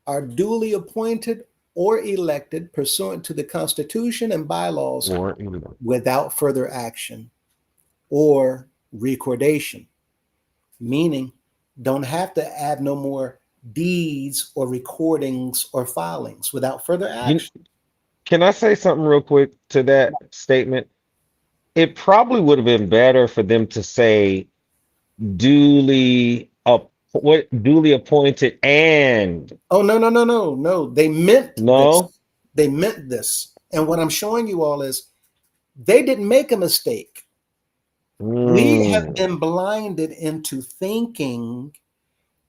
are duly appointed or elected pursuant to the Constitution and bylaws Or you know. without further action or recordation, meaning don't have to add no more deeds or recordings or filings without further You, action. can I say something real quick to that statement? It probably would have been better for them to say duly appointed and Oh, no, no, no, no, no. They meant no. this. They meant this. And what I'm showing you all is they didn't make a mistake. We have Mm. been blinded into thinking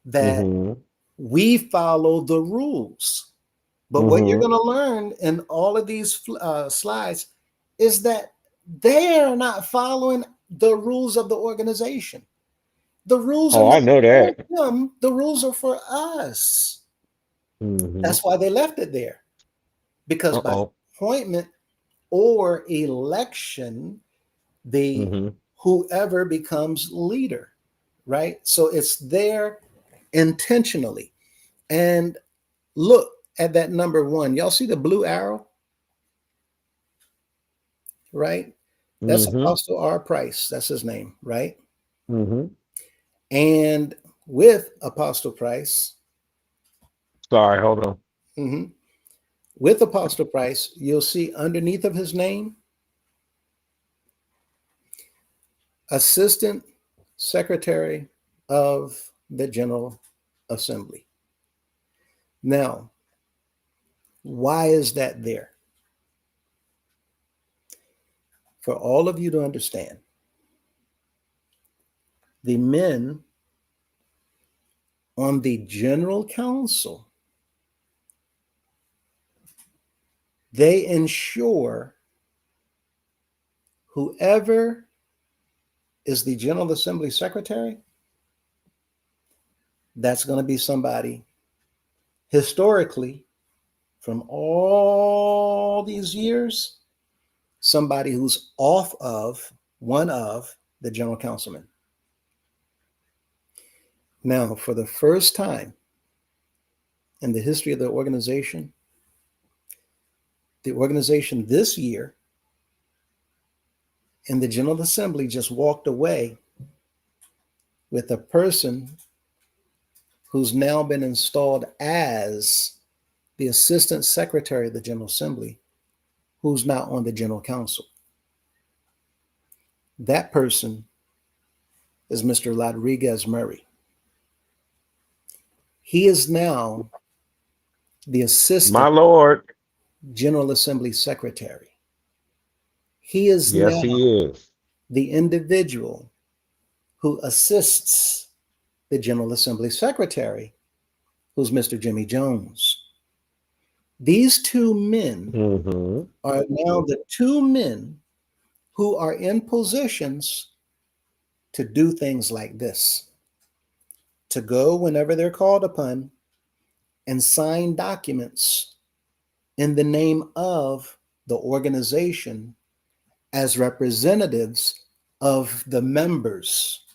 that Mm-hmm. we follow the rules. But what you're Mm-hmm. going to learn in all of these slides is that they are not following the rules of the organization. The rules are Oh, not I know for that. them, the rules are for us. Mm-hmm. That's why they left it there. Because by Uh-oh. appointment or election, the Mm-hmm. whoever becomes leader, right? So it's there intentionally. And look at that number one. Y'all see the blue arrow, right? That's Mm-hmm. Apostle R. Price. That's his name, right? Mm-hmm. And with Apostle Price, Sorry, hold on. mhm, with Apostle Price, you'll see underneath of his name, Assistant Secretary of the General Assembly. Now, why is that there? For all of you to understand, the men on the General Council, they ensure whoever is the General Assembly Secretary, that's going to be somebody historically from all these years, somebody who's off of one of the general councilmen. Now, for the first time in the history of the organization this year in the General Assembly just walked away with a person who's now been installed as the Assistant Secretary of the General Assembly, who's not on the General Council. That person is Mr. Rodriguez Murray. He is now the My Assistant Lord. General Assembly Secretary. He is Yes, now he is. the individual who assists the General Assembly Secretary, who's Mr. Jimmy Jones. These two men Mm-hmm. are now the two men who are in positions to do things like this, to go whenever they're called upon and sign documents in the name of the organization as representatives of the members,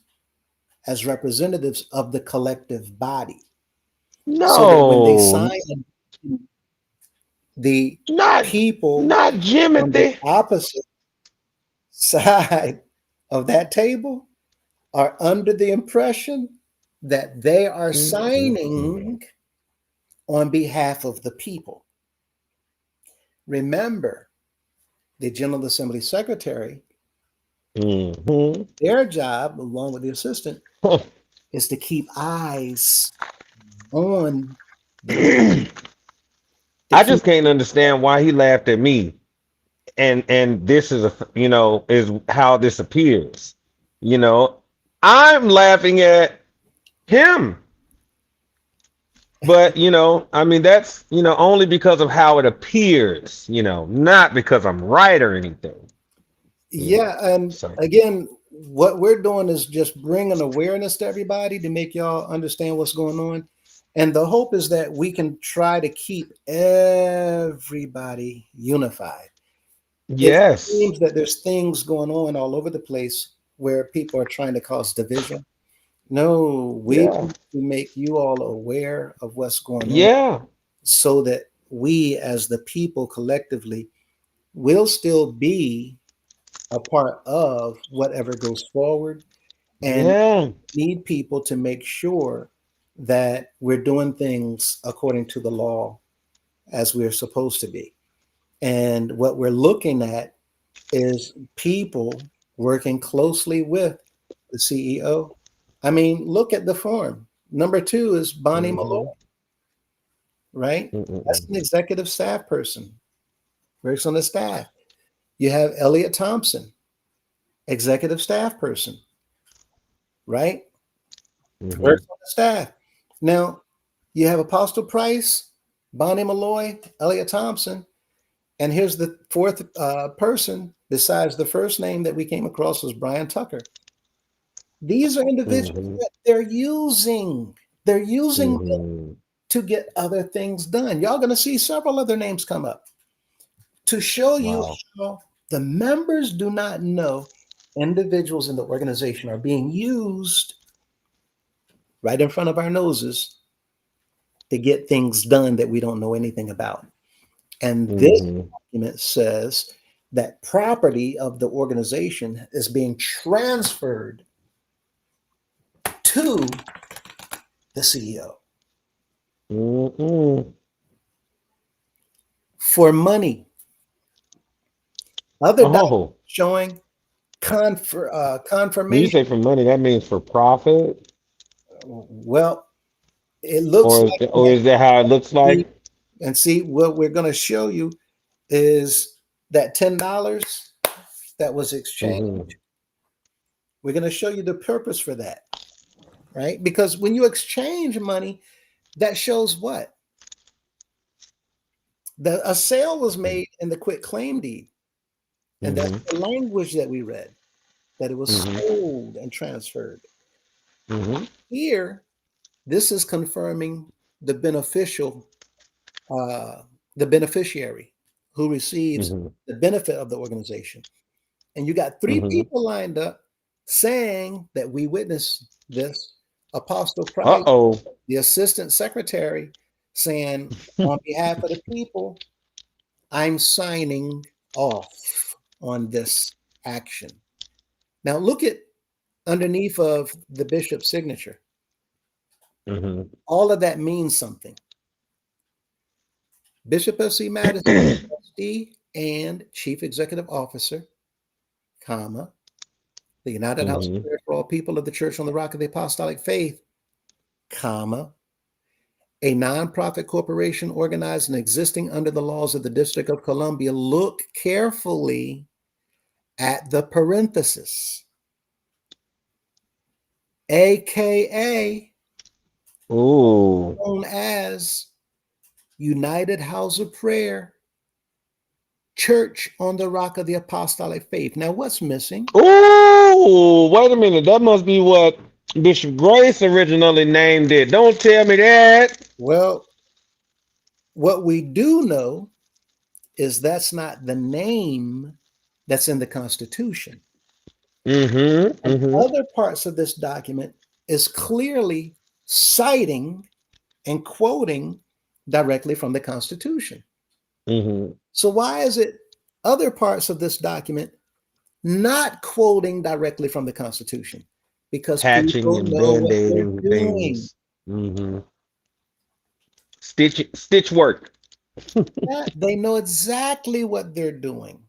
as representatives of the collective body, so that when they No, sign, the not people not on the Jimothy. opposite side of that table are under the impression that they are Mm-mm-mm. signing on behalf of the people. Remember, the General Assembly Secretary, Mhm. their job, along with the assistant, is to keep eyes on the people, to I keep. just can't understand why he laughed at me. And this is is how this appears. You know, I'm laughing at him. But I mean that's only because of how it appears, not because I'm right or anything, you know. Yeah, and So again, what we're doing is just bringing awareness to everybody to make y'all understand what's going on. And the hope is that we can try to keep everybody unified. It yes. seems that there's things going on all over the place where people are trying to cause division. No, we Yeah. need to make you all aware of what's going on Yeah. so that we, as the people collectively, will still be a part of whatever goes forward, and Yeah. need people to make sure that we're doing things according to the law as we're supposed to be. And what we're looking at is people working closely with the CEO. I mean, look at the form. Number two is Bonnie Malloy, Mm-hmm. right? That's Mm-mm. an executive staff person, works on the staff. You have Elliot Thompson, executive staff person, right? Mm-hmm. Works on the staff. Now, you have Apostle Price, Bonnie Malloy, Elliot Thompson, and here's the fourth person besides the first name that we came across was Brian Tucker. These are individuals Mm-hmm. that they're using. They're using them Mm-hmm. to get other things done. Y'all going to see several other names come up to show you Wow. how the members do not know individuals in the organization are being used right in front of our noses to get things done that we don't know anything about. And this Mm-hmm. document says that property of the organization is being transferred to the CEO Mm-mm. for money. Other documents Oh, showing when you confirmation. say for money, that means for profit, Well, it looks or like is that how it looks that. like? And see, what we're going to show you is that $10 that was exchanged. Mm-hmm. We're going to show you the purpose for that, right? Because when you exchange money, that shows what? A sale was made in the quit claim deed. And that's Mm-hmm. the language that we read, that it was Mm-hmm. sold and transferred. Mm-hmm. Here, this is confirming the beneficial, uh, the beneficiary who receives Mm-hmm. the benefit of the organization. And you got three Mm-hmm. people lined up saying that we witnessed this. Apostle Price, Uh-oh. the assistant secretary, saying, on behalf of the people, I'm signing off on this action. Now, look at underneath of the bishop's signature. Mm-hmm. All of that means something. Bishop F.C. Madison, trustee and chief executive officer, comma, the United House of Mm-hmm. Prayer for all people of the Church on the Rock of the Apostolic Faith, comma, a nonprofit corporation organized and existing under the laws of the District of Columbia. Look carefully at the parenthesis, aka Ooh. known as United House of Prayer Church on the Rock of the Apostolic Faith. Now, what's missing? Oh, wait a minute. That must be what Bishop Grace originally named it. Don't tell me that. Well, what we do know is that's not the name that's in the Constitution. Mm-hmm. And Mm-hmm. other parts of this document is clearly citing and quoting directly from the Constitution. Mm-hmm. So, why is it other parts of this document not quoting directly from the Constitution? Because Patching people and know what they're band-aiding doing. things. Mm-hmm. Stitch work. Yeah, they know exactly what they're doing.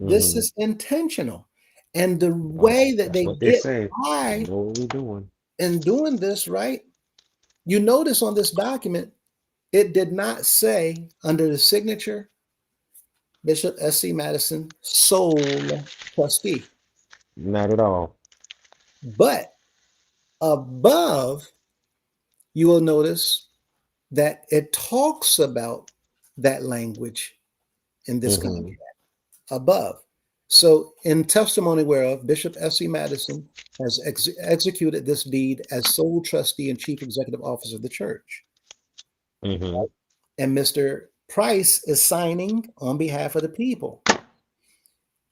This Mm-hmm. is intentional. And the Oh, way that that's they what they get say. We by know what we're doing. in doing this, right? You notice on this document, it did not say under the signature, Bishop S.C. Madison, sole trustee. Not at all. But above, you will notice that it talks about that language in this Mm-hmm. contract above. So, in testimony whereof, Bishop S.C. Madison has executed this deed as sole trustee and chief executive officer of the church. Mm-hmm. And Mr. Price is signing on behalf of the people.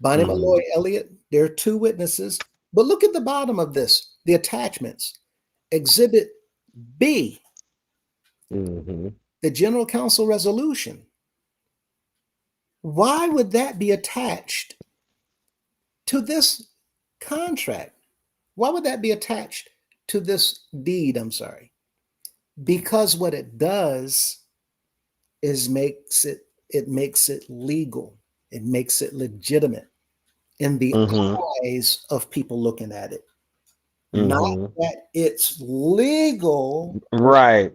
Bonnie Mm-hmm. Malloy Elliott, there are two witnesses. But look at the bottom of this, the attachments. Exhibit B, Mm-hmm. the General Council resolution. Why would that be attached to this contract? Why would that be attached to this deed? I'm sorry. Because what it does is makes it legal. It makes it legitimate in the Mm-hmm. eyes of people looking at it. Not Mm-hmm. that it's legal Right.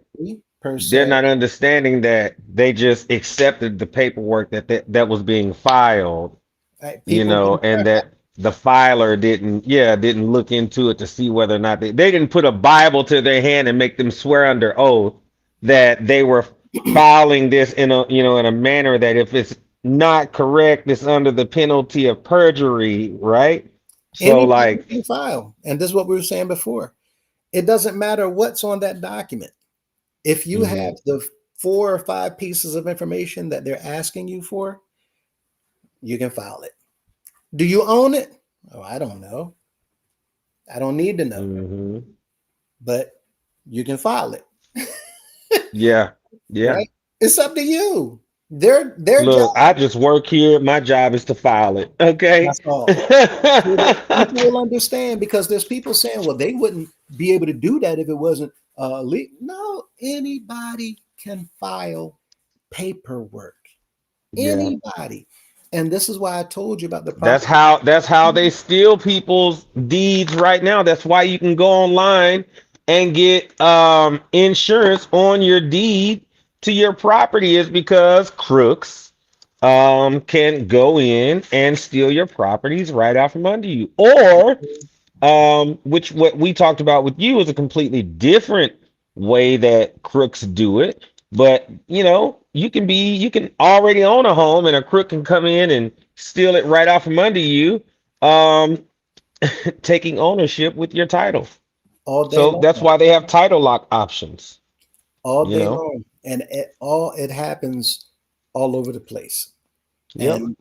per They're se. not understanding that they just accepted the paperwork that was being filed, Right? you People know, didn't and clarify. that the filer didn't look into it to see whether or not they didn't put a Bible to their hand and make them swear under oath that they were filing this in a, in a manner that if it's not correct, it's under the penalty of perjury, right? So Anybody like, can file. And this is what we were saying before. It doesn't matter what's on that document. If you have mhm, the 4 or 5 pieces of information that they're asking you for, you can file it. Do you own it? Oh, I don't know. I don't need to know, mhm. but you can file it, Yeah, yeah. right? It's up to you. Their job, Look, I just work here. My job is to file it. Okay. that's all. So that people will understand because there's people saying, well, they wouldn't be able to do that if it wasn't legal. No, anybody can file paperwork. Yeah. Anybody. And this is why I told you about the That's property. how that's how they steal people's deeds right now. That's why you can go online and get insurance on your deed to your property is because crooks can go in and steal your properties right out from under you. Or which what we talked about with you is a completely different way that crooks do it. But you can already own a home and a crook can come in and steal it right out from under you, um, taking ownership with your title. All day So that's long. why they have title lock options, All you day know? long. And it happens all over the place. Yep. And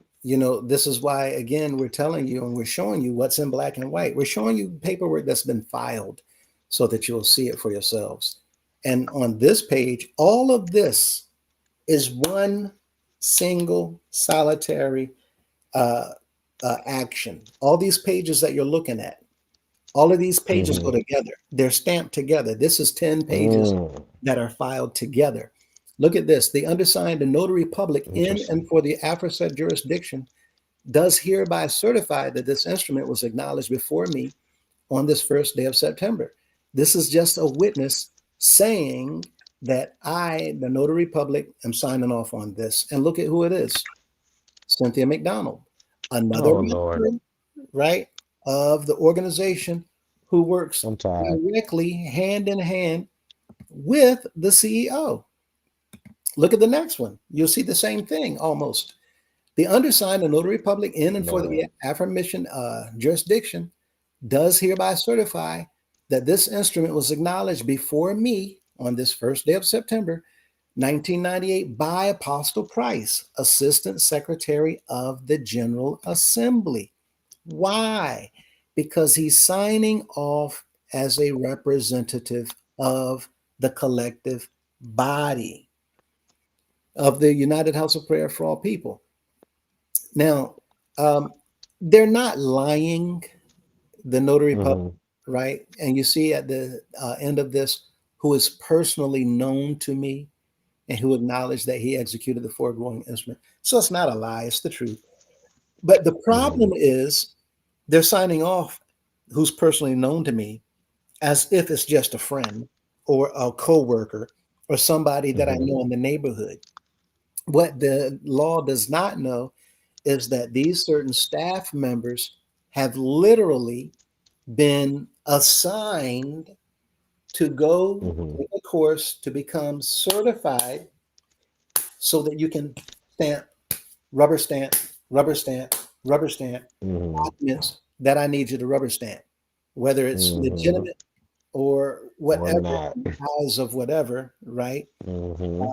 this is why again we're telling you and we're showing you what's in black and white. We're showing you paperwork that's been filed so that you'll see it for yourselves. And on this page, all of this is one single solitary uh, action. All these pages that you're looking at, all of these pages go Hmm. together. They're stamped together. This is 10 pages Mm, that are filed together. Look at this. The undersigned, the notary public in and interesting. for the aforesaid jurisdiction does hereby certify that this instrument was acknowledged before me on this first day of September. This is just a witness saying that I, the notary public, am signing off on this. And look at who it is. Cynthia McDonald, another Oh Lord, member, right, of the organization who works I'm tired. directly hand in hand with the CEO. Look at the next one. You'll see the same thing almost. The undersigned, the notary public in and for the Man. aforementioned jurisdiction, does hereby certify that this instrument was acknowledged before me on this first day of September 1998 by Apostle Price, Assistant Secretary of the General Assembly. Why? Because he's signing off as a representative of the collective body of the United House of Prayer for All People. Now, um, they're not lying, the notary public, Hmm. right? And you see at the end of this, who is personally known to me and who acknowledged that he executed the foregoing instrument. So it's not a lie, it's the truth. But the Hmm. problem is they're signing off who's personally known to me as if it's just a friend or a coworker or somebody that I Hmm. know in the neighborhood. What the law does not know is that these certain staff members have literally been assigned to go Hmm. take a course to become certified so that you can stamp, rubber stamp, rubber stamp, rubber stamp Hmm. documents that I need you to rubber stamp, whether it's Hmm. legitimate or Or whatever not. eyes of whatever, right? Hmm.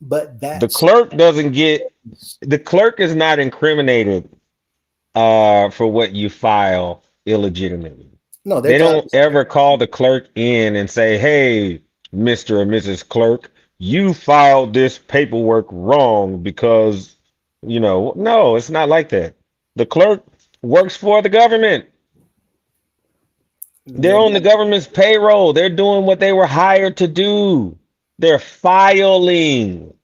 But The that's clerk doesn't get, the clerk is not incriminated for what you file illegitimately. no, their They job don't is ever call the clerk in and say, "Hey, Mr. or Mrs. Clerk, you filed this paperwork wrong because, no, it's not like that. The clerk works for the government. They're they're on the government's payroll. They're doing what they were hired to do. They're filing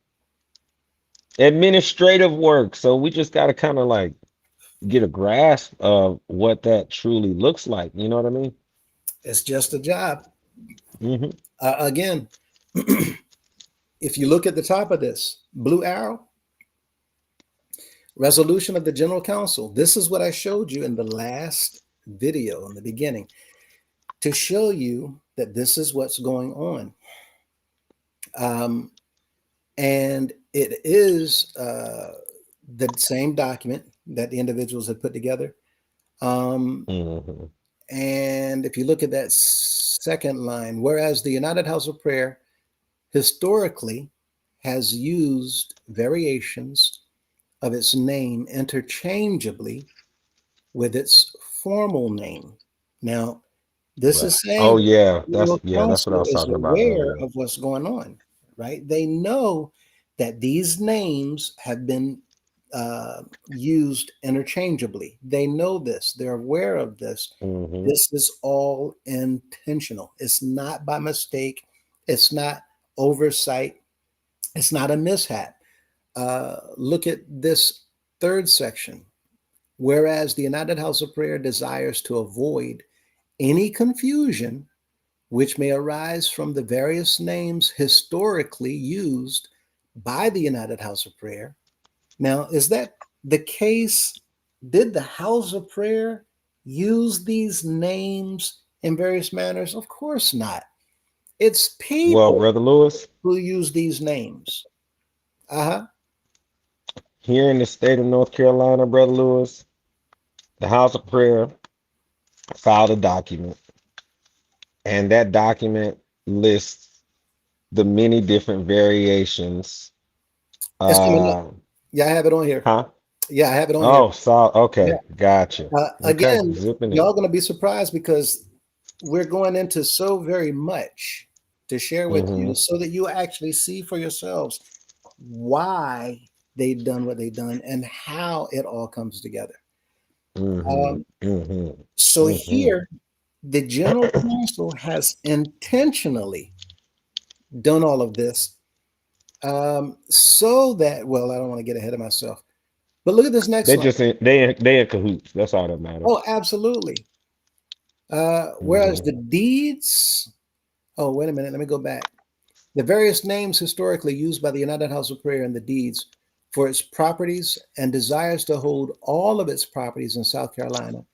administrative work. So we just got to kind of like get a grasp of what that truly looks like. You know what I mean? it's just a job. Hmm. Again, if you look at the top of this blue arrow, resolution of the General Council. This is what I showed you in the last video in the beginning to show you that this is what's going on. Um, and it is the same document that the individuals had put together. Um, Hmm. and if you look at that second line, whereas the United House of Prayer historically has used variations of its name interchangeably with its formal name. Now, this Right. is saying Oh that yeah, the General that's what I Council was is talking about aware earlier. of what's going on, right? They know that these names have been used interchangeably. They know this, they're aware of this. Hmm. This is all intentional. It's not by mistake, it's not oversight, it's not a mishap. Look at this third section. Whereas the United House of Prayer desires to avoid any confusion which may arise from the various names historically used by the United House of Prayer. Now, is that the case? Did the House of Prayer use these names in various manners? Of course not. It's Well, people Brother Lewis, who use these names. Uh huh. here in the state of North Carolina, Brother Lewis, the House of Prayer filed a document, and that document lists the many different variations. It's coming up. Uh, Yeah, I have it on here. huh? Yeah, I have it on here. Oh, so Yeah. okay, gotcha. Okay, Again, zipping it. y'all going to be surprised because we're going into so very much to share with you Hmm. so that you actually see for yourselves why they've done what they've done and how it all comes together. Hmm. Um, Hmm. so Hmm. here, the general counsel has intentionally done all of this so that, well, I don't want to get ahead of myself, but look at this next They line. just they in cahoots. That's all that matters. Oh, absolutely. Whereas the Hmm. deeds, oh, wait a minute, let me go back. The various names historically used by the United House of Prayer in the deeds for its properties and desires to hold all of its properties in South Carolina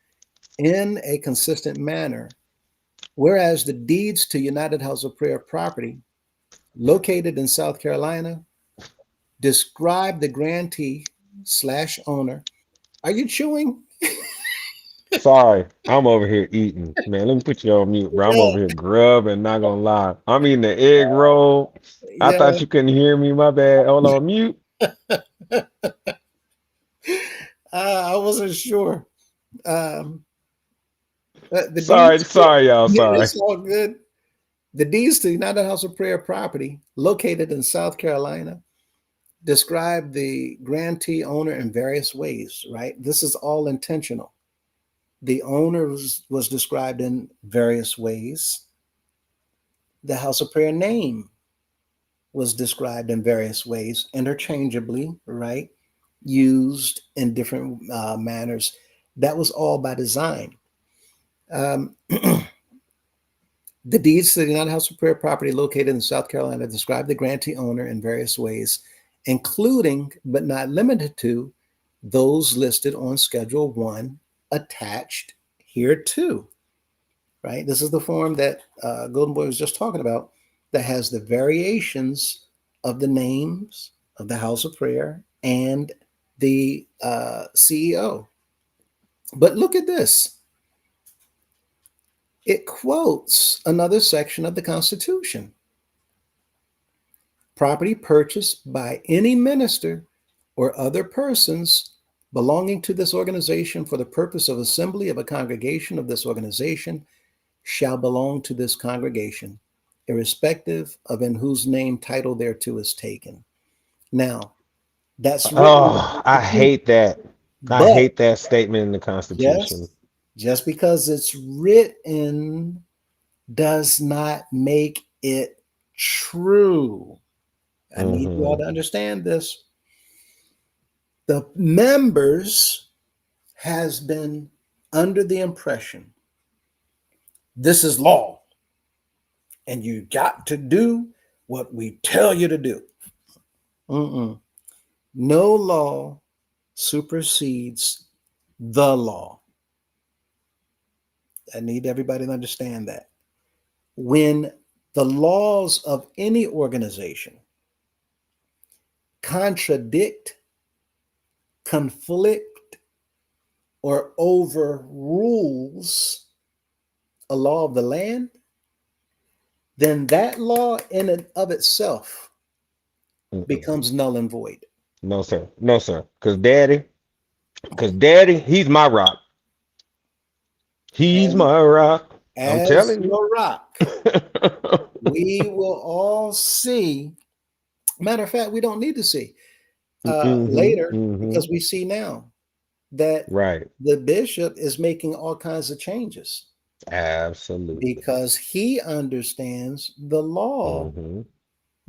in a consistent manner. Whereas the deeds to United House of Prayer property located in South Carolina describe the grantee. slash owner. Are you chewing? Sorry, I'm over here eating. Man, let me put you on mute, bro. I'm over Yeah, here grubbing, not gonna lie. I'm eating the egg roll. I yeah. thought you couldn't hear me. My bad. Hold on, mute. I wasn't sure. Um, the Sorry, deeds, sorry, y'all. Sorry. it's all good. The deeds to United House of Prayer property located in South Carolina describe the grantee owner in various ways, right? This is all intentional. The owner was described in various ways. The House of Prayer name was described in various ways, interchangeably, right? Used in different manners. That was all by design. Um, the deeds to the United House of Prayer property located in South Carolina describe the grantee owner in various ways, including but not limited to those listed on Schedule 1 attached here too, right? This is the form that Golden Boy was just talking about that has the variations of the names of the House of Prayer and the CEO. But look at this, it quotes another section of the Constitution. Property purchased by any minister or other persons belonging to this organization for the purpose of assembly of a congregation of this organization shall belong to this congregation, irrespective of in whose name title thereto is taken. Now, that's written in the Oh, I Constitution, hate that. I but hate that statement in the Constitution. just just because it's written does not make it true. I need you all Hmm. to understand this. The members has been under the impression this is law and you got to do what we tell you to do. Mm-mm. No law supersedes the law. I need everybody to understand that. When the laws of any organization contradict, conflict, or overrules a law of the land, then that law in and of itself Mm-mm. becomes null and void. No, sir. No, sir. Cause daddy, he's my rock. He's And my rock. I'm as telling you. your rock, we will all see. Matter of fact, we don't need to see Hmm. later Hmm. because we see now that Right. the bishop is making all kinds of changes Absolutely. because he understands the law Hmm.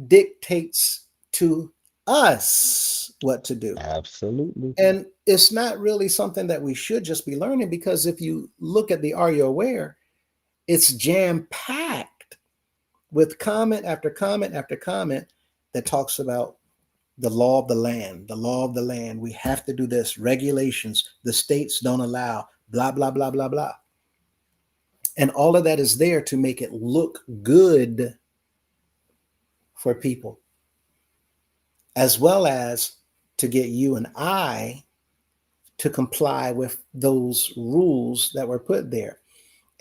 dictates to us what to do. Absolutely. And it's not really something that we should just be learning because if you look at the Are You Aware, it's jam packed with comment after comment after comment that talks about the law of the land, the law of the land. We have to do this, regulations, the states don't allow, blah, blah, blah, blah, blah. And all of that is there to make it look good for people, as well as to get you and I to comply with those rules that were put there.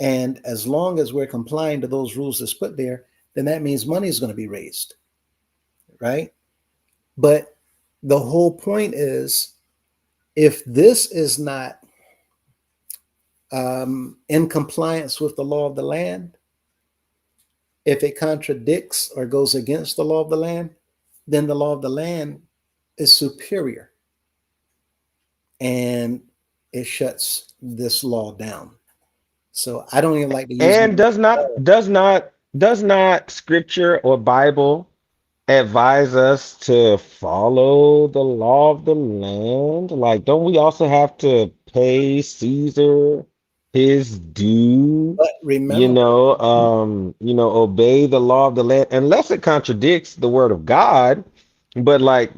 And as long as we're complying to those rules that's put there, then that means money is going to be raised, right? But the whole point is if this is not in compliance with the law of the land, if it contradicts or goes against the law of the land, then the law of the land is superior and it shuts this law down. So I don't even like to use And does not scripture or Bible advise us to follow the law of the land? Like, don't we also have to pay Caesar his due? but remember, Obey the law of the land, unless it contradicts the word of God. But like,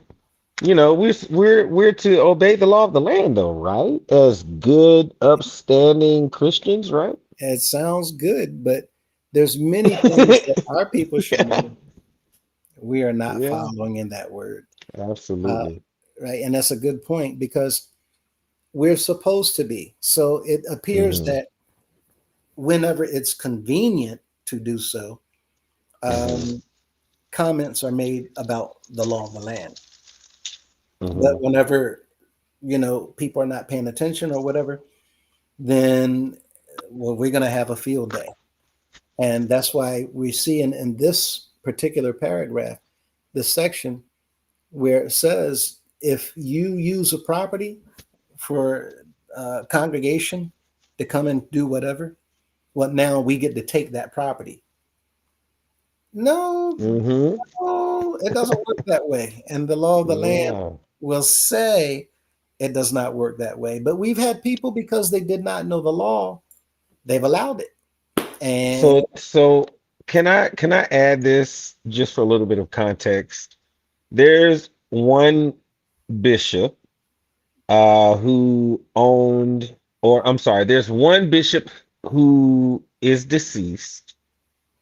we're to obey the law of the land, though, right? As good, upstanding Christians, right? it sounds good, but there's many things that our people should Yeah, know we are not yeah, following in that word. Uh, absolutely. right? And that's a good point because we're supposed to be. So it appears Mm-hmm. that whenever it's convenient to do so, Mm-hmm. um, comments are made about the law of the land. But Mm-hmm. whenever people are not paying attention or whatever, then well, we're going to have a field day. And that's why we see in this particular paragraph, this section where it says if you use a property for congregation to come and do whatever, well, now we get to take that property. No, Mm-hmm. no, it doesn't work that way. And the law of the land Yeah. will say it does not work that way. But we've had people because they did not know the law, they've allowed it. And So can I add this just for a little bit of context? There's one bishop who owned, or I'm sorry, there's one bishop who is deceased,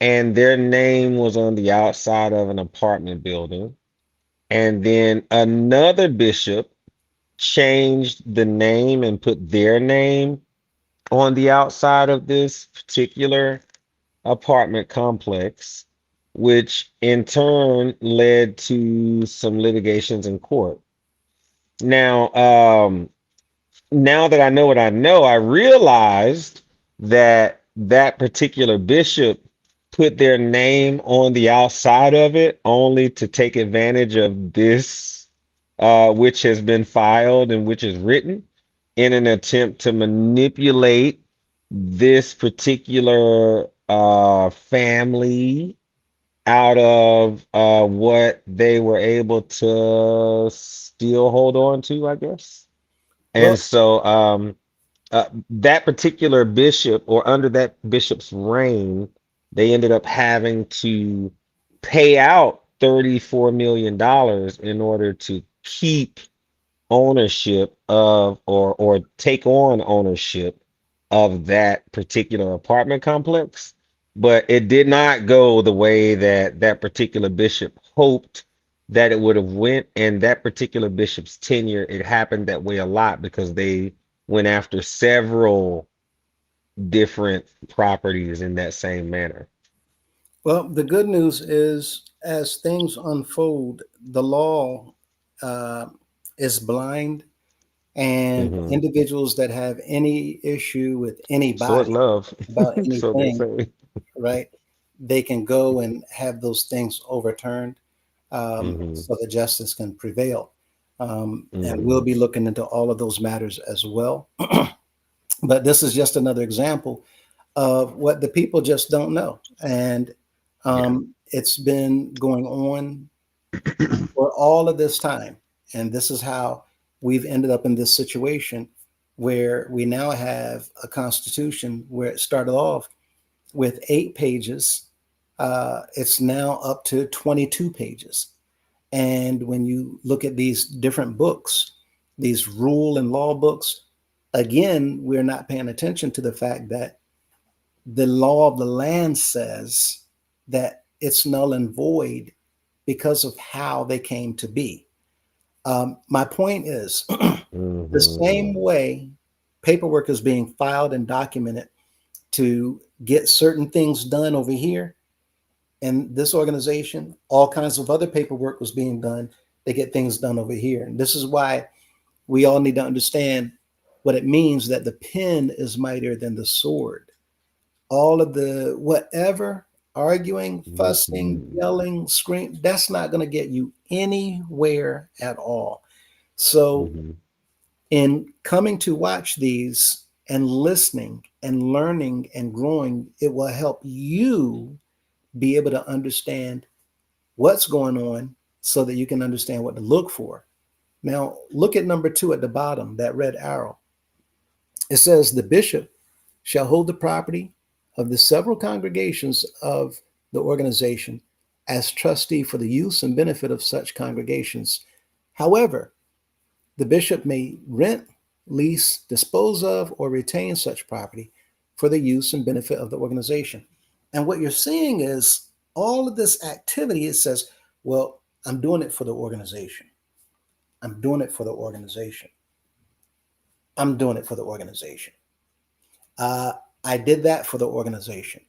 and their name was on the outside of an apartment building. And then another bishop changed the name and put their name on the outside of this particular apartment complex, which in turn led to some litigations in court. Now, now that I know what I know, I realized that that particular bishop put their name on the outside of it only to take advantage of this, which has been filed and which is written in an attempt to manipulate this particular family out of what they were able to still hold on to, I guess. And well, so that particular bishop, or under that bishop's reign, they ended up having to pay out $34 million dollars in order to keep ownership of, or take on ownership of that particular apartment complex. But it did not go the way that that particular bishop hoped that it would have went. And that particular bishop's tenure, it happened that way a lot because they went after several different properties in that same manner. well, the good news is as things unfold, the law uh, is blind, and Hmm. individuals that have any issue with So is anybody love. about So they anything, say. right? They can go and have those things overturned, Hmm. so that justice can prevail. And we'll Hmm. be looking into all of those matters as well. But this is just another example of what the people just don't know. And Yeah. it's been going on for all of this time. And this is how we've ended up in this situation where we now have a constitution where it started off with 8 pages. It's now up to 22 pages. And when you look at these different books, these rule and law books, again, we're not paying attention to the fact that the law of the land says that it's null and void because of how they came to be. My point is the same Hmm. way paperwork is being filed and documented to get certain things done over here in this organization, all kinds of other paperwork was being done to get things done over here. And this is why we all need to understand what it means that the pen is mightier than the sword. All of the whatever arguing, fussing, Hmm. yelling, scream, that's not going to get you anywhere at all. So, Hmm. in coming to watch these and listening and learning and growing, it will help you be able to understand what's going on so that you can understand what to look for. Now, look at number 2 at the bottom, that red arrow. It says, the bishop shall hold the property of the several congregations of the organization as trustee for the use and benefit of such congregations. However, the bishop may rent, lease, dispose of, or retain such property for the use and benefit of the organization. And what you're seeing is all of this activity, it says, well, I'm doing it for the organization. I'm doing it for the organization. I'm doing it for the organization. Uh, I did that for the organization.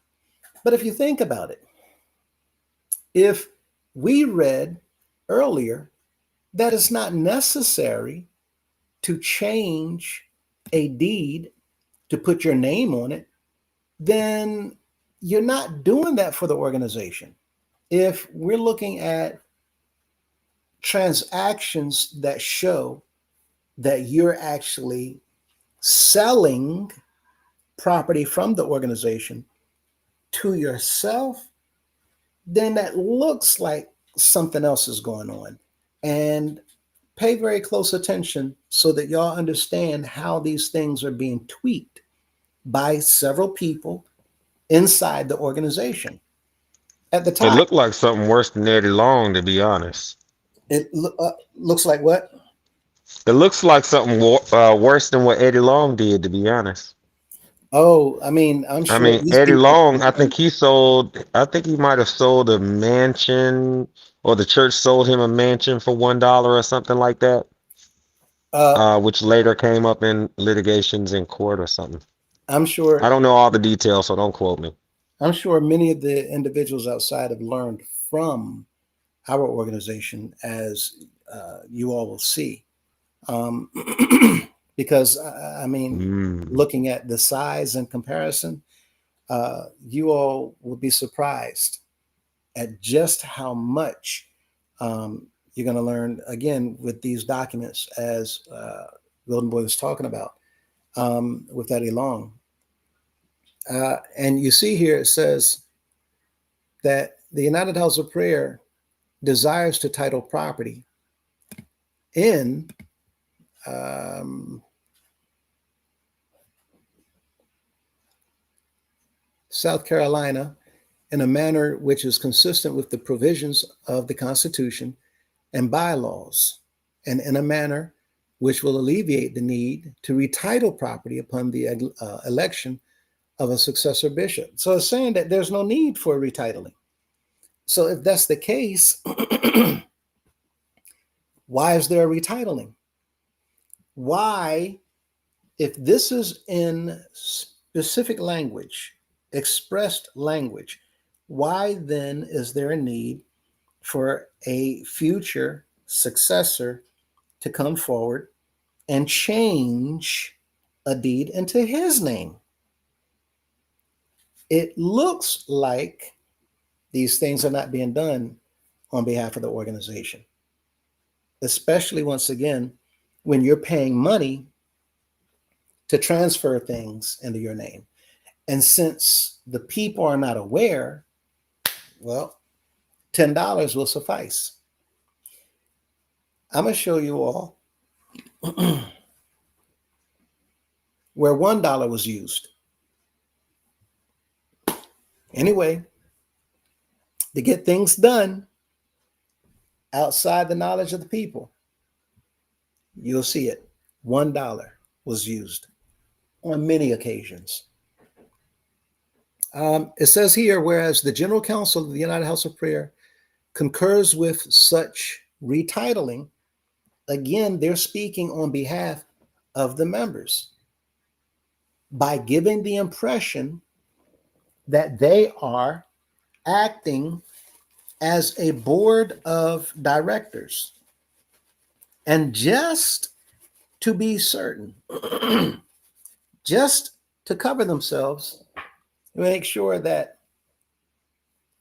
But if you think about it, if we read earlier that it's not necessary to change a deed to put your name on it, then you're not doing that for the organization. If we're looking at transactions that show that you're actually selling property from the organization to yourself, then that looks like something else is going on. And pay very close attention so that y'all understand how these things are being tweaked by several people inside the organization. At the It time, looked like something worse than Eddie Long, to be honest. looks like what? It looks like something worse than what Eddie Long did, to be honest. Oh, I mean, I'm I sure mean, these Eddie people. Long, I think he might have sold a mansion, or the church sold him a mansion for $1 or something like that, Uh, which later came up in litigations in court or something. I'm sure. I don't know all the details, so don't quote me. I'm sure many of the individuals outside have learned from our organization, as you all will see. Um, because I mean, Mm. looking at the size and comparison, you all will be surprised at just how much you're going to learn again with these documents, as Golden Boy was talking about with Eddie Long. And you see here it says that the United House of Prayer desires to title property in um, South Carolina in a manner which is consistent with the provisions of the Constitution and bylaws, and in a manner which will alleviate the need to retitle property upon the election of a successor bishop. So it's saying that there's no need for retitling. So if that's the case, why is there a retitling? Why, if this is in specific language, expressed language, why then is there a need for a future successor to come forward and change a deed into his name? It looks like these things are not being done on behalf of the organization, especially once again, when you're paying money to transfer things into your name. And since the people are not aware, well, $10 will suffice. I'm going to show you all where $1 was used. Anyway, to get things done outside the knowledge of the people, you'll see it. $1 was used on many occasions. It says here, whereas the General Council of the United House of Prayer concurs with such retitling, again, they're speaking on behalf of the members by giving the impression that they are acting as a board of directors. And just to be certain, just to cover themselves, make sure that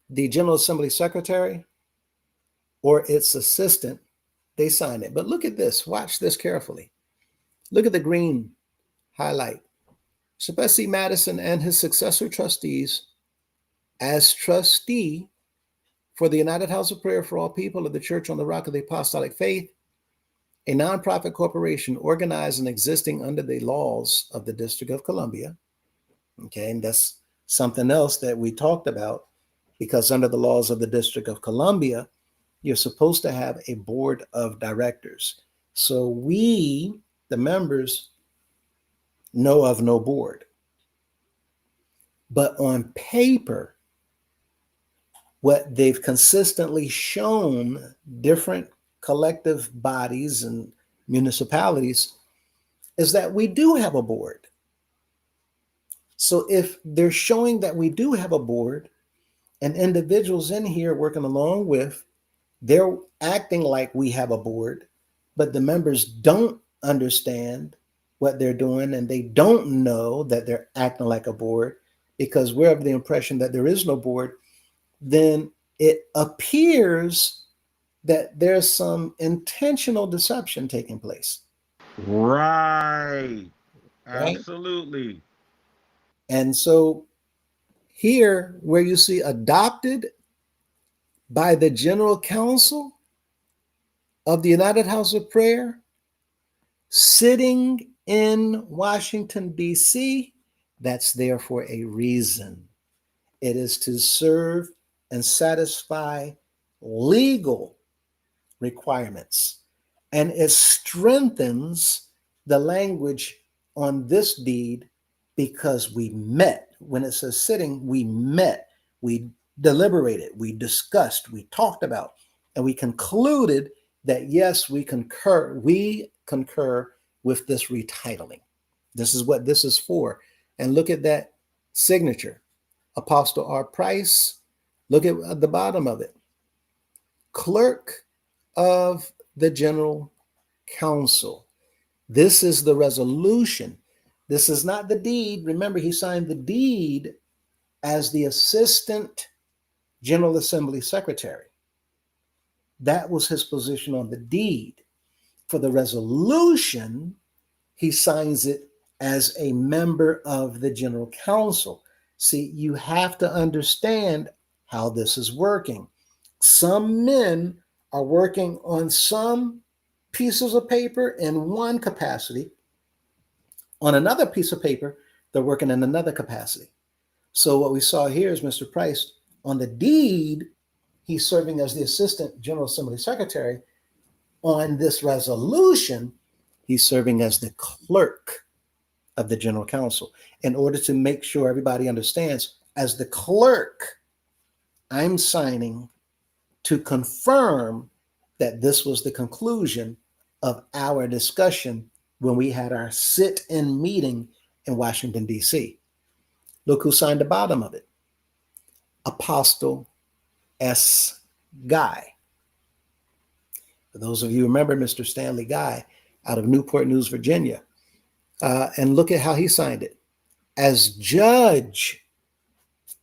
the General Assembly Secretary or its assistant, they sign it. But look at this. Watch this carefully. Look at the green highlight. Sylvester C. Madison and his successor trustees, as trustee for the United House of Prayer for All People of the Church on the Rock of the Apostolic Faith, a nonprofit corporation organized and existing under the laws of the District of Columbia. Okay, and that's something else that we talked about, because under the laws of the District of Columbia, you're supposed to have a board of directors. So we, the members, know of no board. But on paper, what they've consistently shown different collective bodies and municipalities is that we do have a board. So if they're showing that we do have a board and individuals in here working along with, they're acting like we have a board, but the members don't understand what they're doing and they don't know that they're acting like a board because we're of the impression that there is no board, then it appears that there's some intentional deception taking place, Right. right? Absolutely. And so here, where you see adopted by the General Council of the United House of Prayer, sitting in Washington, D.C., that's there for a reason. It is to serve and satisfy legal requirements. And it strengthens the language on this deed because we met. When it says sitting, we met, we deliberated, we discussed, we talked about, and we concluded that yes, we concur with this retitling. This is what this is for. And look at that signature. Apostle R. Price, look at the bottom of it. Clerk of the General Council. This is the resolution. This is not the deed. Remember, he signed the deed as the Assistant General Assembly Secretary. That was his position on the deed. For the resolution, he signs it as a member of the General Council. See, you have to understand how this is working. Some men are working on some pieces of paper in one capacity. On another piece of paper, they're working in another capacity. So what we saw here is Mr. Price on the deed, he's serving as the Assistant General Assembly Secretary. On this resolution, he's serving as the clerk of the General Council. In order to make sure everybody understands, as the clerk, I'm signing to confirm that this was the conclusion of our discussion when we had our sit-in meeting in Washington, D.C. Look who signed the bottom of it. Apostle S. Guy. For those of you who remember Mr. Stanley Guy out of Newport News, Virginia. And look at how he signed it. As judge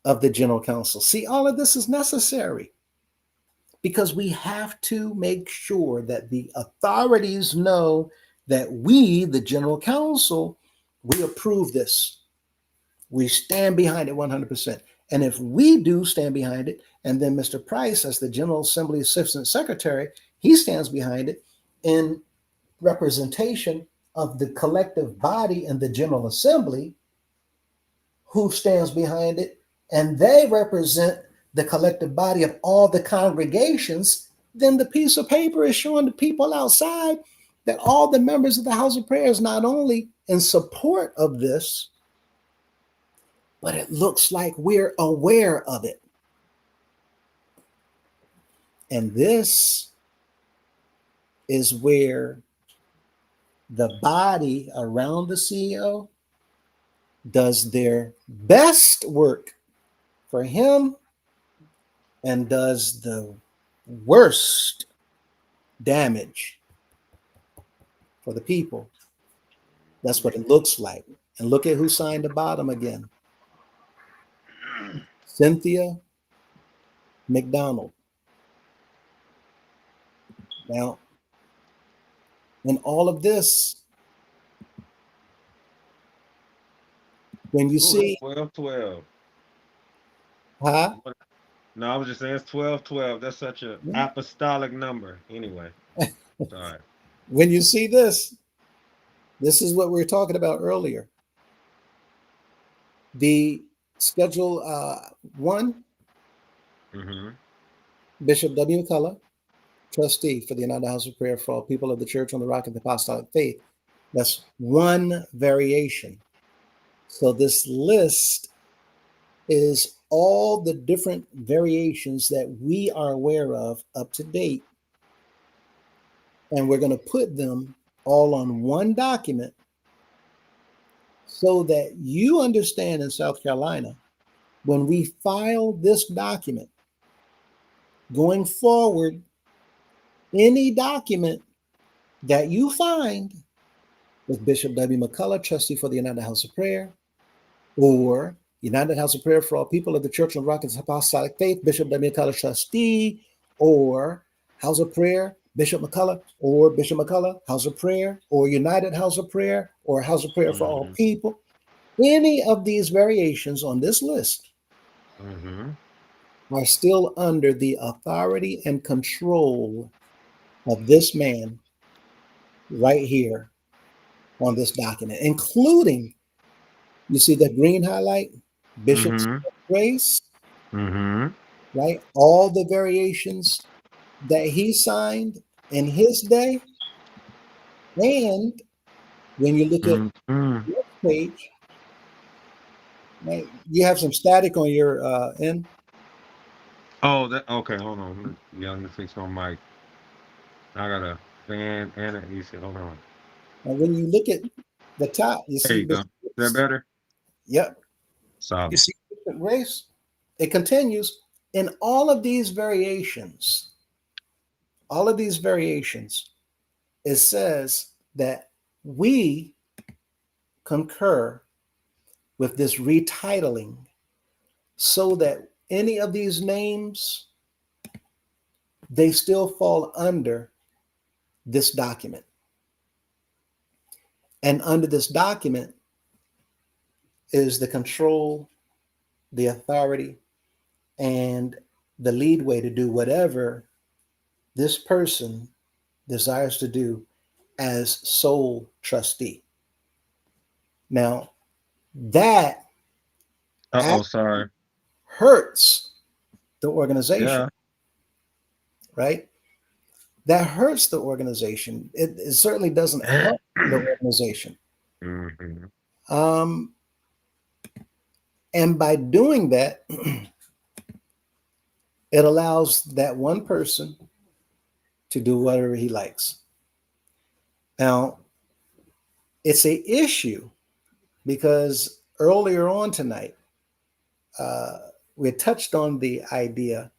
of the General Council. See, all of this is necessary because we have to make sure that the authorities know that we, the General Council, we approve this. We stand behind it 100%. And if we do stand behind it, and then Mr. Price, as the General Assembly Assistant Secretary, he stands behind it in representation of the collective body in the General Assembly, who stands behind it, and they represent the collective body of all the congregations, then the piece of paper is showing the people outside that all the members of the House of Prayer is not only in support of this, but it looks like we're aware of it. And this is where the body around the CEO does their best work for him and does the worst damage for the people. That's what it looks like. And look at who signed the bottom again. Cynthia McDonald. Now, in all of this, when you Ooh, that's see, 12-12. huh? No, I was just saying it's 12-12. That's such an apostolic number. Anyway, sorry. When you see this is what we were talking about earlier. The Schedule 1, Mm-hmm. Bishop W. McCullough, trustee for the United House of Prayer for all people of the Church on the Rock of the Apostolic Faith. That's one variation. So this list is all the different variations that we are aware of up to date and we're going to put them all on one document so that you understand in South Carolina, when we file this document, going forward, any document that you find with Bishop W. McCullough, trustee for the United House of Prayer, or United House of Prayer for all people of the Church of Rock and Apostolic Faith, Bishop W. McCullough, trustee, or House of Prayer, Bishop McCullough, or Bishop McCullough, House of Prayer, or United House of Prayer, or House of Prayer for all Mm-hmm. people. Any of these variations on this list Mm-hmm. are still under the authority and control of this man right here on this document, including, you see the green highlight, Bishop's Mm-hmm. Grace, Mm-hmm. right? All the variations that he signed in his day. And when you look at Mm-hmm. this page, right, you have some static on your end. Oh, that okay. Hold on. Yeah, let me fix my mic. I got a fan and an AC. Hold on. And when you look at the top, you There see you go. Is Bishop that Grace. better? Yep. You Solid. see Bishop Grace. It continues in all of these variations. All of these variations, it says that we concur with this retitling so that any of these names, they still fall under this document. And under this document is the control, the authority, and the lead way to do whatever this person desires to do as sole trustee. Now, that Uh-oh, sorry. hurts the organization, Yeah. right? That hurts the organization. It certainly doesn't help the organization. Mm-hmm. Um, and by doing that, it allows that one person to do whatever he likes. Now, it's a issue because earlier on tonight, uh, we touched on the idea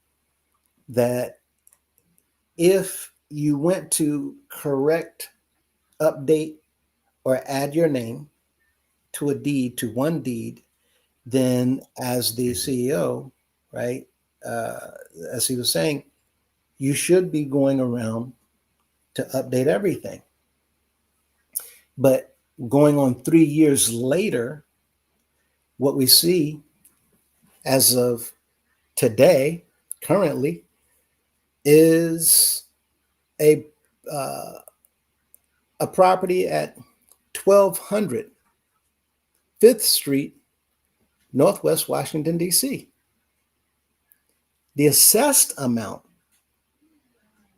that if you went to correct, update, or add your name to a deed, to one deed, then as the CEO, right, uh, as he was saying, you should be going around to update everything. But going on 3 years later, what we see as of today, currently, is a uh, a property at 1200 5th Street, Northwest Washington, D.C. The assessed amount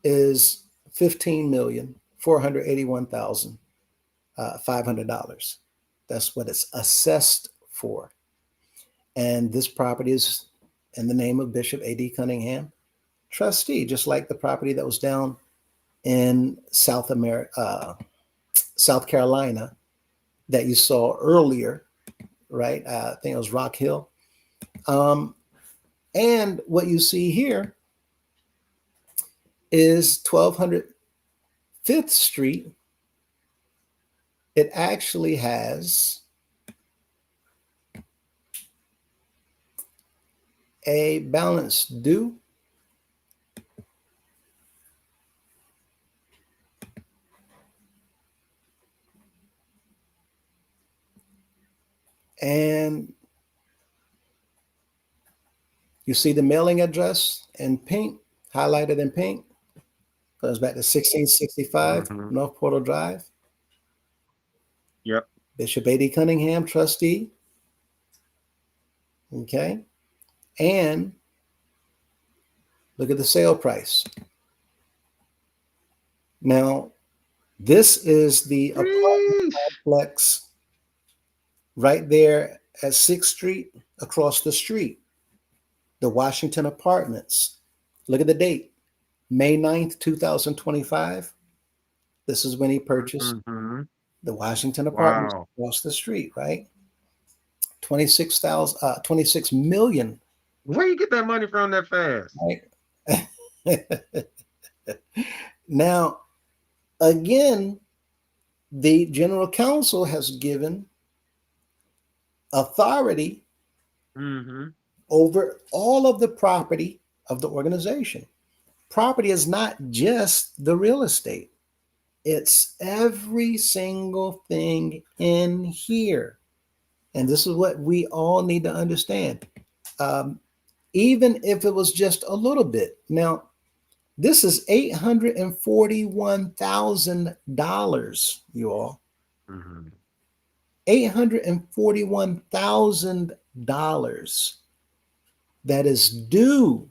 is $15,481,500. That's what it's assessed for. And this property is in the name of Bishop A.D. Cunningham, trustee, just like the property that was down in South Carolina that you saw earlier, right? I think it was Rock Hill. And what you see here is 1200 5th Street. It actually has a balance due and you see the mailing address in pink, highlighted in pink, goes back to 1665 Mm-hmm. North Portal Drive. Yep. Bishop A.D. Cunningham, trustee. Okay. And look at the sale price. Now, this is the apartment complex right there at 6th Street across the street, the Washington Apartments. Look at the date, May 9th, 2025. This is when he purchased Mm-hmm. the Washington apartments Wow. across the street, right? 26 million, Where you get that money from that fast? right? Now, again, the general counsel has given authority Mm-hmm. over all of the property of the organization. Property is not just the real estate, it's every single thing in here. And this is what we all need to understand. Um, Even if it was just a little bit. Now, this is $841,000, you all. Mm-hmm. $841,000 that is due.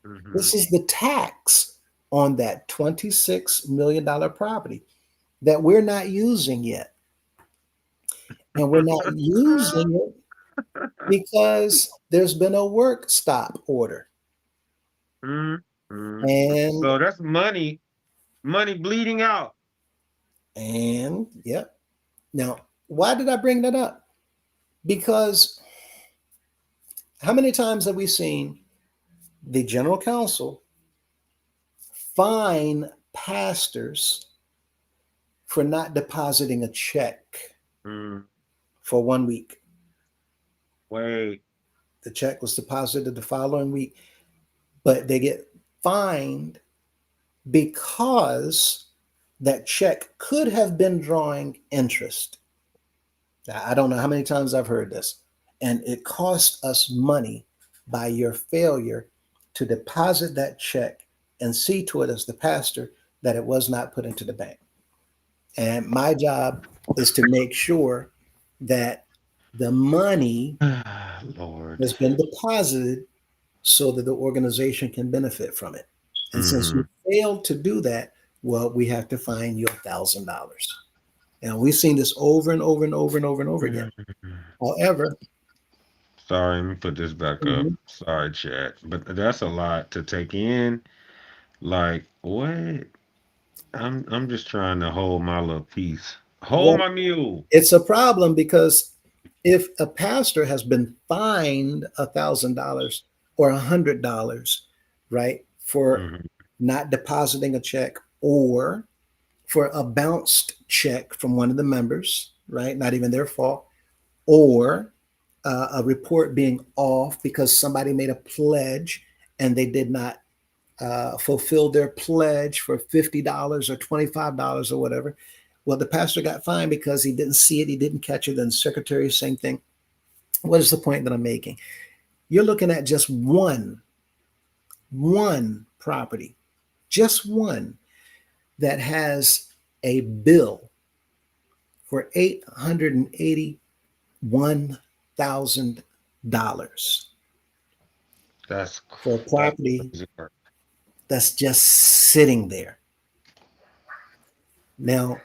Mm-hmm. This is the tax on that $26 million property that we're not using yet. And we're not using it because there's been a work stop order. Mm-hmm. And So that's money, money bleeding out. yep. Now, why did I bring that up? Because how many times have we seen the general counsel fine pastors for not depositing a check Mm, for 1 week? wait. The check was deposited the following week, but they get fined because that check could have been drawing interest. Now, I don't know how many times I've heard this, and it cost us money by your failure to deposit that check and see to it as the pastor that it was not put into the bank. And my job is to make sure that the money Lord. has been deposited so that the organization can benefit from it. And since Mm-hmm. you failed to do that, well, we have to fine you $1,000. And we've seen this over and over and over and over and over again. However, Sorry, let me put this back up. mhm, Sorry, chat. But that's a lot to take in. Like, what? I'm just trying to hold my little piece. Hold well, my mule. it's a problem because if a pastor has been fined $1,000 or $100, right, for Mm-hmm. not depositing a check or for a bounced check from one of the members, right, not even their fault, or a report being off because somebody made a pledge and they did not fulfill their pledge for $50 or $25 or whatever. Well, the pastor got fined because he didn't see it, he didn't catch it. Then the secretary, same thing. What is the point that I'm making? You're looking at just one property, just one that has a bill for $881,000 That's for a that's property crazy work. that's just sitting there. Now,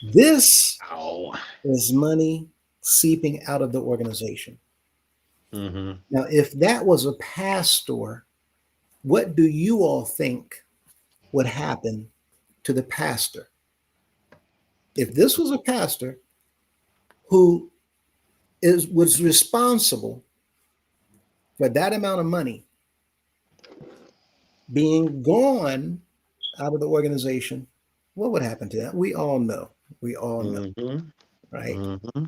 this Ow. is money seeping out of the organization. Mm-hmm. Now, if that was a pastor, what do you all think would happen to the pastor? If this was a pastor who was responsible for that amount of money being gone out of the organization, what would happen to that? We all know. We all know, Mm-hmm. right? Mm-hmm.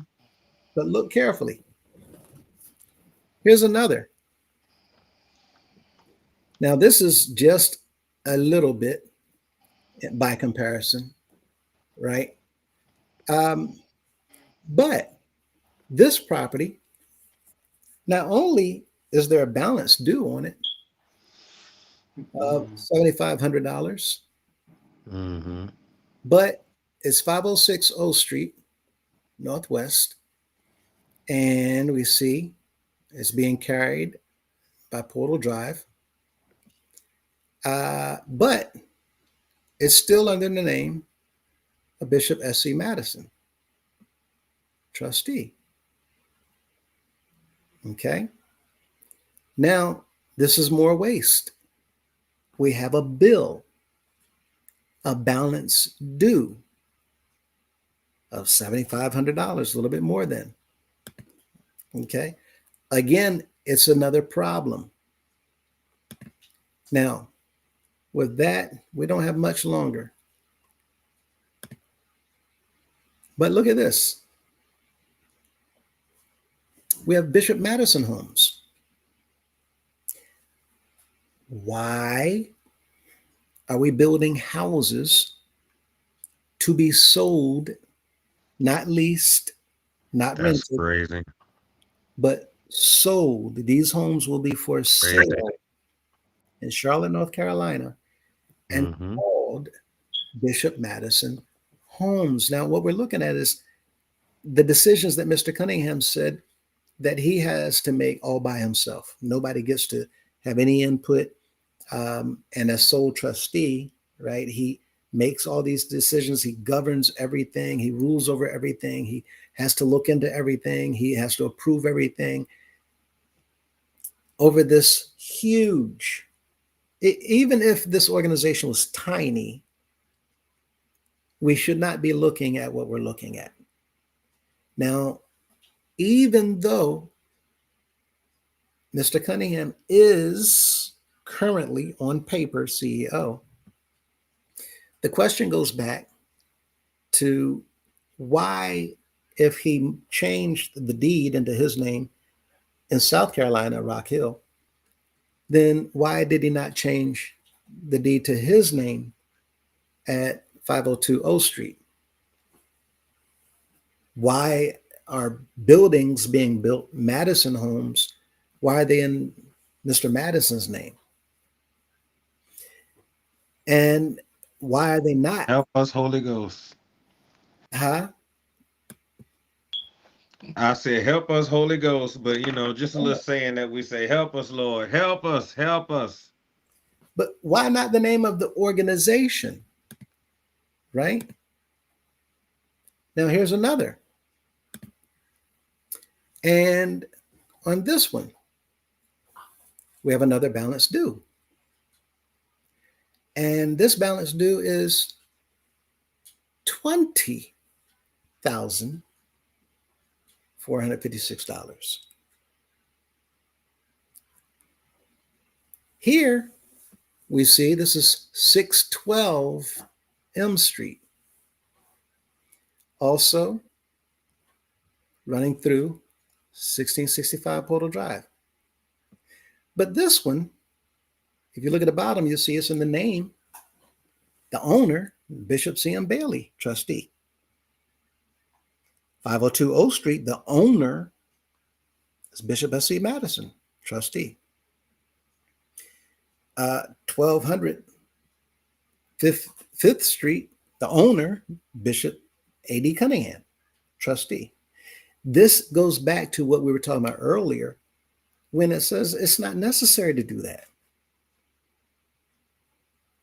But look carefully. Here's another. Now, this is just a little bit by comparison, right? Um, but this property, not only is there a balance due on it of $7,500, Mm-hmm. but it's 506 O Street Northwest, and we see it's being carried by Portal Drive, but it's still under the name of Bishop S.C. Madison, trustee. Okay. Now, this is more waste. We have a bill a balance due of $7,500, a little bit more than. Okay. Again, it's another problem. Now, with that, we don't have much longer. But look at this. We have Bishop Madison homes. Why are we building houses to be sold, not leased, not That's rented, crazy. but sold? These homes will be for Crazy. sale in Charlotte, North Carolina, and Hmm. called Bishop Madison homes. Now, what we're looking at is the decisions that Mr. Cunningham said that he has to make all by himself. Nobody gets to have any input. And as sole trustee, right, he makes all these decisions. He governs everything. He rules over everything. He has to look into everything. He has to approve everything over this huge, even if this organization was tiny, we should not be looking at what we're looking at. Now, even though Mr. Cunningham is currently on paper CEO, the question goes back to why, if he changed the deed into his name in South Carolina, Rock Hill, then why did he not change the deed to his name at 502 O Street? Why are buildings being built, Madison homes, why are they in Mr. Madison's name? And why are they not? Help us, Holy Ghost. Huh? I said, help us, Holy Ghost. But, just a little saying that we say, help us, Lord. Help us, help us. But why not the name of the organization? Right? Now, here's another. And on this one, we have another balance due. And this balance due is $20,456. Here we see this is 612 M Street, also running through 1665 Portal Drive. But this one, if you look at the bottom, you'll see it's in the name, the owner, Bishop C.M. Bailey, trustee. 502 O Street, the owner is Bishop S.C. Madison, trustee. 1200 Fifth Street, the owner, Bishop A.D. Cunningham, trustee. This goes back to what we were talking about earlier when it says it's not necessary to do that.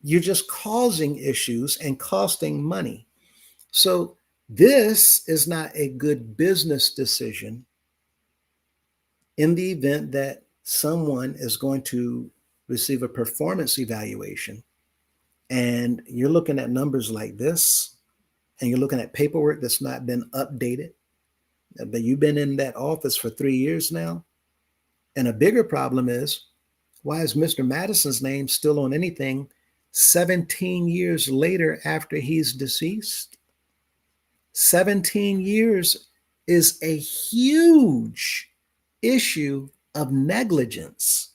You're just causing issues and costing money. So this is not a good business decision in the event that someone is going to receive a performance evaluation and you're looking at numbers like this and you're looking at paperwork that's not been updated, but you've been in that office for 3 years now. And a bigger problem is, why is Mr. Madison's name still on anything 17 years later after he's deceased? 17 years is a huge issue of negligence.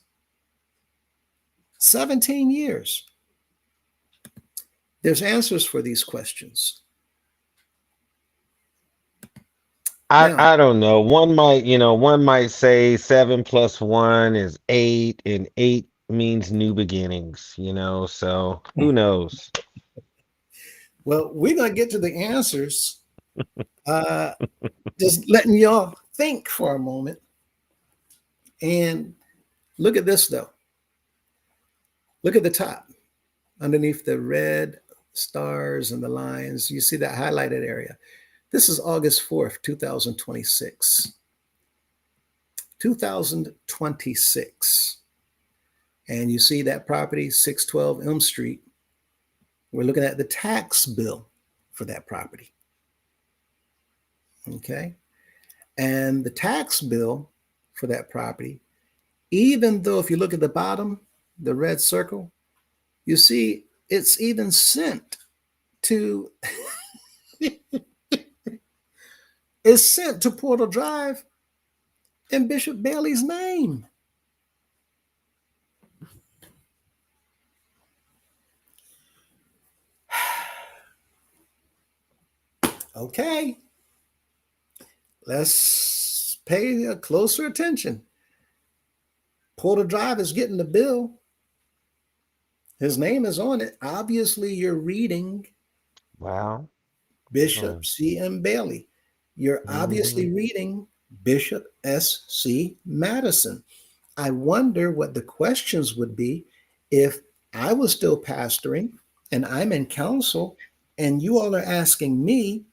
17 years. There's answers for these questions. I, Now, I don't know. One might say 7 plus 1 is 8, and 8 means new beginnings. So who knows? well, we're going to get to the answers. Uh, just letting y'all think for a moment. And look at this, though. Look at the top underneath the red stars and the lines. You see that highlighted area. This is August 4th, 2026. 2026. And you see that property, 612 Elm Street, We're looking at the tax bill for that property. Okay. And the tax bill for that property, even though if you look at the bottom, the red circle, you see it's even sent to it's sent to Portal Drive in Bishop Bailey's name. Okay, let's pay a closer attention. Portal Drive is getting the bill. His name is on it. Obviously, you're reading Wow. Bishop Mm, C.M. Bailey. You're mm-hmm. obviously reading Bishop S.C. Madison. I wonder what the questions would be if I was still pastoring and I'm in council and you all are asking me,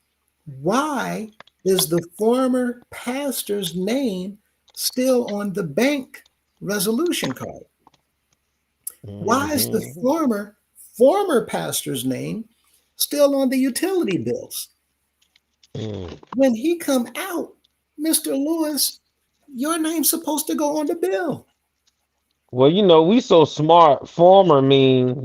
why is the former pastor's name still on the bank resolution card? Why is the Mm-hmm. former pastor's name still on the utility bills? Mm. When he come out, Mr. Lewis, your name's supposed to go on the bill. Well, we so smart. Former mean,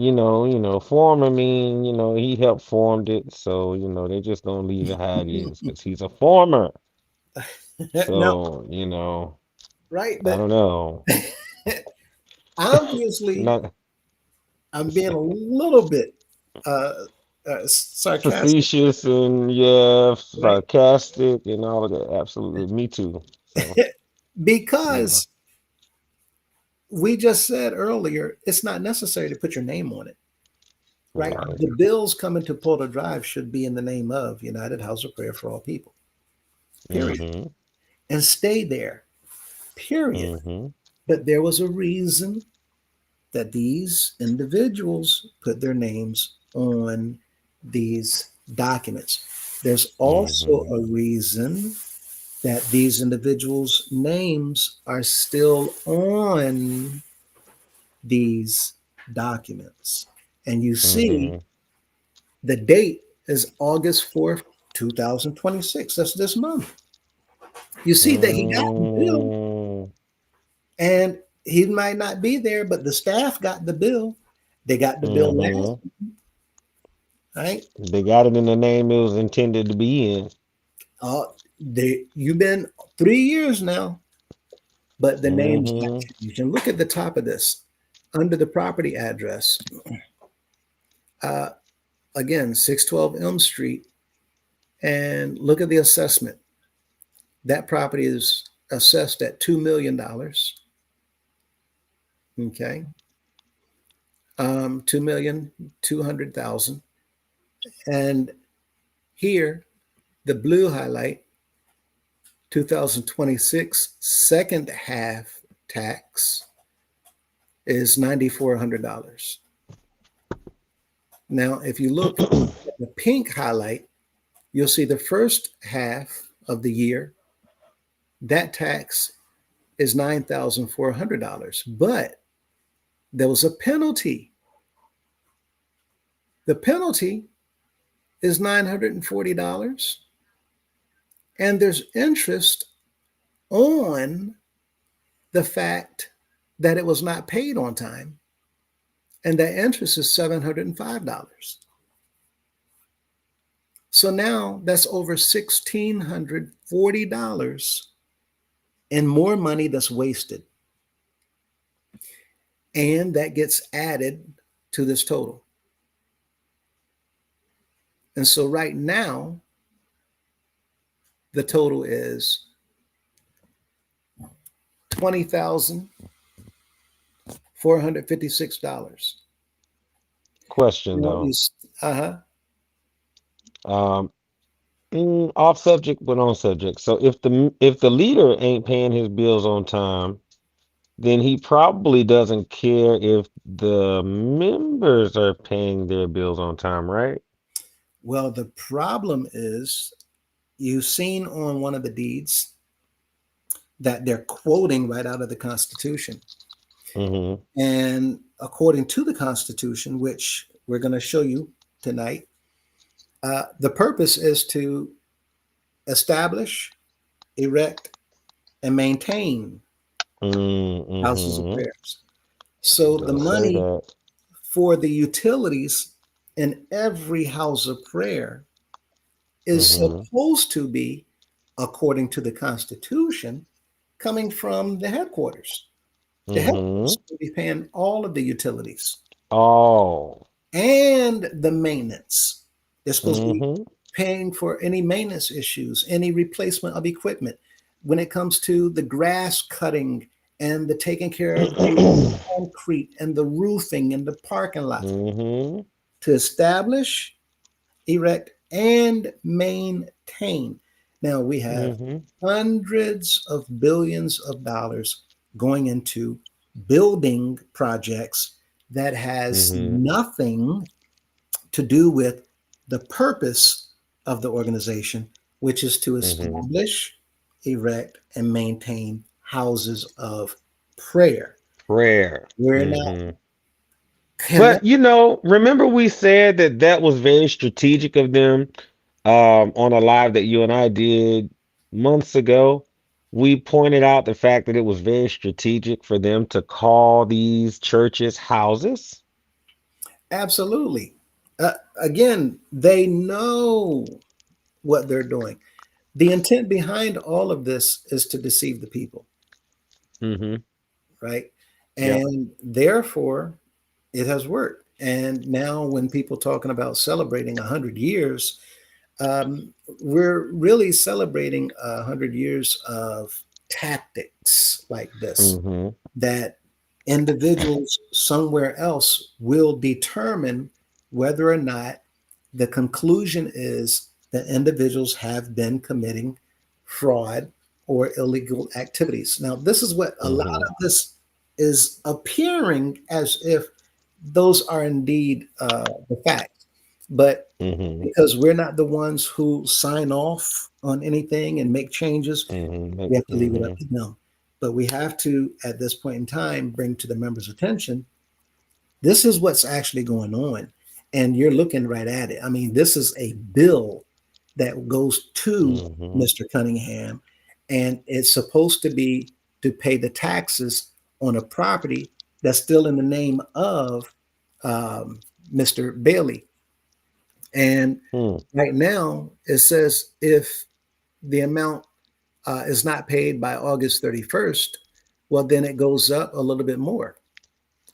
former mean, he helped formed it. So, they just don't leave it how it is because he's a former. No, So, right? I But don't know. obviously, Not I'm being a little bit uh, sarcastic, facetious and yeah, right? sarcastic and all of that. Absolutely. Me too. So, yeah. Because we just said earlier, it's not necessary to put your name on it, right? Right. The bills coming to Porter Drive should be in the name of United House of Prayer for All People, period, Mm-hmm. and stay there, period. Mm-hmm. But there was a reason that these individuals put their names on these documents. There's also Mm-hmm. a reason that these individuals' names are still on these documents. And you see, Mm-hmm. the date is August 4th, 2026. That's this month. You see that he got the bill, Mm. and he might not be there, but the staff got the bill. They got the bill last, Mm-hmm. right? They got it in the name it was intended to be in. You've been 3 years now, but the name's not Mm-hmm. changed. And look at the top of this under the property address. Uh, Again, 612 Elm Street, and look at the assessment. That property is assessed at $2 million. Okay, 2,200,000. And here, the blue highlight, 2026 second half tax is $9,400. Now, if you look at the pink highlight, you'll see the first half of the year, that tax is $9,400. But there was a penalty. The penalty is $940. And there's interest on the fact that it was not paid on time. And that interest is $705. So now that's over $1,640 and more money that's wasted. And that gets added to this total. And so right now, the total is $20,456. Question Now though. uh-huh. Um, Off subject, but on subject. So if the leader ain't paying his bills on time, then he probably doesn't care if the members are paying their bills on time, right? Well, the problem is you've seen on one of the deeds that they're quoting right out of the Constitution. Mm-hmm. And according to the Constitution, which we're going to show you tonight. The purpose is to establish, erect, and maintain houses of Mm-hmm. prayers. So the Does say money that. for the utilities in every house of prayer is Mm-hmm. supposed to be, according to the Constitution, coming from the headquarters. The Mm-hmm. headquarters will be paying all of the utilities Oh. and the maintenance. They're supposed to be Mm-hmm. paying for any maintenance issues, any replacement of equipment. When it comes to the grass cutting and the taking care of the concrete and the roofing and the parking lots, Mm-hmm. to establish, erect, and maintain. Now we have Mm-hmm. hundreds of billions of dollars going into building projects that has Mm-hmm. nothing to do with the purpose of the organization, which is to Mm-hmm. establish, erect, and maintain houses of prayer. Prayer. We're not Mm-hmm. connected. But remember we said that that was very strategic of them on a live that you and I did months ago. We pointed out the fact that it was very strategic for them to call these churches houses. Absolutely. Again, they know what they're doing. The intent behind all of this is to deceive the people, Mm-hmm. right? Yep. And therefore, it has worked. And now, when people talking about celebrating 100 years, um, we're really celebrating 100 years of tactics like this Mm-hmm. that individuals somewhere else will determine whether or not the conclusion is that individuals have been committing fraud or illegal activities. Now, this is what a lot Mm-hmm. of this is appearing as if those are indeed the facts. But Mm-hmm. because we're not the ones who sign off on anything and make changes, Mm-hmm. we have to leave it up Mm-hmm. to them. But we have to, at this point in time, bring to the members' attention this is what's actually going on. And you're looking right at it. I mean, this is a bill that goes to Mm-hmm. Mr. Cunningham, and it's supposed to be to pay the taxes on a property that's still in the name of Mr. Bailey. And Mm. right now, it says if the amount is not paid by August 31st, well, then it goes up a little bit more.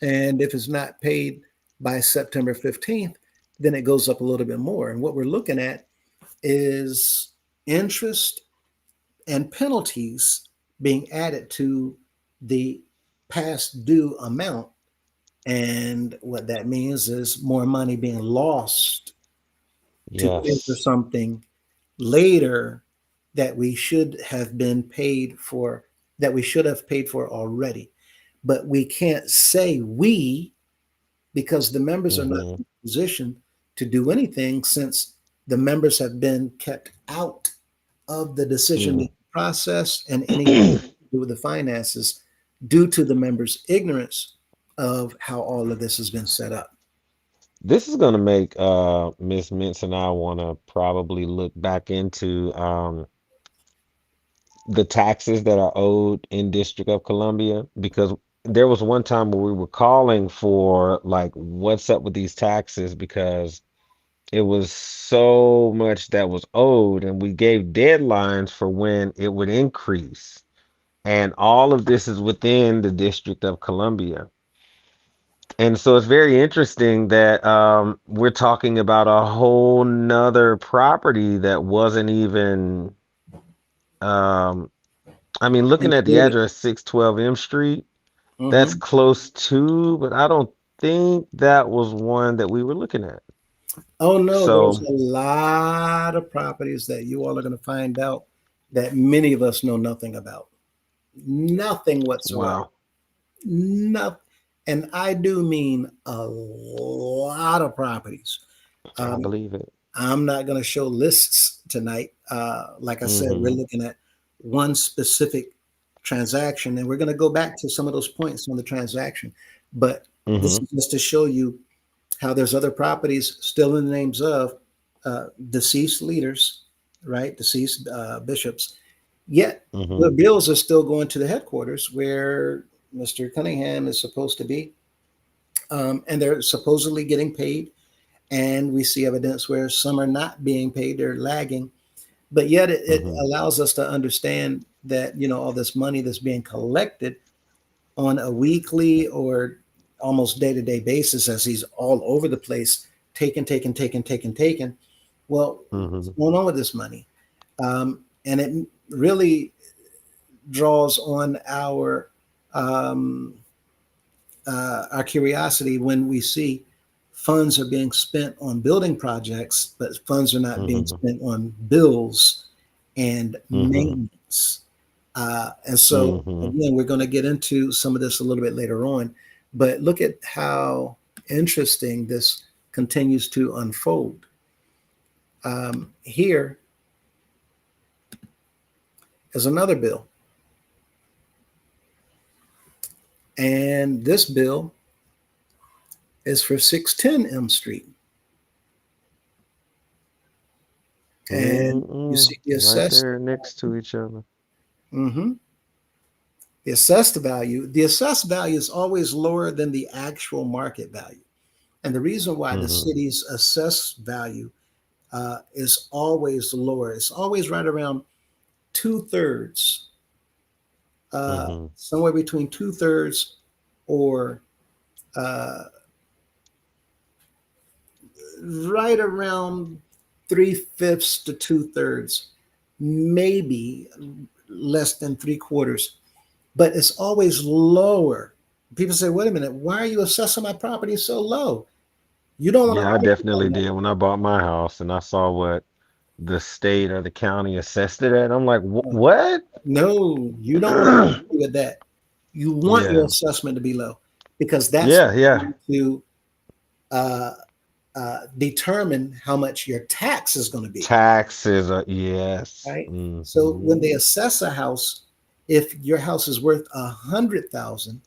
And if it's not paid by September 15th, then it goes up a little bit more. And what we're looking at is interest and penalties being added to the past due amount. And what that means is more money being lost to pay for Yes. something later that we should have been paid for, that we should have paid for already. But we can't say we because the members are not Mm-hmm. in a position to do anything since the members have been kept out of the decision Mm. making process and anything to do with the finances due to the members' ignorance of how all of this has been set up. This is gonna make Miss Mintz and I wanna probably look back into the taxes that are owed in District of Columbia because there was one time where we were calling for like what's up with these taxes because it was so much that was owed and we gave deadlines for when it would increase. And all of this is within the District of Columbia. And so it's very interesting that we're talking about a whole nother property that wasn't even um, I mean, looking at the Included. address 612 M Street, that's Mhm. close to, but I don't think that was one that we were looking at. Oh no, there's So, a lot of properties that you all are going to find out that many of us know nothing about. Nothing whatsoever. wow, Nothing. And I do mean a lot of properties. I Um, believe it. I'm not going to show lists tonight. Like I said, we're Mm-hmm. looking at one specific transaction, and we're going to go back to some of those points on the transaction. But this Mm-hmm. is just to show you how there's other properties still in the names of deceased leaders, right? Deceased bishops. Yet the Mm-hmm. bills are still going to the headquarters where Mr. Cunningham is supposed to be, and they're supposedly getting paid. And we see evidence where some are not being paid; they're lagging. But yet, it Mm-hmm. allows us to understand that all this money that's being collected on a weekly or almost day-to-day basis, as he's all over the place, taken. Well, what's Mm-hmm. going on with this money? And it really draws on our curiosity when we see funds are being spent on building projects, but funds are not being Mm-hmm. spent on bills and Mm-hmm. maintenance. And so, Mm-hmm. again, we're going to get into some of this a little bit later on, but look at how interesting this continues to unfold. Here is another bill, and this bill is for 610 M Street. And you Mm-mm. see the Right assessed, there next to each other. mhm, the assessed value. The assessed value is always lower than the actual market value. And the reason why the Mm-hmm. city's assessed value is always lower, it's always right around two-thirds, Mm-hmm. somewhere between two-thirds or uh, right around three-fifths to two-thirds, maybe less than three-quarters, but it's always lower. People say, wait a minute, why are you assessing my property so low? You don't want to Yeah, I argue definitely about that. did when I bought my house and I saw what the state or the county assessed it at. I'm like, what? No, you don't want to argue with that. You want your Yeah. assessment to be low because that's Yeah, yeah. going to uh, determine how much your tax is going to be, Taxes are yes. right? So when Mm-hmm. they assess a house, if your house is worth 100,000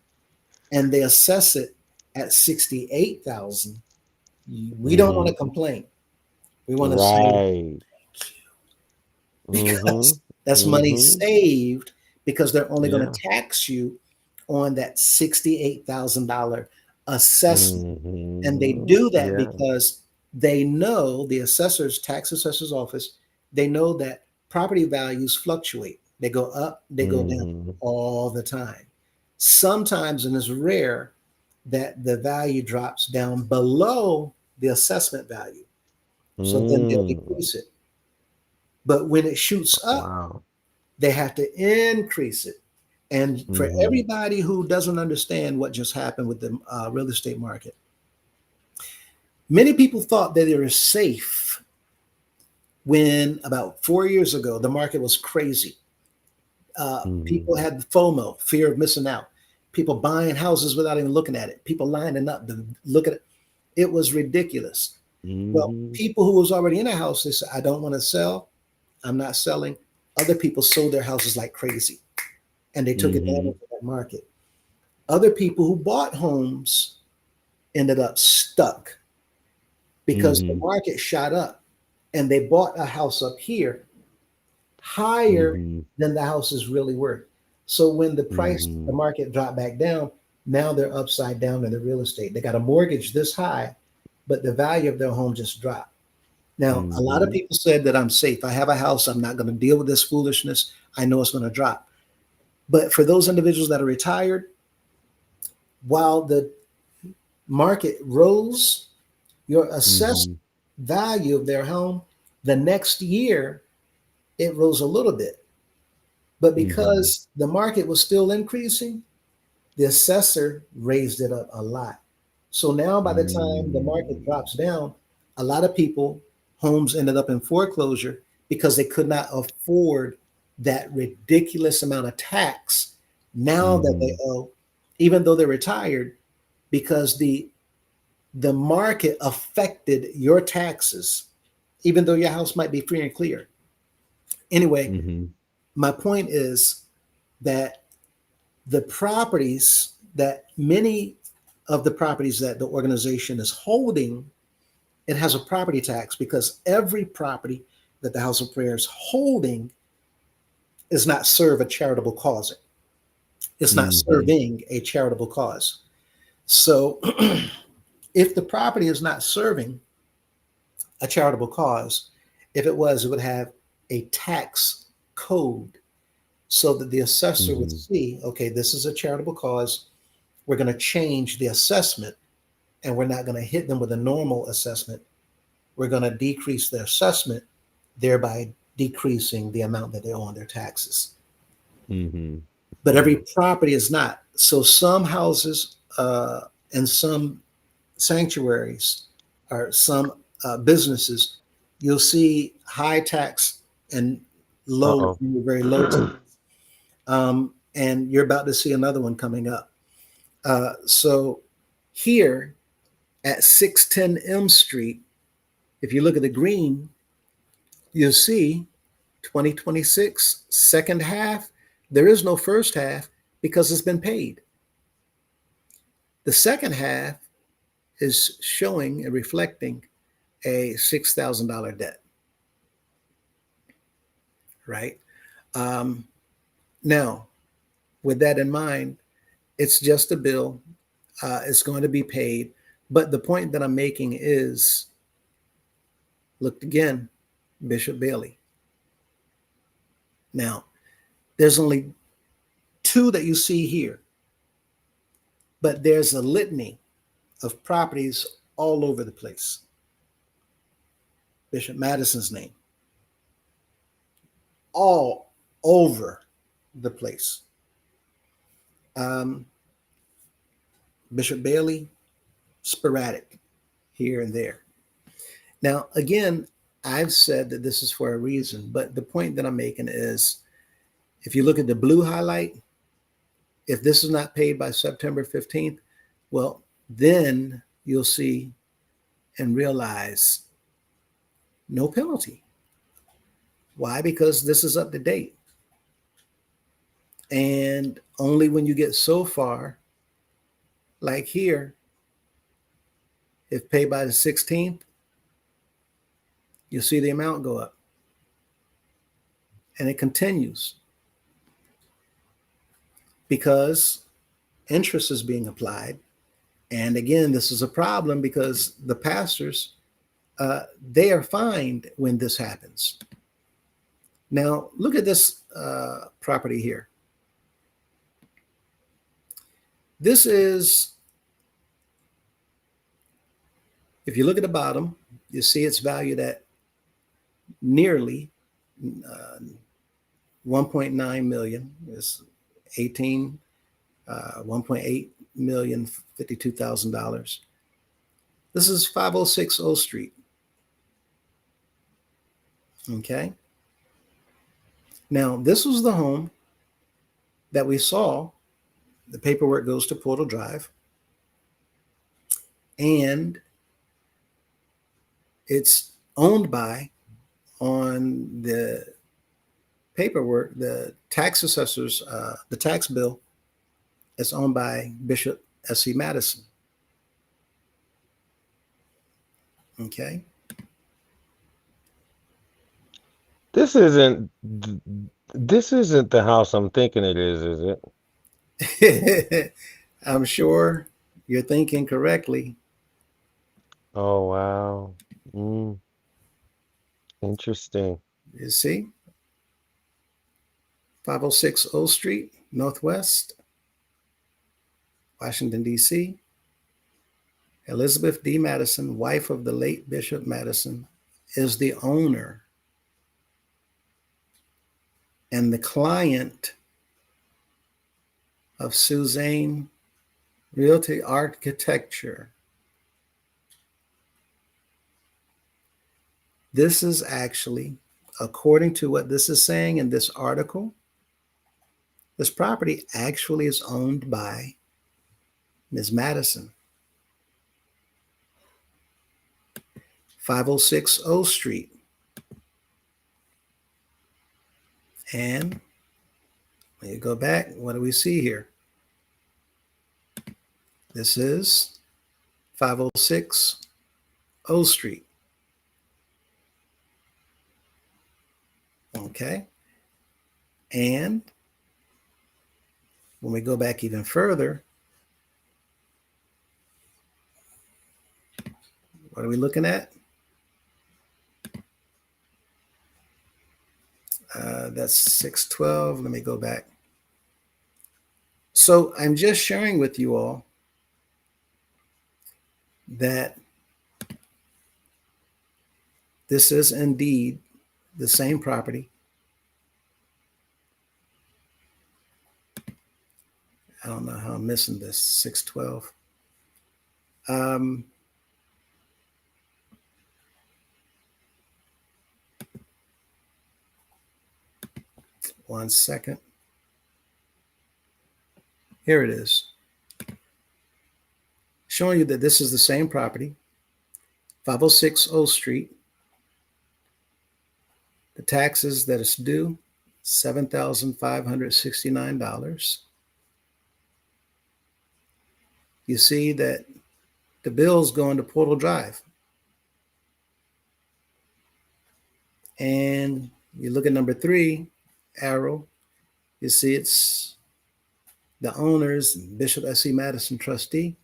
and they assess it at 68,000, we don't want Mm-hmm. to complain. We want to say Right. Mm-hmm. because that's money Mm-hmm. saved because they're only going Yeah. to tax you on that $68,000 assessment. And they Mm-hmm. do that Yeah. because they know the assessors, tax assessor's office, they know that property values fluctuate. They go up, they go down Mm-hmm. all the time. Sometimes, and it's rare, that the value drops down below the assessment value. So then they'll Mm. decrease it. But when it shoots up, Wow. they have to increase it. And for Mm-hmm. everybody who doesn't understand what just happened with the real estate market, many people thought that they were safe when about 4 years ago the market was crazy. Mm-hmm. People had the FOMO, fear of missing out. People buying houses without even looking at it. People lining up to look at it. It was ridiculous. Well, Mm-hmm. people who was already in a house, they said, "I don't want to sell. I'm not selling." Other people sold their houses like crazy, and they took Mm-hmm. advantage of that market. Other people who bought homes ended up stuck because the Mm-hmm. market shot up and they bought a house up here higher Mm-hmm. than the house is really worth. So when the price, Mm-hmm. the market dropped back down, now they're upside down in the real estate. They got a mortgage this high, but the value of their home just dropped. Now, a lot of Mm-hmm. people said that I'm safe. I have a house. I'm not going to deal with this foolishness. I know it's going to drop. But for those individuals that are retired, while the market rose, your assessed Mm-hmm. value of their home the next year, it rose a little bit. But Mm-hmm. because the market was still increasing, the assessor raised it up a lot. So now, by the time the market Mm-hmm. drops down, a lot of people, homes ended up in foreclosure because they could not afford that ridiculous amount of tax now that they Mm-hmm. owe, even though they're retired, because the market affected your taxes, even though your house might be free and clear. Anyway, Mm-hmm. my point is that the properties that many of the properties that the organization is holding, it has a property tax because every property that the House of Prayer is holding is not serve a charitable cause. It's not Hmm. serving a charitable cause. So if the property is not serving a charitable cause, if it was, it would have a tax code so that the assessor would Hmm. see, okay, this is a charitable cause. We're going to change the assessment and we're not going to hit them with a normal assessment. We're going to decrease their assessment, thereby decreasing the amount that they owe on their taxes. Hmm. But every Hmm. property is not. So some houses and some sanctuaries or some businesses, you'll see high tax and low, Uh-oh. very low tax. And you're about to see another one coming up. So here at 610 M Street, if you look at the green, you'll see 2026 second half. There is no first half because it's been paid. The second half is showing and reflecting a $6,000 debt, right? Um, Now, with that in mind, it's just a bill. It's going to be paid. But the point that I'm making is look again, Bishop Bailey. Now, there's only two that you see here, but there's a litany of properties all over the place. Bishop Madison's name, all over the place. Um, Bishop Bailey, sporadic here and there. Now, again, I've said that this is for a reason, but the point that I'm making is if you look at the blue highlight, if this is not paid by September 15th, well, then you'll see and realize no penalty. Why? Because this is up to date. And only when you get so far, like here, if paid by the 16th, you'll see the amount go up. And it continues because interest is being applied. And again, this is a problem because the pastors, they are fined when this happens. Now, look at this property here. This is, if you look at the bottom, you see it's valued at nearly 1.9 million. It's 18, 1.8 million, $52,000. This is 506 O Street. Okay. Now, this was the home that we saw. The paperwork goes to Portal Drive, and it's owned by, on the paperwork, the tax assessors, the tax bill is owned by Bishop S.C. Madison. Okay. This isn't this isn't the house I'm thinking it is it? I'm sure you're thinking correctly. Oh wow. Mm, interesting. You see, 506 O Street, Northwest, Washington, D.C. Elizabeth D. Madison, wife of the late Bishop Madison, is the owner, and the client of Suzanne Realty Architecture. This is actually, according to what this is saying in this article, this property actually is owned by Ms. Madison. 506 O Street. And when you go back, what do we see here? This is 506 O Street. Okay. And when we go back even further, what are we looking at? That's 612. Let me go back. So I'm just sharing with you all that this is indeed the same property. I don't know how I'm missing this 612. Um, One second. Here it is. Showing you that this is the same property, 506 O Street. The taxes that is due, $7,569. You see that the bill's going to Portal Drive. And you look at number 3, arrow, you see it's the owners, Bishop S.E. Madison trustee.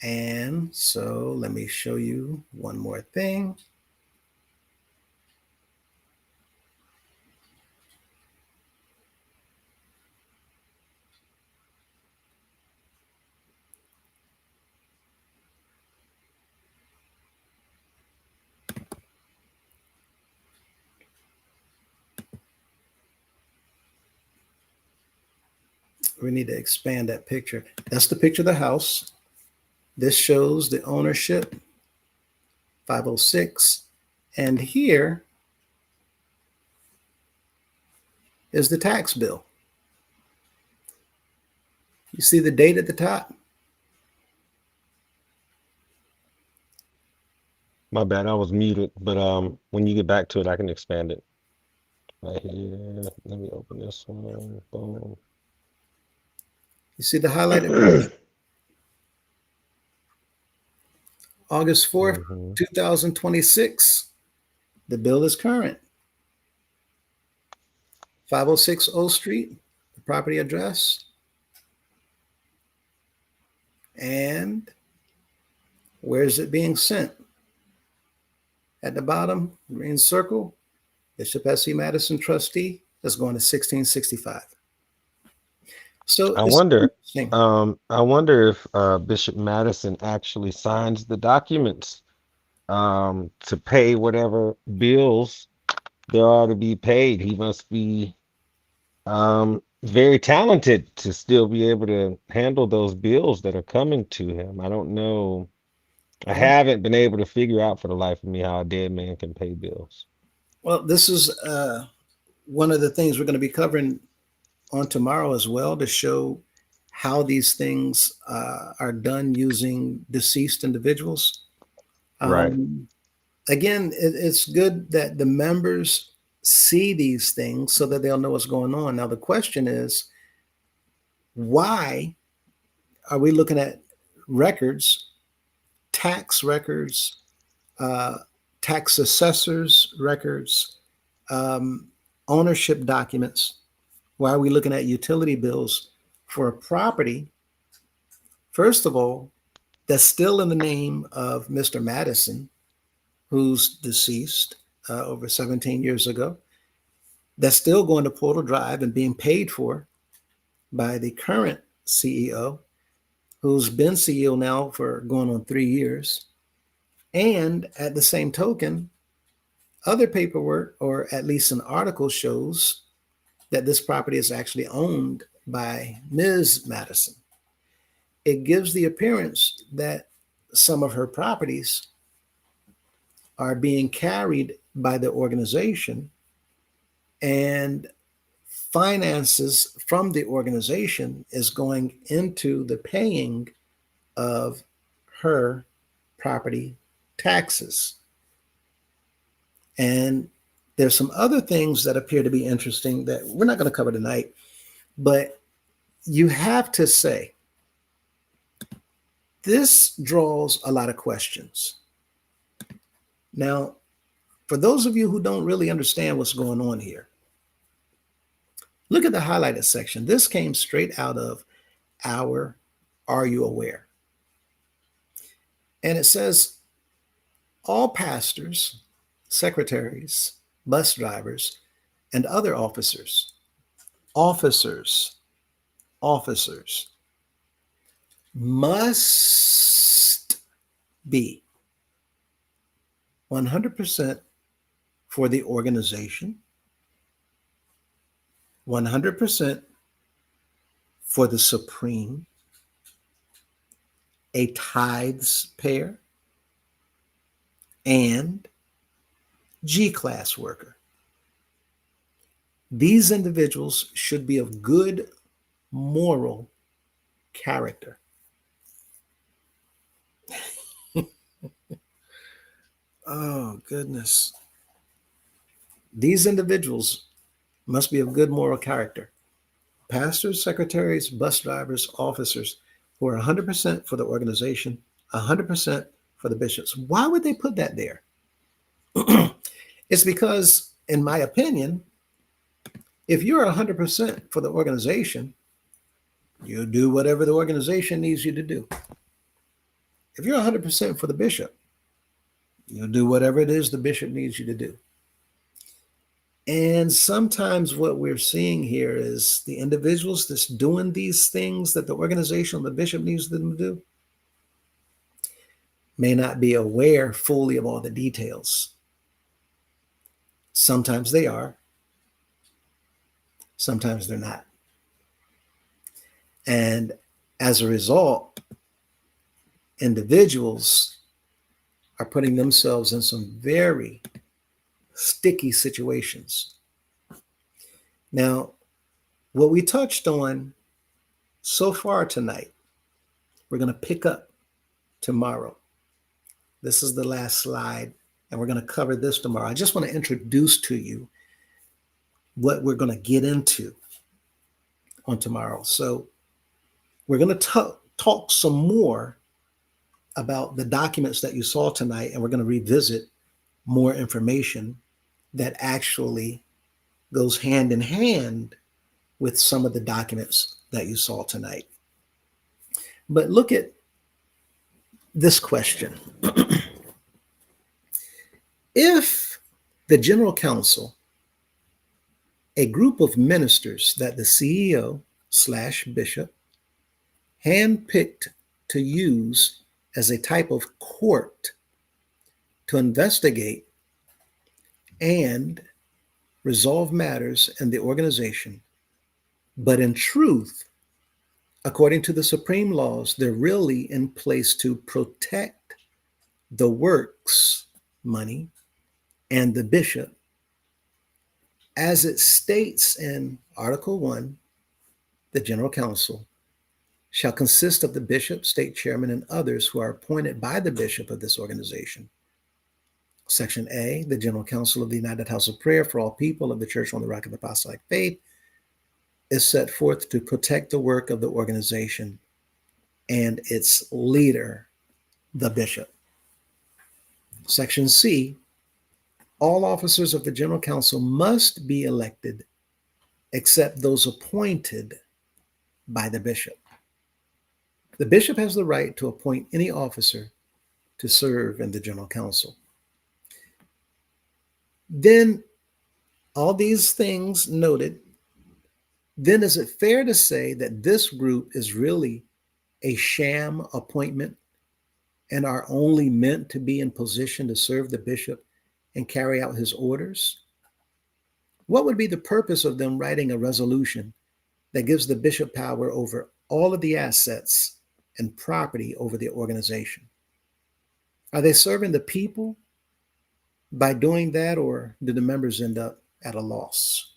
And so let me show you one more thing. We need to expand that picture. That's the picture of the house. This shows the ownership, 506. And here is the tax bill. You see the date at the top? My bad, I was muted, but when you get back to it, I can expand it. Right here. Let me open this one. Boom. You see the highlighted portion? August 4th, hmm 2026. The bill is current. 506 O Street, the property address. And where is it being sent? At the bottom, green circle, Bishop S.E. Madison trustee, that's going to 1665. So I it's wonder, interesting. I wonder if Bishop Madison actually signs the documents to pay whatever bills there are to be paid. He must be very talented to still be able to handle those bills that are coming to him. I don't know. I Well, haven't been able to figure out for the life of me how a dead man can pay bills. well, this is one of the things we're going to be covering on tomorrow as well to show how these things are done using deceased individuals. Right. Um, Again, it's good that the members see these things so that they'll know what's going on. Now, the question is, why are we looking at records, tax records, uh, tax assessors records, um, ownership documents? Why are we looking at utility bills for a property, first of all, that's still in the name of Mr. Madison, who's deceased over 17 years ago, that's still going to Portal Drive and being paid for by the current CEO, who's been CEO now for going on 3 years. And at the same token, other paperwork, or at least an article, shows that this property is actually owned by Ms. Madison. It gives the appearance that some of her properties are being carried by the organization, and finances from the organization is going into the paying of her property taxes. And there's some other things that appear to be interesting that we're not going to cover tonight. But you have to say, this draws a lot of questions. Now, for those of you who don't really understand what's going on here, look at the highlighted section. This came straight out of our Are You Aware? And it says all pastors, secretaries, bus drivers, and other officers, officers must be 100% for the organization, 100% for the supreme, a tithes payer, and G class worker. These individuals should be of good moral character. Oh, goodness. These individuals must be of good moral character. Pastors, secretaries, bus drivers, officers who are 100% for the organization, 100% for the bishops. Why would they put that there? It's because, in my opinion, if you're 100% for the organization, you do whatever the organization needs you to do. If you're 100% for the bishop, you'll do whatever it is the bishop needs you to do. And sometimes what we're seeing here is the individuals that's doing these things that the organization, the bishop needs them to do, may not be aware fully of all the details. Sometimes they are, sometimes they're not. And as a result, individuals are putting themselves in some very sticky situations. Now, what we touched on so far tonight, we're going to pick up tomorrow. This is the last slide, and we're going to cover this tomorrow. I just want to introduce to you what we're going to get into on tomorrow. So we're going to talk some more about the documents that you saw tonight, and we're going to revisit more information that actually goes hand in hand with some of the documents that you saw tonight. But look at this question. If the general council, a group of ministers that the CEO/bishop handpicked to use as a type of court to investigate and resolve matters in the organization, but in truth, according to the supreme laws, they're really in place to protect the works money and the bishop, as it states in Article 1, the General Council shall consist of the bishop, state chairman, and others who are appointed by the bishop of this organization. Section A, the General Council of the United House of Prayer for all people of the Church on the Rock of the Apostolic Faith is set forth to protect the work of the organization and its leader, the bishop. Section C, all officers of the General Council must be elected except those appointed by the bishop. The bishop has the right to appoint any officer to serve in the General Council. Then, all these things noted, then is it fair to say that this group is really a sham appointment and are only meant to be in position to serve the bishop and carry out his orders? What would be the purpose of them writing a resolution that gives the bishop power over all of the assets and property over the organization? Are they serving the people by doing that, or do the members end up at a loss?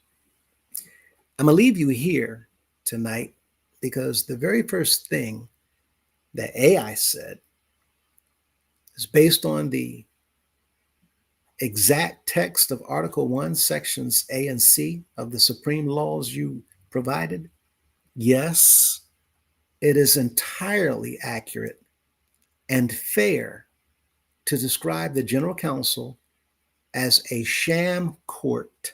I'm going to leave you here tonight because the very first thing that AI said is based on the exact text of Article 1, Sections A and C of the Supreme Laws you provided. Yes, it is entirely accurate and fair to describe the General Counsel as a sham court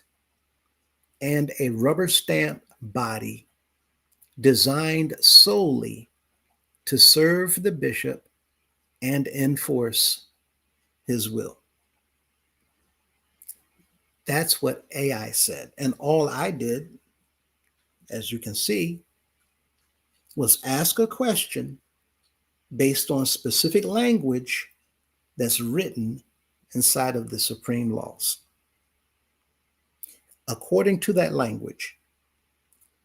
and a rubber stamp body designed solely to serve the bishop and enforce his will. That's what AI said. And all I did, as you can see, was ask a question based on specific language that's written inside of the supreme laws. According to that language,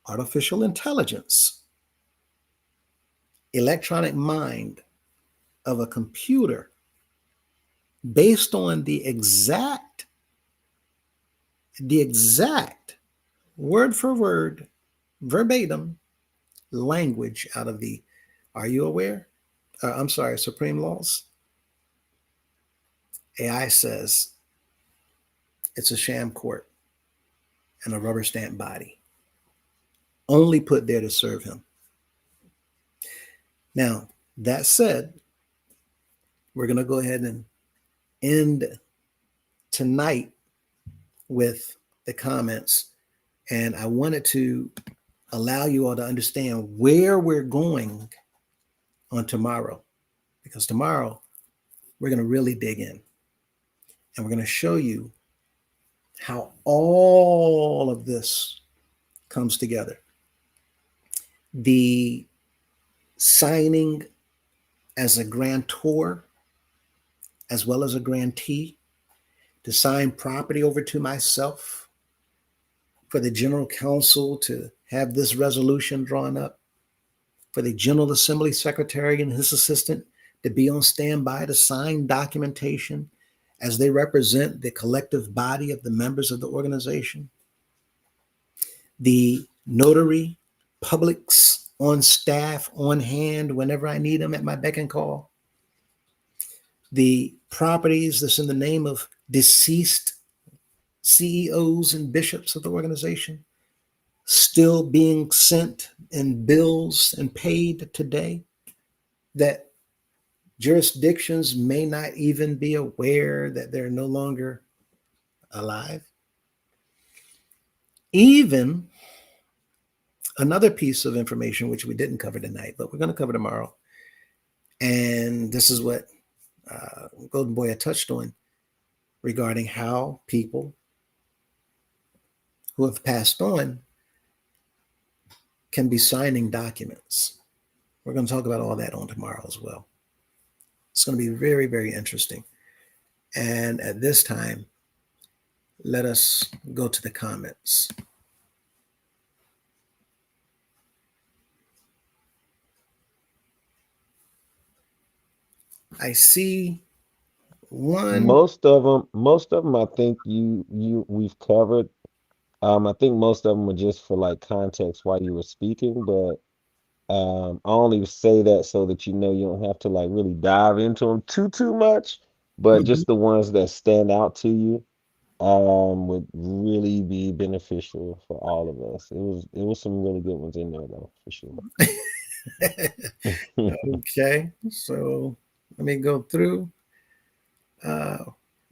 artificial intelligence, electronic mind of a computer, based on the exact word for word, verbatim language out of the, are you aware? I'm sorry, supreme laws. AI says it's a sham court and a rubber stamp body, only put there to serve him. Now, that said, we're going to go ahead and end tonight with the comments. And I wanted to allow you all to understand where we're going on tomorrow, because tomorrow we're going to really dig in and we're going to show you how all of this comes together. The signing as a grantor as well as a grantee, to sign property over to myself, for the general counsel to have this resolution drawn up, for the General Assembly Secretary and his assistant to be on standby to sign documentation as they represent the collective body of the members of the organization, the notary publics on staff, on hand, whenever I need them at my beck and call, the properties that's in the name of deceased CEOs and bishops of the organization still being sent in bills and paid today, that jurisdictions may not even be aware that they're no longer alive. Even another piece of information, which we didn't cover tonight, but we're going to cover tomorrow. And this is what Golden Boy had touched on regarding how people who have passed on can be signing documents. We're going to talk about all that on tomorrow as well. It's going to be very, very interesting. And at this time, let us go to the comments. I see one. Most of them, I think we've covered. I think most of them were just for like context while you were speaking, but I only say that so that you don't have to like really dive into them too much, but Mhm. just the ones that stand out to you would really be beneficial for all of us. It was some really good ones in there though, for sure. Okay, so let me go through uh,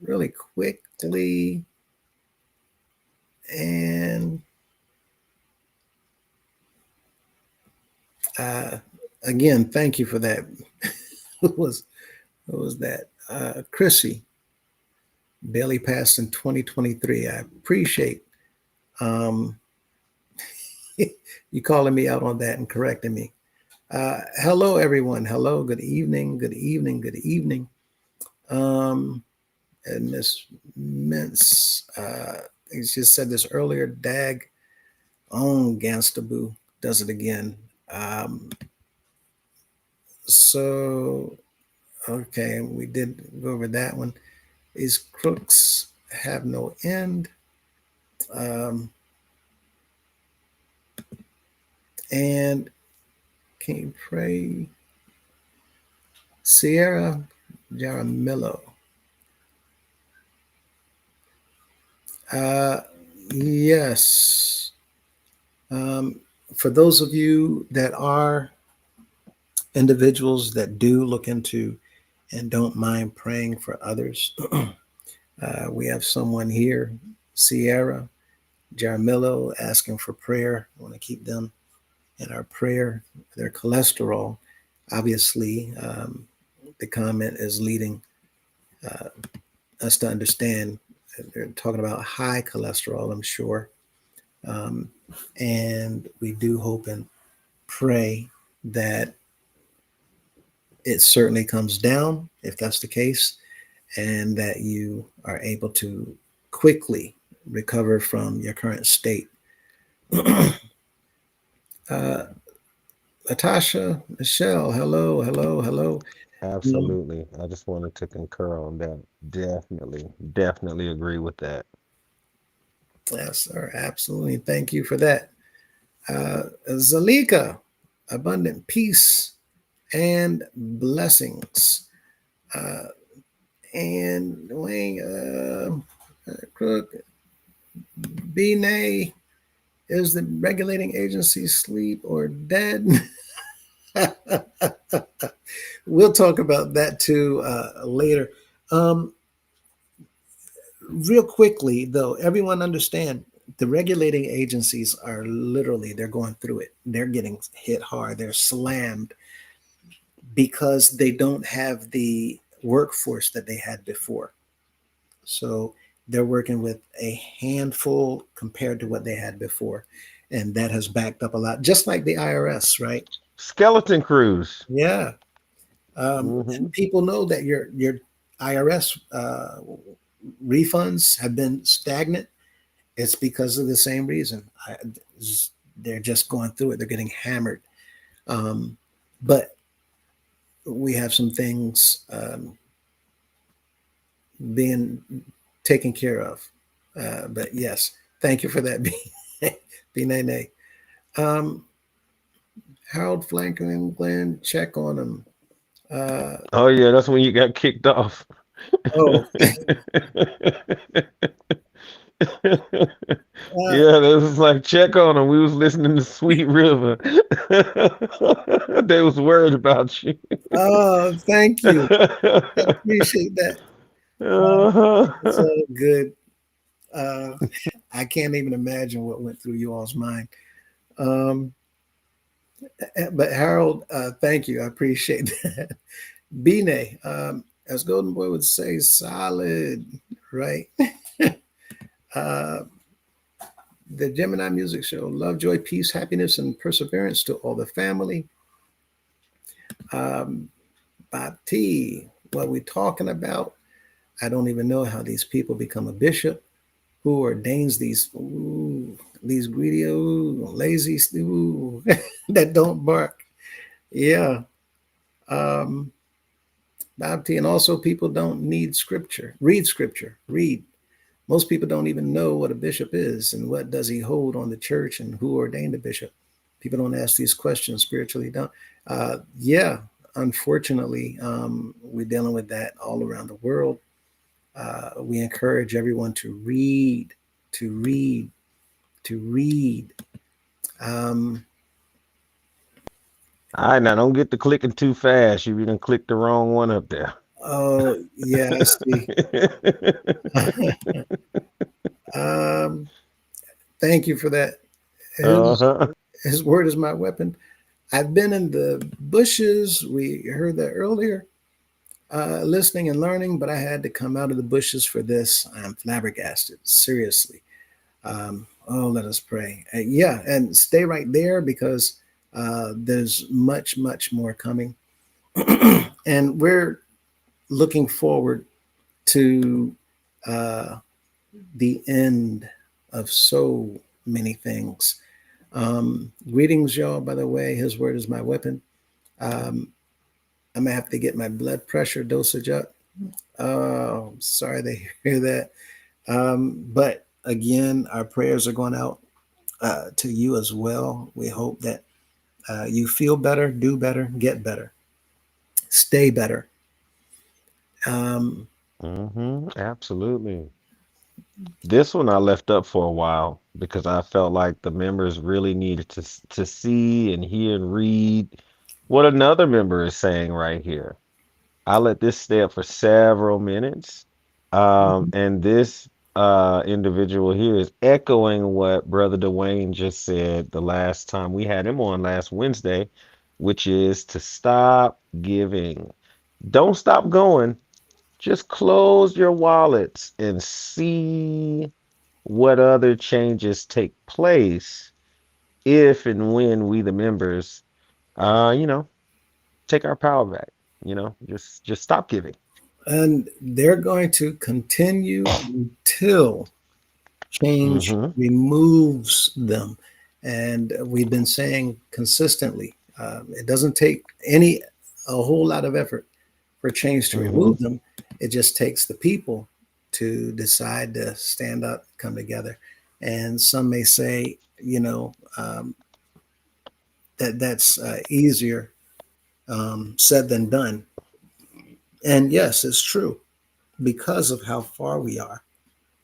really quickly. And uh, again, thank you for that. Who was that? Chrissy Bailey passed in 2023. I appreciate um, you calling me out on that and correcting me. Hello, everyone. Hello. Good evening. Good evening. Good evening. Um, and Miss Mintz, she just said this earlier. Dag on Ganstaboo does it again. Um, so, okay, we did go over that one. These crooks have no end. Um, and can you pray? Sierra Jaramillo. Uh, yes. Um, For those of you that are individuals that do look into and don't mind praying for others, we have someone here, Sierra Jaramillo, asking for prayer. I want to keep them in our prayer. Their cholesterol, obviously, the comment is leading uh, us to understand they're talking about high cholesterol, I'm sure. Um, and we do hope and pray that it certainly comes down if that's the case, and that you are able to quickly recover from your current state. Natasha, Michelle, hello, hello, hello. Um, Absolutely. I just wanted to concur on that. Definitely, definitely agree with that. yes, sir, absolutely. Thank you for that. Zalika, abundant peace and blessings. Uh, and Dwayne Crook, B. Is the regulating agency asleep or dead? We'll talk about that too later. Um, Real quickly, though, everyone understand the regulating agencies are literally they're going through it. They're getting hit hard. They're slammed because they don't have the workforce that they had before. So they're working with a handful compared to what they had before. And that has backed up a lot, just like the IRS, right? Skeleton crews. Yeah. Hmm. And people know that your IRS refunds have been stagnant. It's because of the same reason. They're just going through it. They're getting hammered. Um, but we have some things being taken care of. But yes, thank you for that, B Nene. Um, Harold Franklin, Glenn, check on him. Uh, Oh yeah, that's when you got kicked off. oh, uh, Yeah, that was like check on them. We was listening to Sweet River. They was worried about you. oh, thank you. I appreciate that. It's Uh-huh. all good. Uh, I can't even imagine what went through you all's mind. Um, but Harold, thank you. I appreciate that. Bine, as Golden Boy would say, solid, right? uh, the Gemini Music Show. Love, joy, peace, happiness, and perseverance to all the family. Um, Bati, what we talking about? I don't even know how these people become a bishop. Who ordains these greedy, lazy, that don't bark? Yeah. Um, Bapti, and also people don't need scripture. Read scripture. Read. Most people don't even know what a bishop is and what does he hold on the church and who ordained a bishop. People don't ask these questions spiritually. Don't. Yeah, unfortunately, we're dealing with that all around the world. We encourage everyone to read, to read, to read. Um, All right, now don't get to clicking too fast. You done clicked the wrong one up there. oh, yeah, I see. um, Thank you for that. His, Uh-huh. his word is my weapon. I've been in the bushes. We heard that earlier, listening and learning, but I had to come out of the bushes for this. I'm flabbergasted, seriously. Oh, let us pray. Yeah, and stay right there because there's much, much more coming. And we're looking forward to uh, the end of so many things. Greetings, y'all, by the way. His word is my weapon. Um, I'm going to have to get my blood pressure dosage up. Oh, sorry to hear that. But again, our prayers are going out to you as well. We hope that you feel better, do better, get better, stay better. Um, Hmm. Absolutely. This one I left up for a while because I felt like the members really needed to see and hear and read what another member is saying right here. I let this stay up for several minutes. And this individual here is echoing what Brother Dwayne just said the last time we had him on last Wednesday, which is to stop giving. Don't stop going. Just close your wallets and see what other changes take place if and when we, the members, you know, take our power back. Just stop giving. And they're going to continue until change Mm-hmm. removes them. And we've been saying consistently, it doesn't take a whole lot of effort for change to Mm-hmm. remove them. It just takes the people to decide to stand up, come together. And some may say, that's easier said than done. And yes, it's true because of how far we are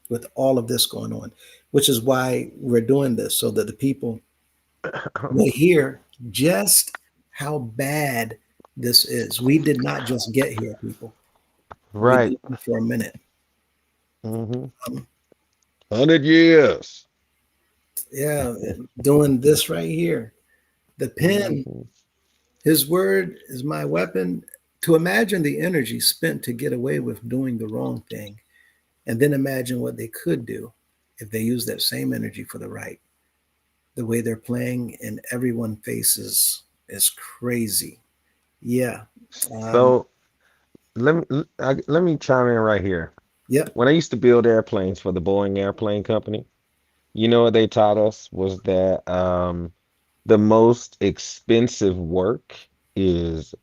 with all of this going on, which is why we're doing this so that the people will hear just how bad this is. We did not just get here, people. We've Right. been here for a minute. Mm-hmm. Um, 100 years. yeah, doing this right here. The pen, Mm-hmm. his word is my weapon. To imagine the energy spent to get away with doing the wrong thing, and then imagine what they could do if they use that same energy for the right. The way they're playing in everyone's faces is crazy. Yeah. Um, So let me chime in right here. yep. When I used to build airplanes for the Boeing Airplane Company, you know what they taught us was that the most expensive work is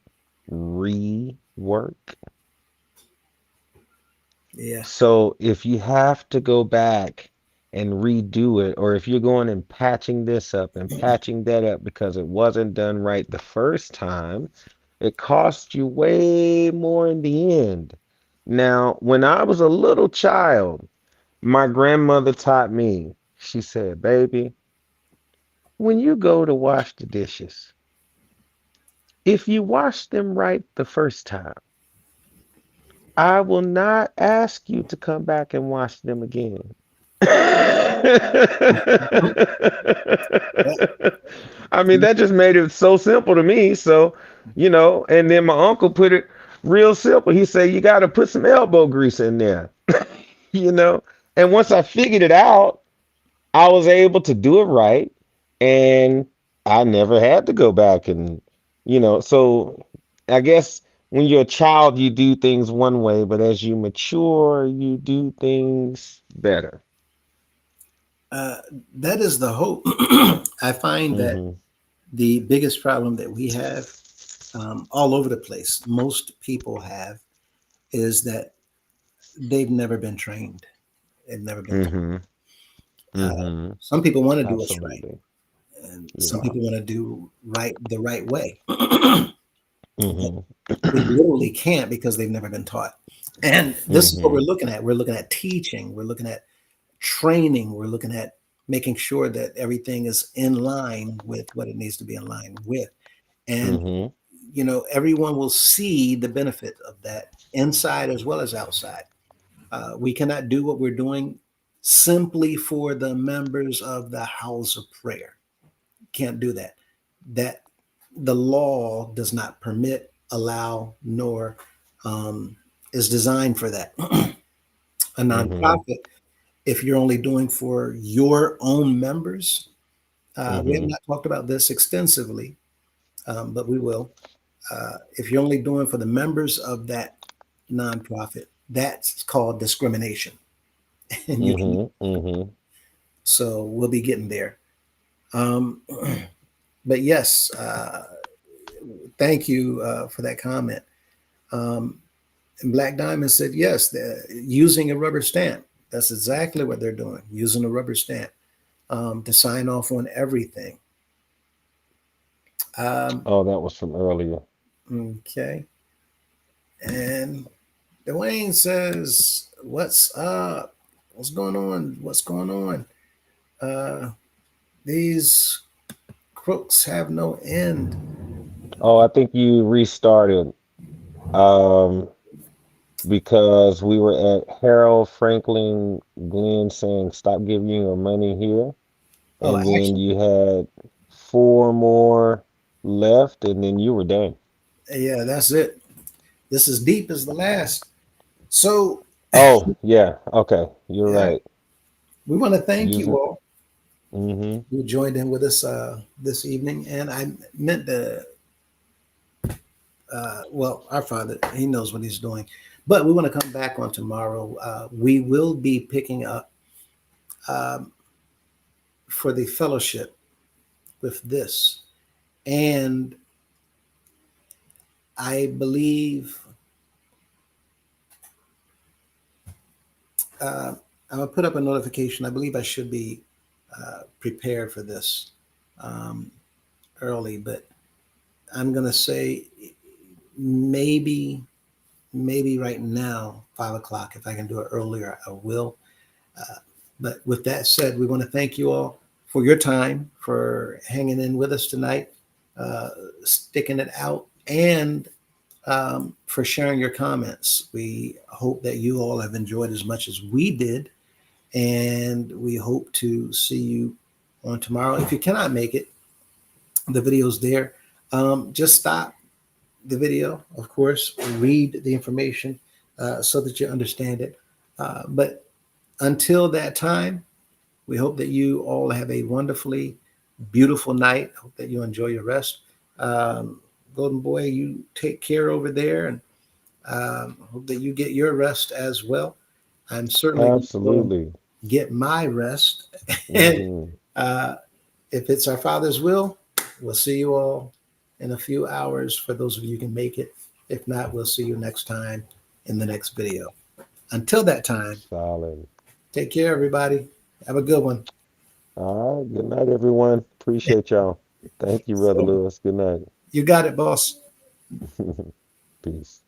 rework. Yeah. So if you have to go back and redo it, or if you're going and patching this up and patching that up because it wasn't done right the first time, it costs you way more in the end. Now, when I was a little child, my grandmother taught me, she said, baby, when you go to wash the dishes, if you wash them right the first time, I will not ask you to come back and wash them again. I mean, that just made it so simple to me. So, and then my uncle put it real simple. He said, you got to put some elbow grease in there, you know? And once I figured it out, I was able to do it right. And I never had to go back so I guess when you're a child, you do things one way, but as you mature, you do things better. Uh, that is the hope. I find that Hmm. the biggest problem that we have all over the place, most people have, is that they've never been trained. They've never been taught. Hmm. Hmm. Some people want to do what's right, Absolutely. and some Yeah. people want to do right the right way. But Hmm. they literally can't because they've never been taught. And this is what we're Hmm. looking at. We're looking at teaching. We're looking at training. We're looking at making sure that everything is in line with what it needs to be in line with. And, Hmm. everyone will see the benefit of that inside as well as outside. We cannot do what we're doing simply for the members of the house of prayer. Can't do that. That the law does not permit, allow, nor um, is designed for that. A Hmm. nonprofit, if you're only doing for your own members, we have Hmm. not talked about this extensively, but we will. If you're only doing for the members of that nonprofit, that's called discrimination, and you can. Hmm. Hmm. So we'll be getting there. Um, but yes, thank you for that comment. Um, and Black Diamond said yes, they're using a rubber stamp. That's exactly what they're doing, using a rubber stamp to sign off on everything. Um, Oh, that was from earlier. okay. And Dwayne says, "What's up?" What's going on? What's going on? Uh, these crooks have no end. Oh, I think you restarted um, because we were at Harold Franklin Glenn saying, "Stop giving your money here," Oh, and then actually, you had four more left, and then you were done. yeah, that's it. This is deep as the last. So, Oh, yeah. Okay, you're yeah, right. we want to thank you Using. all Mm-hmm. who joined in with us this evening. And I meant to, well, our Father, He knows what He's doing. But we want to come back on tomorrow. We will be picking up um, for the fellowship with this. And I believe uh, I'm going to put up a notification. I believe I should be prepared for this um, early, but I'm going to say maybe, maybe right now, 5 o'clock. If I can do it earlier, I will. Uh, but with that said, we want to thank you all for your time, for hanging in with us tonight, uh, sticking it out, and for sharing your comments. We hope that you all have enjoyed as much as we did, and we hope to see you on tomorrow. If you cannot make it, the video's there. Just stop the video, of course, read the information so that you understand it. But until that time, we hope that you all have a wonderfully beautiful night. Hope that you enjoy your rest. Golden Boy, you take care over there, and hope that you get your rest as well. I'm certainly going to go Absolutely. get my rest. And Mm-hmm. uh, if it's our Father's will, we'll see you all in a few hours for those of you who can make it. If not, we'll see you next time in the next video. Until that time, Solid. take care, everybody. Have a good one. All right. Good night, everyone. Appreciate y'all. Thank you, Brother So, Lewis. Good night. you got it, boss. Peace.